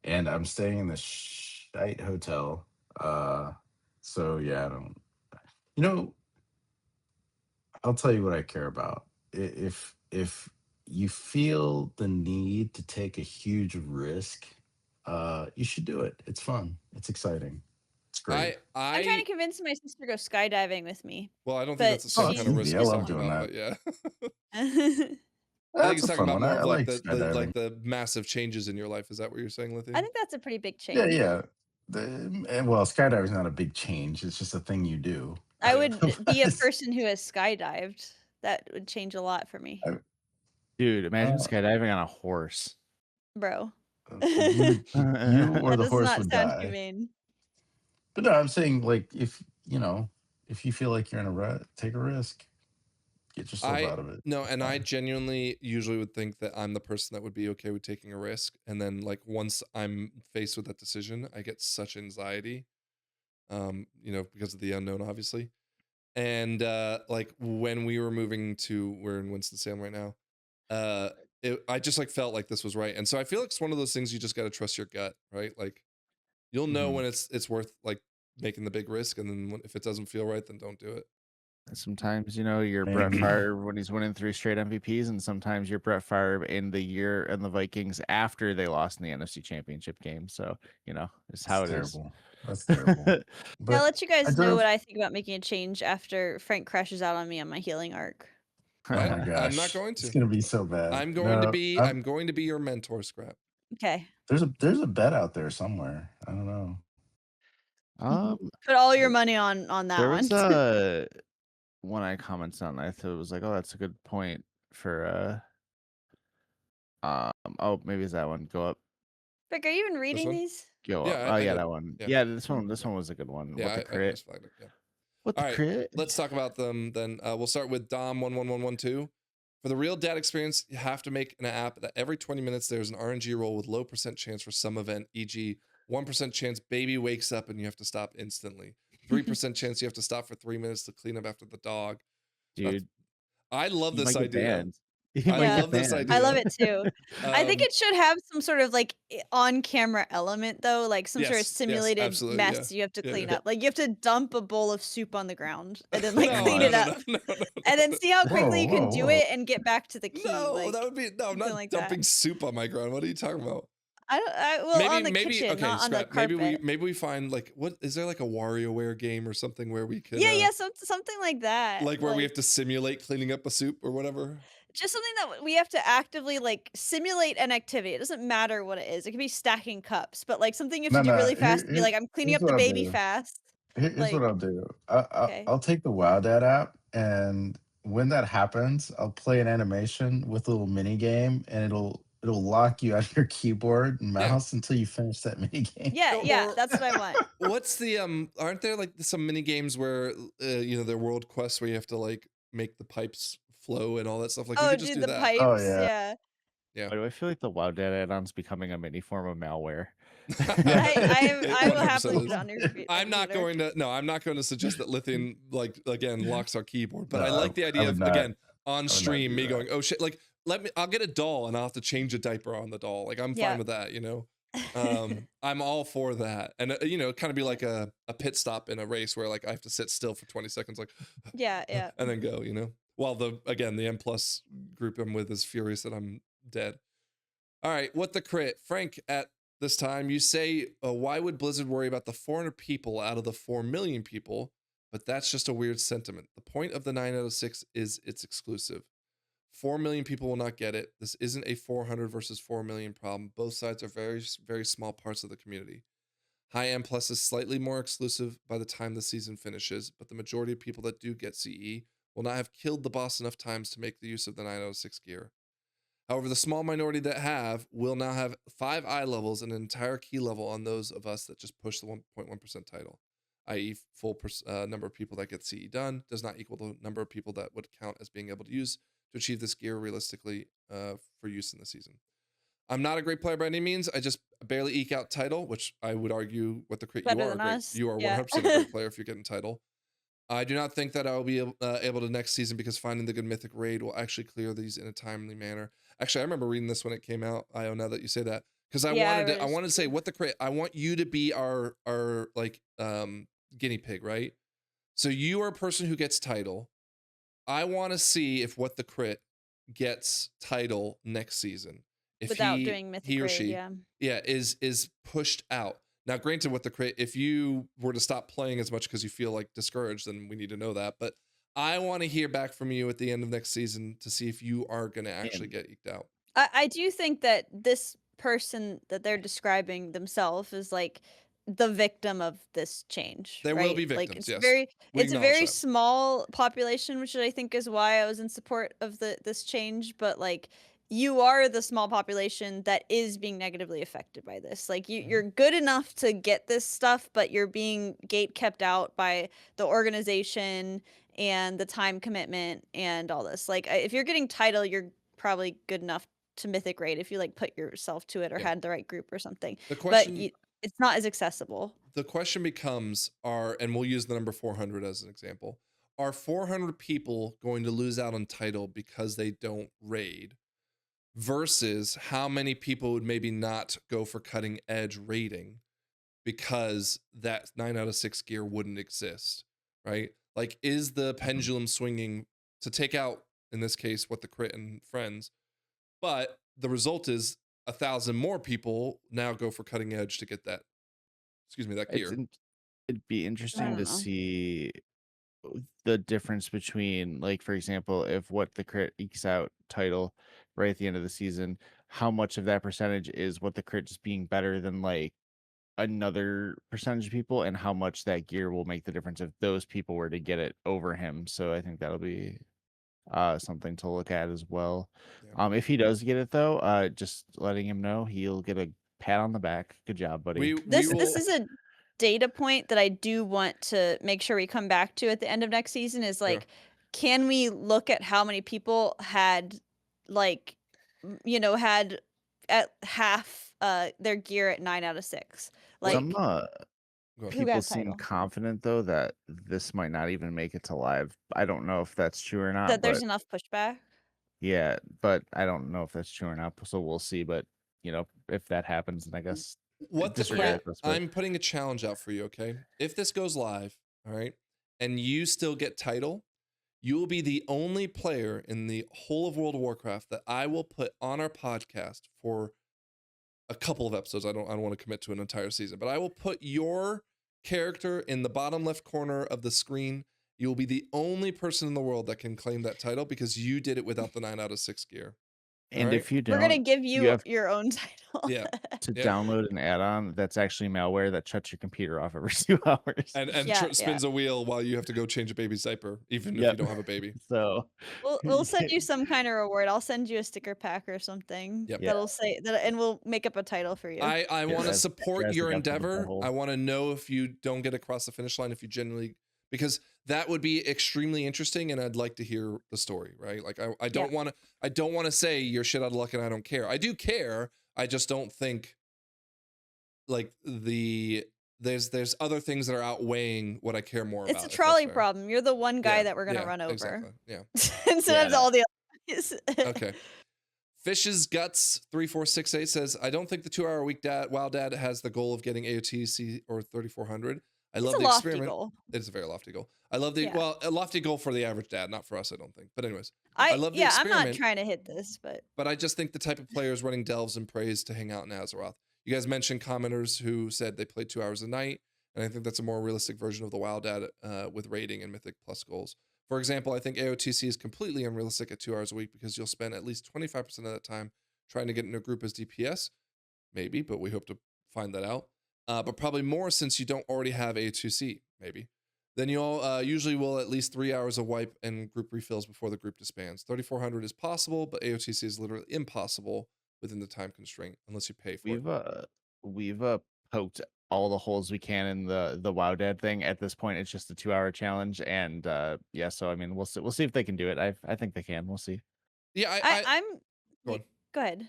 And I'm staying in this shite hotel. So yeah, I don't. You know, I'll tell you what I care about. If you feel the need to take a huge risk, you should do it. It's fun. It's exciting. It's great. I'm trying to convince my sister to go skydiving with me. Well, I don't think that's the same but kind of risk easy. I he's love talking doing about, that. but yeah. I think That's he's a talking fun about one. more I of like like the skydiving. massive changes in your life. Is that what you're saying, Lythian? I think that's a pretty big change. Yeah. Well, skydiving is not a big change. It's just a thing you do. I would be a person who has skydived. That would change a lot for me. Dude, imagine skydiving on a horse. Bro. You or That the does horse not would sound die. humane. But no, I'm saying like if you feel like you're in a rut, take a risk. Get yourself out of it. No, and I genuinely usually would think that I'm the person that would be okay with taking a risk, and then like once I'm faced with that decision, I get such anxiety, because of the unknown, obviously. And like when we were we're in Winston-Salem right now, I just like felt like this was right, and so I feel like it's one of those things you just got to trust your gut, right? Like you'll know when it's worth like making the big risk, and then if it doesn't feel right, then don't do it. Sometimes, you're Brett Favre when he's winning 3 straight MVPs, and sometimes you're Brett Favre in the year and the Vikings after they lost in the NFC Championship game. So, it's how it is. That's terrible. But I'll let you guys I know drove- what I think about making a change after Frank crashes out on me on my healing arc. Oh my gosh. I'm not going to. It's gonna be so bad. I'm going to be your mentor, Scrap. Okay. There's a bet out there somewhere. I don't know. Put all your money on that there one. was one I commented on. I thought it was like, oh, that's a good point for maybe it's that one. Go up. Vic, are you even reading one? these? Go Yeah, up. I did. That one. Yeah. Yeah, this one was a good one. Yeah, What the I crit? just flagged it. Yeah. What the All right, crit? let's talk about them then. We'll start with Dom11112. For the real dad experience, you have to make an app that every 20 minutes there's an RNG roll with low % chance for some event, e.g. 1% chance baby wakes up and you have to stop instantly. 3% chance you have to stop for 3 minutes to clean up after the dog. Dude, I love this idea. I love this idea. I love it too. I think it should have some sort of like on-camera element though, like some sort of simulated mess you have to clean up. Like you have to dump a bowl of soup on the ground and then like clean it up, and then see how quickly you can do it and get back to the key. No, like, that would be I'm not like dumping soup on my ground. What are you talking about? Well, on the maybe kitchen, okay, not on the scrap. carpet. Maybe we find like what is there like a WarioWare game or something where we could Yeah, something like that. like where we have to simulate cleaning up a soup or whatever. Just something that we have to actively like simulate an activity. It doesn't matter what it is. It could be stacking cups, but like something you have No, to do no. really fast to be like, I'm cleaning Here's up the what I'll baby do. fast. Here's what Like, I'll do. okay. I'll take the Wow Dad app, and when that happens, I'll play an animation with a little mini game, and it'll lock you out of your keyboard and Yeah. mouse until you finish that mini game. Yeah, Or- that's what I want. What's the aren't there like some mini games where you know, they're world quests where you have to like make the pipes flow and all that stuff? Like we Oh, could just dude, do the that. Oh pipes, yeah. yeah. Why do I feel like the WoW Dad add-on's becoming a mini form of malware? I will 100% happily put is. it on your I'm not computer. I'm not going to suggest that Lythian like again locks our keyboard, but No, I like the I idea would of not. again on I would not stream do me that. going, oh shit, like I'll get a doll and I'll have to change a diaper on the doll. Like I'm Yeah. fine with that, you know. I'm all for that, and you know, kind of be like a pit stop in a race where like I have to sit still for 20 seconds, like Yeah. and then go, you know. While the M plus group I'm with is furious that I'm dead. All right, what the crit, Frank? At this time, you say, why would Blizzard worry about the 400 people out of the 4 million people? But that's just a weird sentiment. The point of the 9 out of 6 is it's exclusive. 4 million people will not get it. This isn't a 400 versus 4 million problem. Both sides are very, very small parts of the community. High M plus is slightly more exclusive by the time the season finishes, but the majority of people that do get CE will not have killed the boss enough times to make the use of the 9 out of 6 gear. However, the small minority that have will now have 5 eye levels and an entire key level on those of us that just push the 1.1% title, i.e. full number of people that get CE done does not equal the number of people that would count as being able to use to achieve this gear realistically for use in the season. I'm not a great player by any means. I just barely eke out title, which I would argue what the crit Better you are than great. us. You are 100% a great player if you're getting title. I do not think that I will be able to next season because finding the good mythic raid will actually clear these in a timely manner. Actually, I remember reading this when it came out. Now that you say that, because I wanted to say what the crit. I want you to be our like guinea pig, right? So you are a person who gets title. I want to see if what the crit gets title next season. If Without doing mythic he or raid, she, yeah. is pushed out. Now, granted, with the crit, if you were to stop playing as much because you feel like discouraged, then we need to know that. But I want to hear back from you at the end of next season to see if you are going to actually get eked out. I do think that this person that they're describing themselves is like the victim of this change. There right? will be victims, Like it's yes. it's a very small population, which I think is why I was in support of this change. But like you are the small population that is being negatively affected by this. Like you're good enough to get this stuff, but you're being gate kept out by the organization and the time commitment and all this. Like if you're getting title, you're probably good enough to mythic raid if you like put yourself to it or had the right group or something. The question, but it's not as accessible. The question becomes, and we'll use the number 400 as an example, are 400 people going to lose out on title because they don't raid versus how many people would maybe not go for cutting edge raiding because that 9 out of 6 gear wouldn't exist, right? Like, is the pendulum swinging to take out, in this case, what the crit and friends, but the result is 1,000 more people now go for cutting edge to get that, that gear. It'd be interesting to see the difference between, like, for example, if what the crit ekes out title right at the end of the season, how much of that percentage is what the crit just being better than like another percentage of people, and how much that gear will make the difference if those people were to get it over him. So I think that'll be something to look at as well. If he does get it though, just letting him know he'll get a pat on the back. Good job, buddy. This is a data point that I do want to make sure we come back to at the end of next season is like, can we look at how many people had like, had at half their gear at 9 out of 6? Like some people seem confident though that this might not even make it to live. I don't know if that's true or not. That there's enough pushback. Yeah, but I don't know if that's true or not. So we'll see. But if that happens, then I guess I'm putting a challenge out for you, okay? If this goes live, all right, and you still get title, you will be the only player in the whole of World of Warcraft that I will put on our podcast for a couple of episodes. I don't want to commit to an entire season, but I will put your character in the bottom left corner of the screen. You will be the only person in the world that can claim that title because you did it without the 9 out of 6 gear. And Alright? if you We're gonna don't, give you you have your own title. Yeah. to Yeah. download an add-on that's actually malware that shuts your computer off every 2 hours. And Yeah, spins a wheel while you have to go change a baby's diaper, even if you Yep. don't have a baby. So We'll send you some kind of reward. I'll send you a sticker pack or something Yep. that'll say that, and we'll make up a title for you. I Yeah, want to that's- support that's your the guts of the endeavor. butthole. I want to know if you don't get across the finish line, if you genuinely, because that would be extremely interesting, and I'd like to hear the story, right? Like I don't want to say you're shit out of luck and I don't care. I do care. I just don't think like there's other things that are outweighing what I care more about. It's a if that's trolley fair. problem. You're the one guy Yeah, that we're gonna yeah, run over. Exactly. Yeah. Instead of Yeah. all the other guys. Okay. Fish's Guts 3468 says, I don't think the 2-hour week WoW dad has the goal of getting AOTC or 3400. I It's love a the lofty experiment. goal. It's a very lofty goal. I love the Yeah. a lofty goal for the average dad, not for us, I don't think. But anyways, I love the I'm experiment. not trying to hit this, but But I just think the type of players running delves and praise to hang out in Azeroth. You guys mentioned commenters who said they played 2 hours a night, and I think that's a more realistic version of the WoW dad with rating and Mythic Plus goals. For example, I think AOTC is completely unrealistic at 2 hours a week because you'll spend at least 25% of that time trying to get in a group as DPS. Maybe, but we hope to find that out. But probably more since you don't already have A2C, maybe. Then you'll usually will at least 3 hours of wipe and group refills before the group disbands. 3400 is possible, but AOTC is literally impossible within the time constraint unless you pay for it. We've poked all the holes we can in the WoW Dad thing. At this point, it's just a 2-hour challenge, and yeah. So I mean, we'll see if they can do it. I think they can. We'll see. Yeah, I'm go on. go ahead.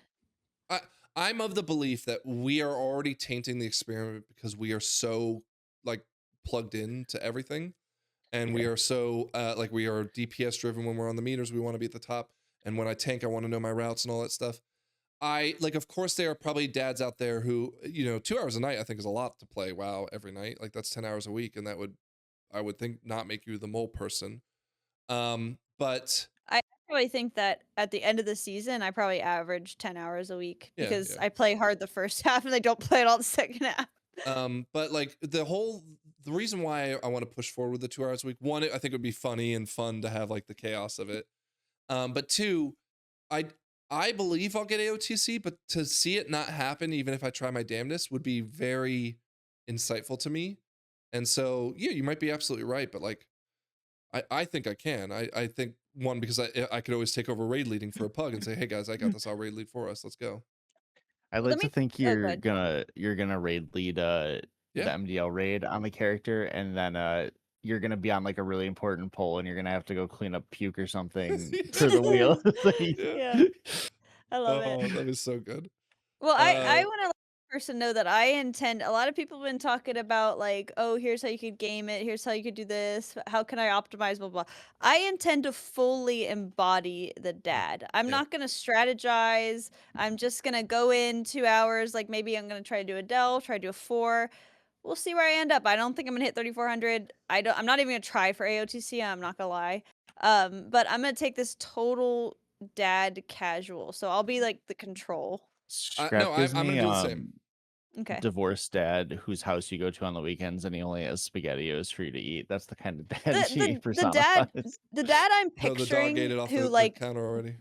I'm of the belief that we are already tainting the experiment because we are so like plugged in to everything, and we are so like we are DPS driven when we're on the meters. We want to be at the top, and when I tank, I want to know my routes and all that stuff. Of course, there are probably dads out there who, 2 hours a night I think is a lot to play WoW every night. Like that's 10 hours a week, and that would, I would think, not make you the mole person. But I probably think that at the end of the season, I probably average 10 hours a week Yeah, because yeah. I play hard the first half and I don't play it all the second half. But like the reason why I want to push forward with the 2 hours a week, one, I think it would be funny and fun to have like the chaos of it. But two, I believe I'll get AOTC, but to see it not happen, even if I try my damnedest, would be very insightful to me. And so, yeah, you might be absolutely right, but like, I think I can. I think one, because I could always take over raid leading for a pug and say, hey guys, I got this. I'll raid lead for us. Let's go. I'd Well, like let to me- think oh, go you're gonna raid lead the Yeah. MDL raid on the character, and then you're gonna be on like a really important poll, and you're gonna have to go clean up puke or something for the wheel. Yeah. I love Oh, it. that is so good. Well, I Uh, want to let the person know that I intend. A lot of people have been talking about like, oh, here's how you could game it. Here's how you could do this. How can I optimize? Blah blah. I intend to fully embody the dad. I'm Yeah. not gonna strategize. I'm just gonna go in 2 hours. Like maybe I'm gonna try to do a delve, try to do a 4. We'll see where I end up. I don't think I'm gonna hit 3400. I'm not even gonna try for AOTC. I'm not gonna lie. But I'm gonna take this total dad casual. So I'll be like the control. Scrap no, gives I'm me gonna do the same. Okay. divorced dad whose house you go to on the weekends, and he only has SpaghettiOs for you to eat. That's the kind of dad she The personifies. dad I'm No, the dog picturing ate it off who the like counter already.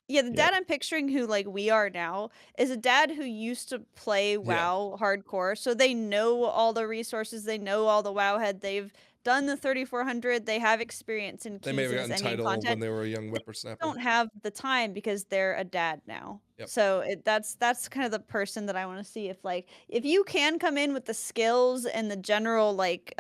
yeah, the Yep. dad I'm picturing who like we are now is a dad who used to play WoW hardcore, so they know all the resources, they know all the WoWhead, they've done the 3400, they have experience in They may have keys and gotten endgame title when content. they were a young whippersnapper. Don't have the time because they're a dad now. Yep. So that's kind of the person that I want to see. If you can come in with the skills and the general like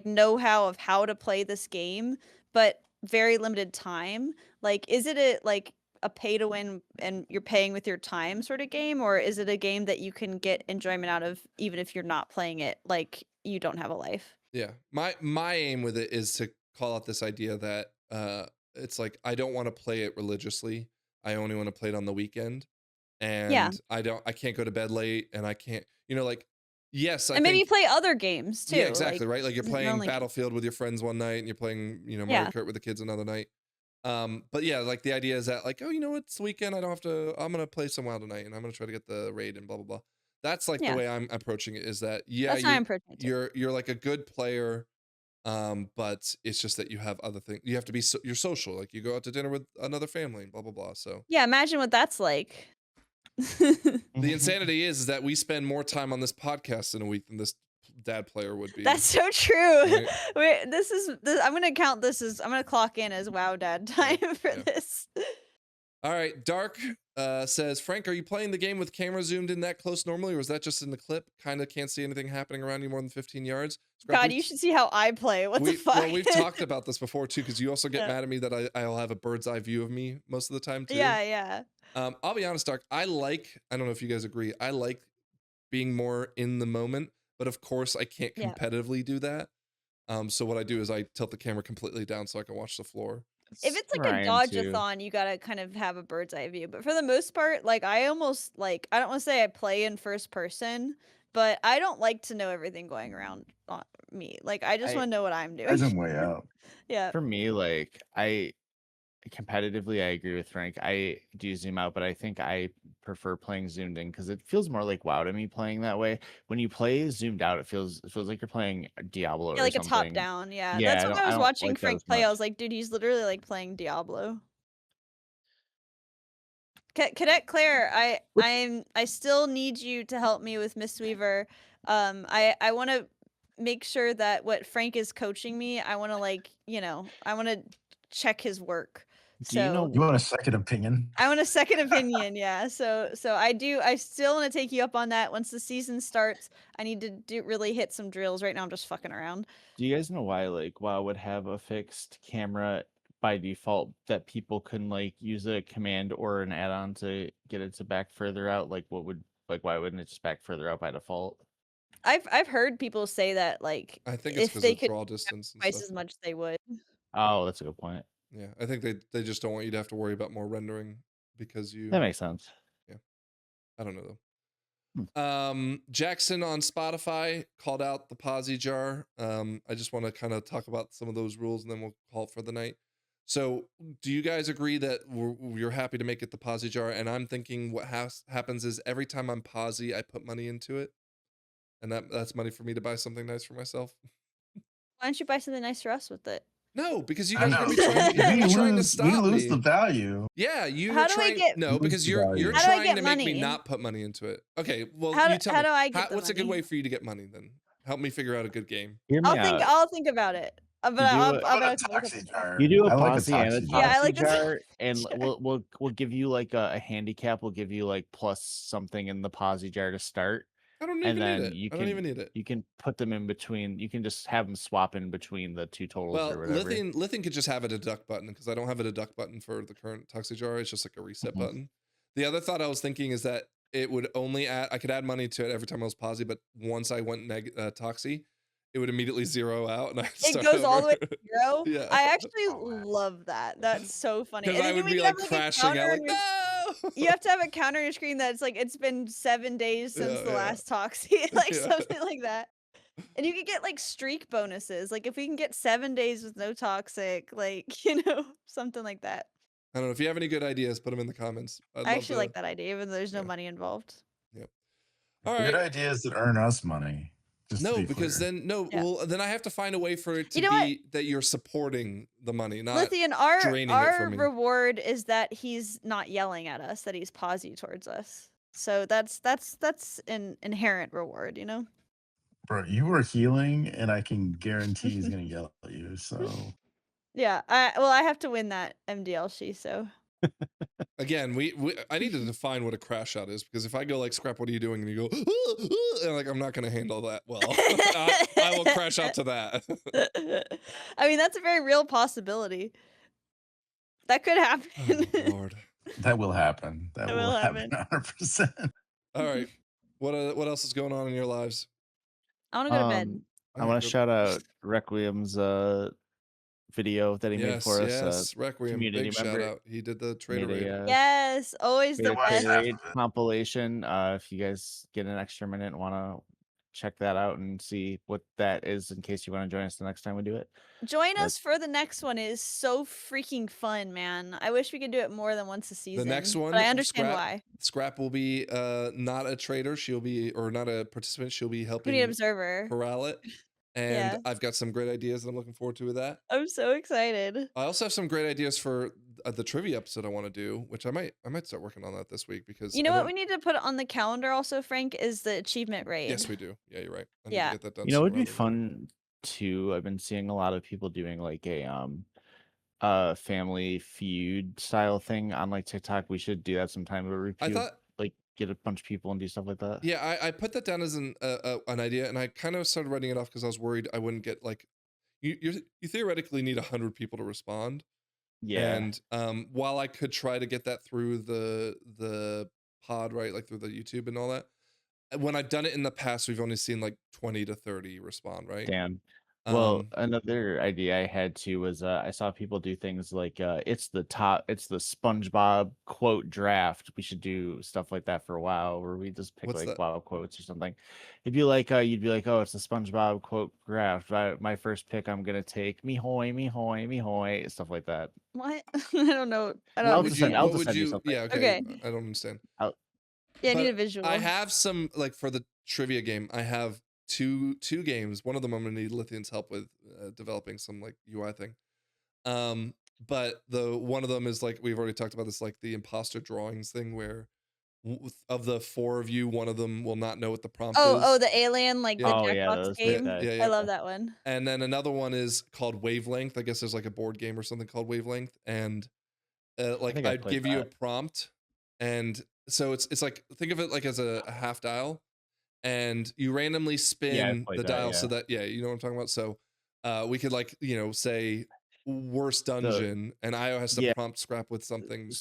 know-how of how to play this game, but very limited time, like is it a pay to win and you're paying with your time sort of game, or is it a game that you can get enjoyment out of even if you're not playing it, like you don't have a life? Yeah. My aim with it is to call out this idea that it's like I don't want to play it religiously. I only want to play it on the weekend. And Yeah. I can't go to bed late, and I can't, like, yes, I And maybe you think play other games too. yeah, exactly, right? Like you're isn't playing only- Battlefield with your friends one night and you're playing, Mario Yeah. Kart with the kids another night. But yeah, like the idea is that like, oh, you know, it's the weekend. I don't have to. I'm gonna play some WoW tonight, and I'm gonna try to get the raid and blah blah blah. That's like the Yeah. way I'm approaching it. Is that yeah, That's how I'm approaching it too. you're like a good player, but it's just that you have other things. You have to be you're social. Like you go out to dinner with another family and blah blah blah. So Yeah, imagine what that's like. the insanity is that we spend more time on this podcast in a week than this dad player would be. That's so true. Right? Wait, I'm gonna count this as I'm gonna clock in as WoW dad time for this. All right, Dark says, Frank, are you playing the game with camera zoomed in that close normally, or is that just in the clip? Kind of can't see anything happening around you more than 15 yards. God, you should see how I play. What the fuck? Well, we've talked about this before too, because you also get mad at me that I'll have a bird's eye view of me most of the time too. Yeah. I'll be honest, Dark. I don't know if you guys agree. I like being more in the moment, but of course I can't competitively do that. So what I do is I tilt the camera completely down so I can watch the floor. If it's like a dodge-a-thon, you gotta kind of have a bird's eye view. But for the most part, like I almost like I don't want to say I play in first person, but I don't like to know everything going around on me. Like I just want to know what I'm doing. As I'm way out. Yeah. For me, like competitively, I agree with Frank. I do zoom out, but I think I prefer playing zoomed in because it feels more like WoW to me playing that way. When you play zoomed out, it feels like you're playing Diablo or like something. a top down. Yeah. That's what I was watching like Frank play. I was like, dude, he's literally like playing Diablo. Cadet Claire, I still need you to help me with Mistweaver. I want to make sure that what Frank is coaching me, I want to like, I want to check his work. Do you know you want a second opinion? I want a second opinion, yeah. So I still want to take you up on that. Once the season starts, I need to really hit some drills. Right now I'm just fucking around. Do you guys know why like WoW would have a fixed camera by default that people can like use a command or an add-on to get it to back further out? Like why wouldn't it just back further out by default? I've heard people say that like I think it's because of draw distance and twice stuff. as much they would. Oh, that's a good point. Yeah, I think they just don't want you to have to worry about more rendering because you. That makes sense. Yeah, I don't know though. Jackson on Spotify called out the posi jar. I just want to kind of talk about some of those rules and then we'll call it for the night. So, do you guys agree that you're happy to make it the posi jar? And I'm thinking what happens is every time I'm posi, I put money into it, and that's money for me to buy something nice for myself. Why don't you buy something nice for us with it? No, because you guys are trying to stop me. We lose the value. Yeah, you. How do I get? No, because you're How do I trying get to make money? me not put money into it. Okay, well, How you tell me. how do I get the What's a good money? way for you to get money then? Help me figure out a good game. Hear me out. I'll think about it. But You do a like posse and a toxic jar. Yeah, I like toxic a jar, and jar. we'll give you like a handicap. We'll give you like plus something in the posi jar to start. I don't even need it. I don't even need it. You can put them in between. You can just have them swap in between the two totals or whatever. Lythian could just have a deduct button because I don't have a deduct button for the current toxic jar. It's just like a reset button. The other thought I was thinking is that it would only I could add money to it every time I was posi, but once I went toxi, it would immediately zero out, and it goes all the way to zero. Yeah. I actually love that. That's so funny. Because I would be like crashing out, like no. You have to have a counter on your screen that's like it's been 7 days since the last toxi, like something like that. And you can get like streak bonuses. Like if we can get 7 days with no toxic, like something like that. I don't know if you have any good ideas, put them in the comments. I actually like that idea, even though there's no money involved. Yep. All right. Good ideas that earn us money. No, because then well, then I have to find a way for it to be that you're supporting the money, not Lythian, draining it from me. Our reward is that he's not yelling at us, that he's posi towards us. So that's an inherent reward, Bro, you were healing, and I can guarantee he's gonna yell at you. So yeah, I have to win that MDLC. So again, I need to define what a crash out is, because if I go like, Scrap, what are you doing? And you go, and like, I'm not going to handle that well. I will crash out to that. I mean, that's a very real possibility. That could happen. Oh, Lord. That will happen. That will happen 100%. All right. What else is going on in your lives? I want to go to bed. I want to shout out Requiem's video that he made for us. Yes, Requiem, community big member. shout out. He did the trader raid. Yes, always the best. Compilation. If you guys get an extra minute and want to check that out and see what that is in case you want to join us the next time we do it. Join But- us for the next one. It is so freaking fun, man. I wish we could do it more than once a season. The next one, but I understand Scrap, why. Scrap will be not a trader. She'll be, or not a participant. She'll be We helping need an observer. corral it. And Yeah. I've got some great ideas that I'm looking forward to with that. I'm so excited. I also have some great ideas for the trivia episode I want to do, which I might start working on that this week because You know what we need to put on the calendar also, Frank, is the achievement raid. Yes, we do. Yeah, you're right. I need Yeah. to get that done. You know, it would sooner be rather than later. fun too. I've been seeing a lot of people doing like a family feud style thing on like TikTok. We should do that sometime. Where we like get a bunch of people and do stuff like that. Yeah, I put that down as an idea, and I kind of started writing it off because I was worried I wouldn't get like you theoretically need 100 people to respond. Yeah. And while I could try to get that through the pod, right, like through the YouTube and all that, when I've done it in the past, we've only seen like 20 to 30 respond, right? Damn. Well, another idea I had too was I saw people do things like it's the SpongeBob quote draft. We should do stuff like that for a while, where we just pick What's like that? WoW quotes or something. It'd be like you'd be like, oh, it's the SpongeBob quote draft. My first pick, I'm gonna take me hoy, me hoy, me hoy, stuff like that. What? I don't know. I I'll don't. just send you something. Yeah, okay. I don't understand. Yeah, I need But a visual. I have some, like, for the trivia game, I have two games. One of them I'm gonna need Lythian's help with developing some like UI thing. But the one of them is like we've already talked about this, like the imposter drawings thing, where of the four of you, one of them will not know what the prompt is. Oh, the alien, like Yeah. the Oh, yeah, Jackbox those game. Yeah. I love that one. And then another one is called Wavelength. I guess there's like a board game or something called Wavelength, and like think I I'd played give you a that. prompt, and so it's like, think of it like as a half dial, and you randomly spin played the that, dial yeah. so that, yeah, you know what I'm talking about. So we could, like, you know, say worst dungeon, and Io has to yeah. prompt Scrap with something.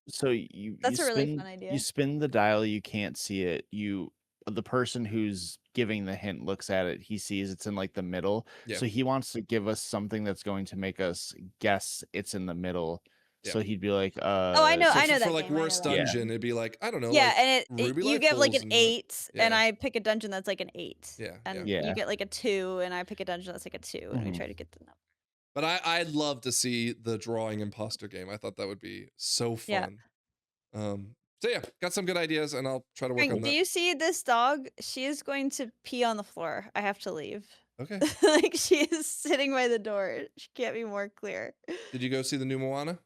So you That's you a really spin, fun idea. You spin the dial, you can't see it. The person who's giving the hint looks at it, he sees it's in like the middle. Yeah. So he wants to give us something that's going to make us guess it's in the middle. Yeah. So he'd be like, Oh, I know, So I know for that like game, I know worst that game. dungeon, it'd be like, I don't know. Yeah, like and Ruby you Light get like Pools an and 8, and yeah. I pick a dungeon that's like an 8. Yeah, And yeah. you get like a 2, and I pick a dungeon that's like a 2, and we Mhm. try to get the number. But I'd love to see the drawing imposter game. I thought that would be so fun. Yeah. So yeah, got some good ideas, and I'll try to work on Frank, that. do you see this dog? She is going to pee on the floor. I have to leave. Okay. Like, she is sitting by the door. She can't be more clear. Did you go see the new Moana?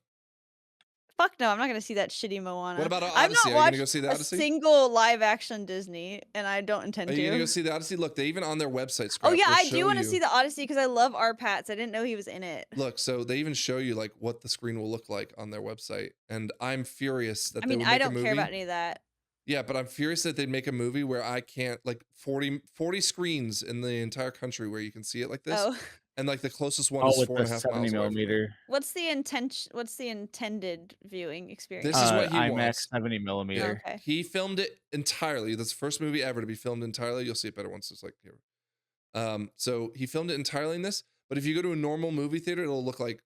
Fuck no, I'm not gonna see that shitty Moana. What about I've Odyssey? not Are you watched gonna go see the a Odyssey? single live action Disney, and I don't intend Are to. you gonna go see the Odyssey? Look, they even on their website. Oh Scrap, yeah, will I show do want to you- see the Odyssey because I love our Pats. I didn't know he was in it. Look, so they even show you like what the screen will look like on their website, and I'm furious that I they mean, would make I a don't movie. care about any of that. Yeah, but I'm furious that they'd make a movie where I can't, like 40 screens in the entire country where you can see it like this, Oh, and like the closest one Oh, is with 4.5 the miles 70 away from me. millimeter. what's the intention? What's the intended viewing experience? This is what he IMAX wants. 70 millimeter. Okay. He filmed it entirely. That's the first movie ever to be filmed entirely. You'll see it better once it's like here. So he filmed it entirely in this, but if you go to a normal movie theater, it'll look like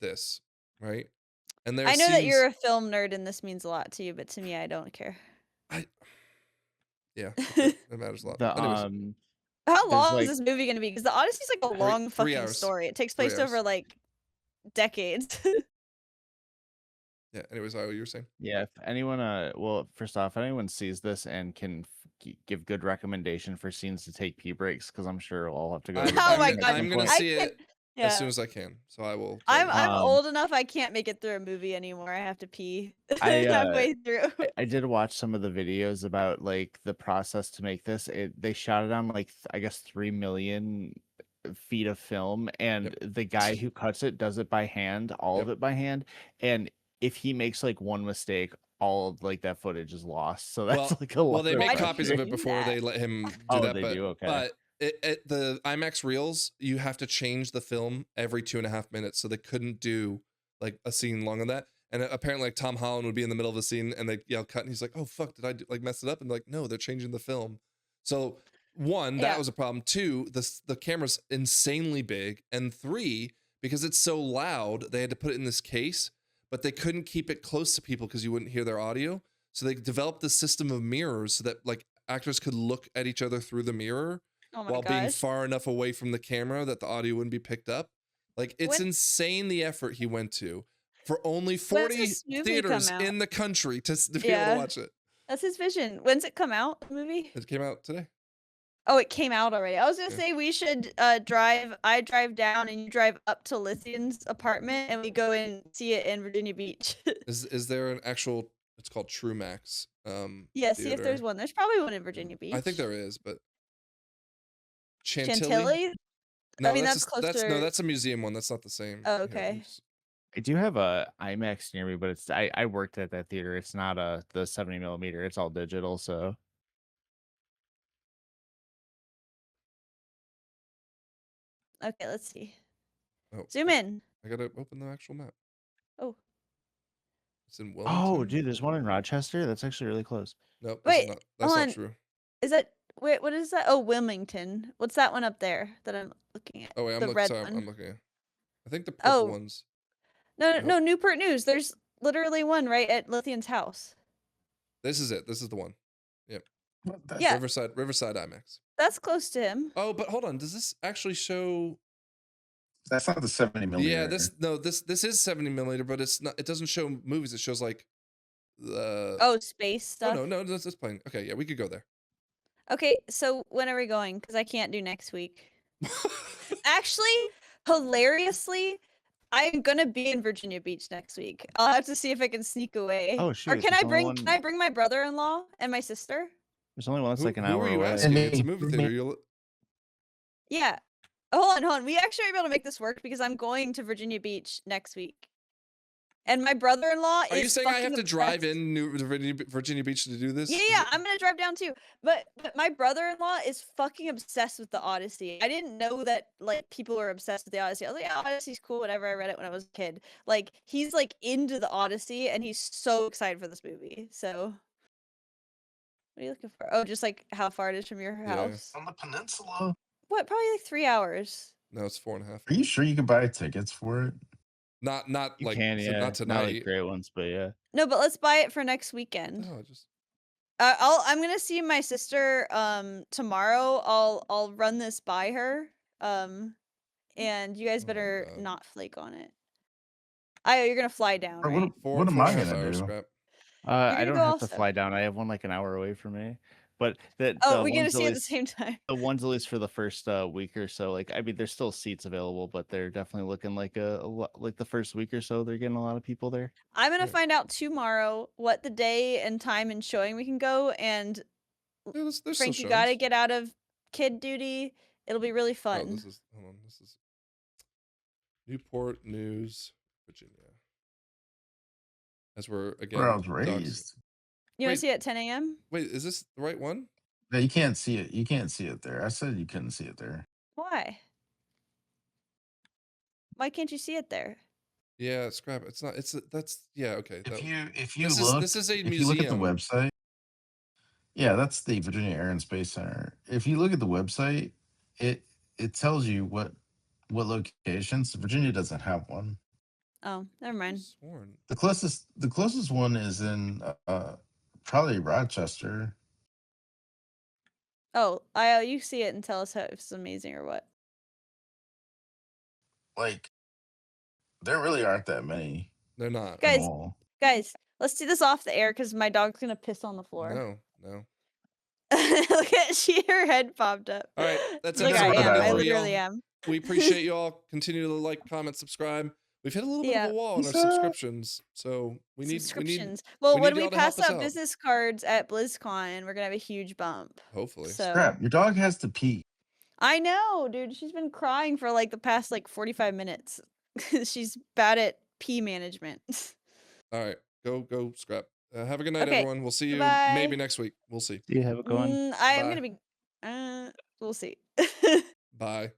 this, right? And there I know that you're a film nerd, and this means a lot to you, but to me, I don't care. Yeah, it matters a lot. The Anyways, How long like- is this movie gonna be? Because the Odyssey's like a long three fucking hours. story. It takes 3 place hours. over like decades. yeah. Anyways, what you were saying? Yeah, if anyone, well, first off, if anyone sees this and can give good recommendation for scenes to take pee breaks, because I'm sure we'll all have to go. To the Oh my bathroom at God, some I'm gonna point. I see it Yeah. as soon as I can. So I will. I'm tell you. old enough. I can't make it through a movie anymore. I have to pee I, halfway through. I did watch some of the videos about like the process to make this. They shot it on like I guess 3 million feet of film, and the guy who cuts it does it by hand, all of it by hand. And if he makes like one mistake, all of like that footage is lost. So that's Well- like a lot. Well, they Why make did copies of you it do before they that? let him do Oh, that. they but, do? Okay. But the IMAX reels, you have to change the film every 2.5 minutes, so they couldn't do like a scene longer than that. And apparently, like Tom Holland would be in the middle of a scene, and they yell cut, and he's like, "Oh fuck, did I like mess it up?" And like, no, they're changing the film. So one, that Yeah. was a problem. Two, the camera's insanely big, and three, because it's so loud, they had to put it in this case, but they couldn't keep it close to people because you wouldn't hear their audio. So they developed this system of mirrors so that like actors could look at each other through the mirror Oh my while being gosh. far enough away from the camera that the audio wouldn't be picked up. Like, it's When- insane the effort he went to for only When's 40 this movie theaters come out? in the country to be able to Yeah. watch it. That's his vision. When's it come out, the movie? It came out today. Oh, it came out already. I was gonna Yeah. say we should I drive down and you drive up to Lythian's apartment and we go and see it in Virginia Beach. Is there an actual? It's called True Max. Yeah, see if there's theater. one. There's probably one in Virginia Beach. I think there is, but Chantilly. Chantilly? No, I mean, that's that's that's no, closer- that's a museum one. That's not the same. Oh, Here, okay. I do have a IMAX near me, but it's I worked at that theater. It's not the 70mm. It's all digital. So Okay, let's see. Oh, Zoom in. I gotta open the actual map. Oh. It's in Wilmington. oh, dude, there's one in Rochester. That's actually really close. Nope. Wait, That's hold not on. true. Is that wait, what is that? Oh, Wilmington. What's that one up there that I'm looking at? Oh wait, the red sorry, one. I'm looking at. I think the purple Oh. ones. No, Newport News. There's literally one right at Lithian's house. This is it. This is the one. Yeah. Riverside IMAX. That's close to him. Oh, but hold on. Does this actually show? That's not the 70mm. Yeah, this is 70mm, but it's not. It doesn't show movies. It shows like the. Oh, space stuff. Oh no, that's playing. Okay, yeah, we could go there. Okay, so when are we going? Because I can't do next week. Actually, hilariously, I'm gonna be in Virginia Beach next week. I'll have to see if I can sneak away. Oh, Or shoot, can there's I only bring one- can I bring my brother-in-law and my sister? There's only one that's like an who hour are you away. asking? And It's a me- movie me- theater. You'll, Yeah. Hold on. We actually are able to make this work because I'm going to Virginia Beach next week. And my brother-in-law is are you saying I have fucking to drive obsessed. in Virginia Beach to do this? Yeah, I'm gonna drive down too. But my brother-in-law is fucking obsessed with the Odyssey. I didn't know that like people were obsessed with the Odyssey. I was like, yeah, Odyssey's cool, whatever. I read it when I was a kid. Like he's like into the Odyssey and he's so excited for this movie. So what are you looking for? Oh, just like how far it is from your Yeah. house. On the peninsula. What? Probably like 3 hours. No, it's 4.5. Are you sure you can buy tickets for it? Not You like can, yeah. not Not tonight. like great ones, but yeah. No, but let's buy it for next weekend. No, just I'm gonna see my sister tomorrow. I'll run this by her. And you guys Oh my better God. not flake on it. You're gonna fly down, Or right? what am I 4.5 gonna hours do? scrap. I gonna don't go have to also. fly down. I have one like an hour away from me. But the Oh, we're gonna ones see it at the least- same time. the ones at least for the first week or so. Like I mean, there's still seats available, but they're definitely looking like like the first week or so. They're getting a lot of people there. I'm gonna Yeah. find out tomorrow what the day and time and showing we can go. And Yeah, there's still Frank, you gotta showings. get out of kid duty. It'll be really Oh, fun. this is hold on. This is Newport News, Virginia. As we're again. Where I was dogs- raised. You wanna wait. see it at 10 a.m.? Wait, is this the right one? Yeah, you can't see it. You can't see it there. I said you couldn't see it there. Why? Why can't you see it there? Yeah, scrap. It's not. It's that's yeah. Okay. If you this look, this is a if you look at the museum. website, yeah, that's the Virginia Air and Space Center. If you look at the website, it tells you what locations. Virginia doesn't have one. Oh, never mind. Sworn. The closest one is in probably Rochester. Oh, you see it and tell us if it's amazing or what. Like, there really aren't that many. They're not. at Guys, all. Guys, let's do this off the air because my dog's gonna piss on the floor. No. Look at her head popped up. All right, that's Look, it I for am. now. I For literally y'all. am. We appreciate you all. Continue to like, comment, subscribe. We've hit a little bit of Yeah. a wall in our What's up? subscriptions, so we need Subscriptions. Well, we when need we y'all to help pass us out out. business cards at BlizzCon, we're gonna have a huge bump. hopefully. So Crap, your dog has to pee. I know, dude. She's been crying for like the past 45 minutes. She's bad at pee management. All right, go scrap. Have a good night, Okay, everyone. We'll see you goodbye. maybe next week. We'll see. Do you have it going? I am Bye. gonna be. We'll see. Bye.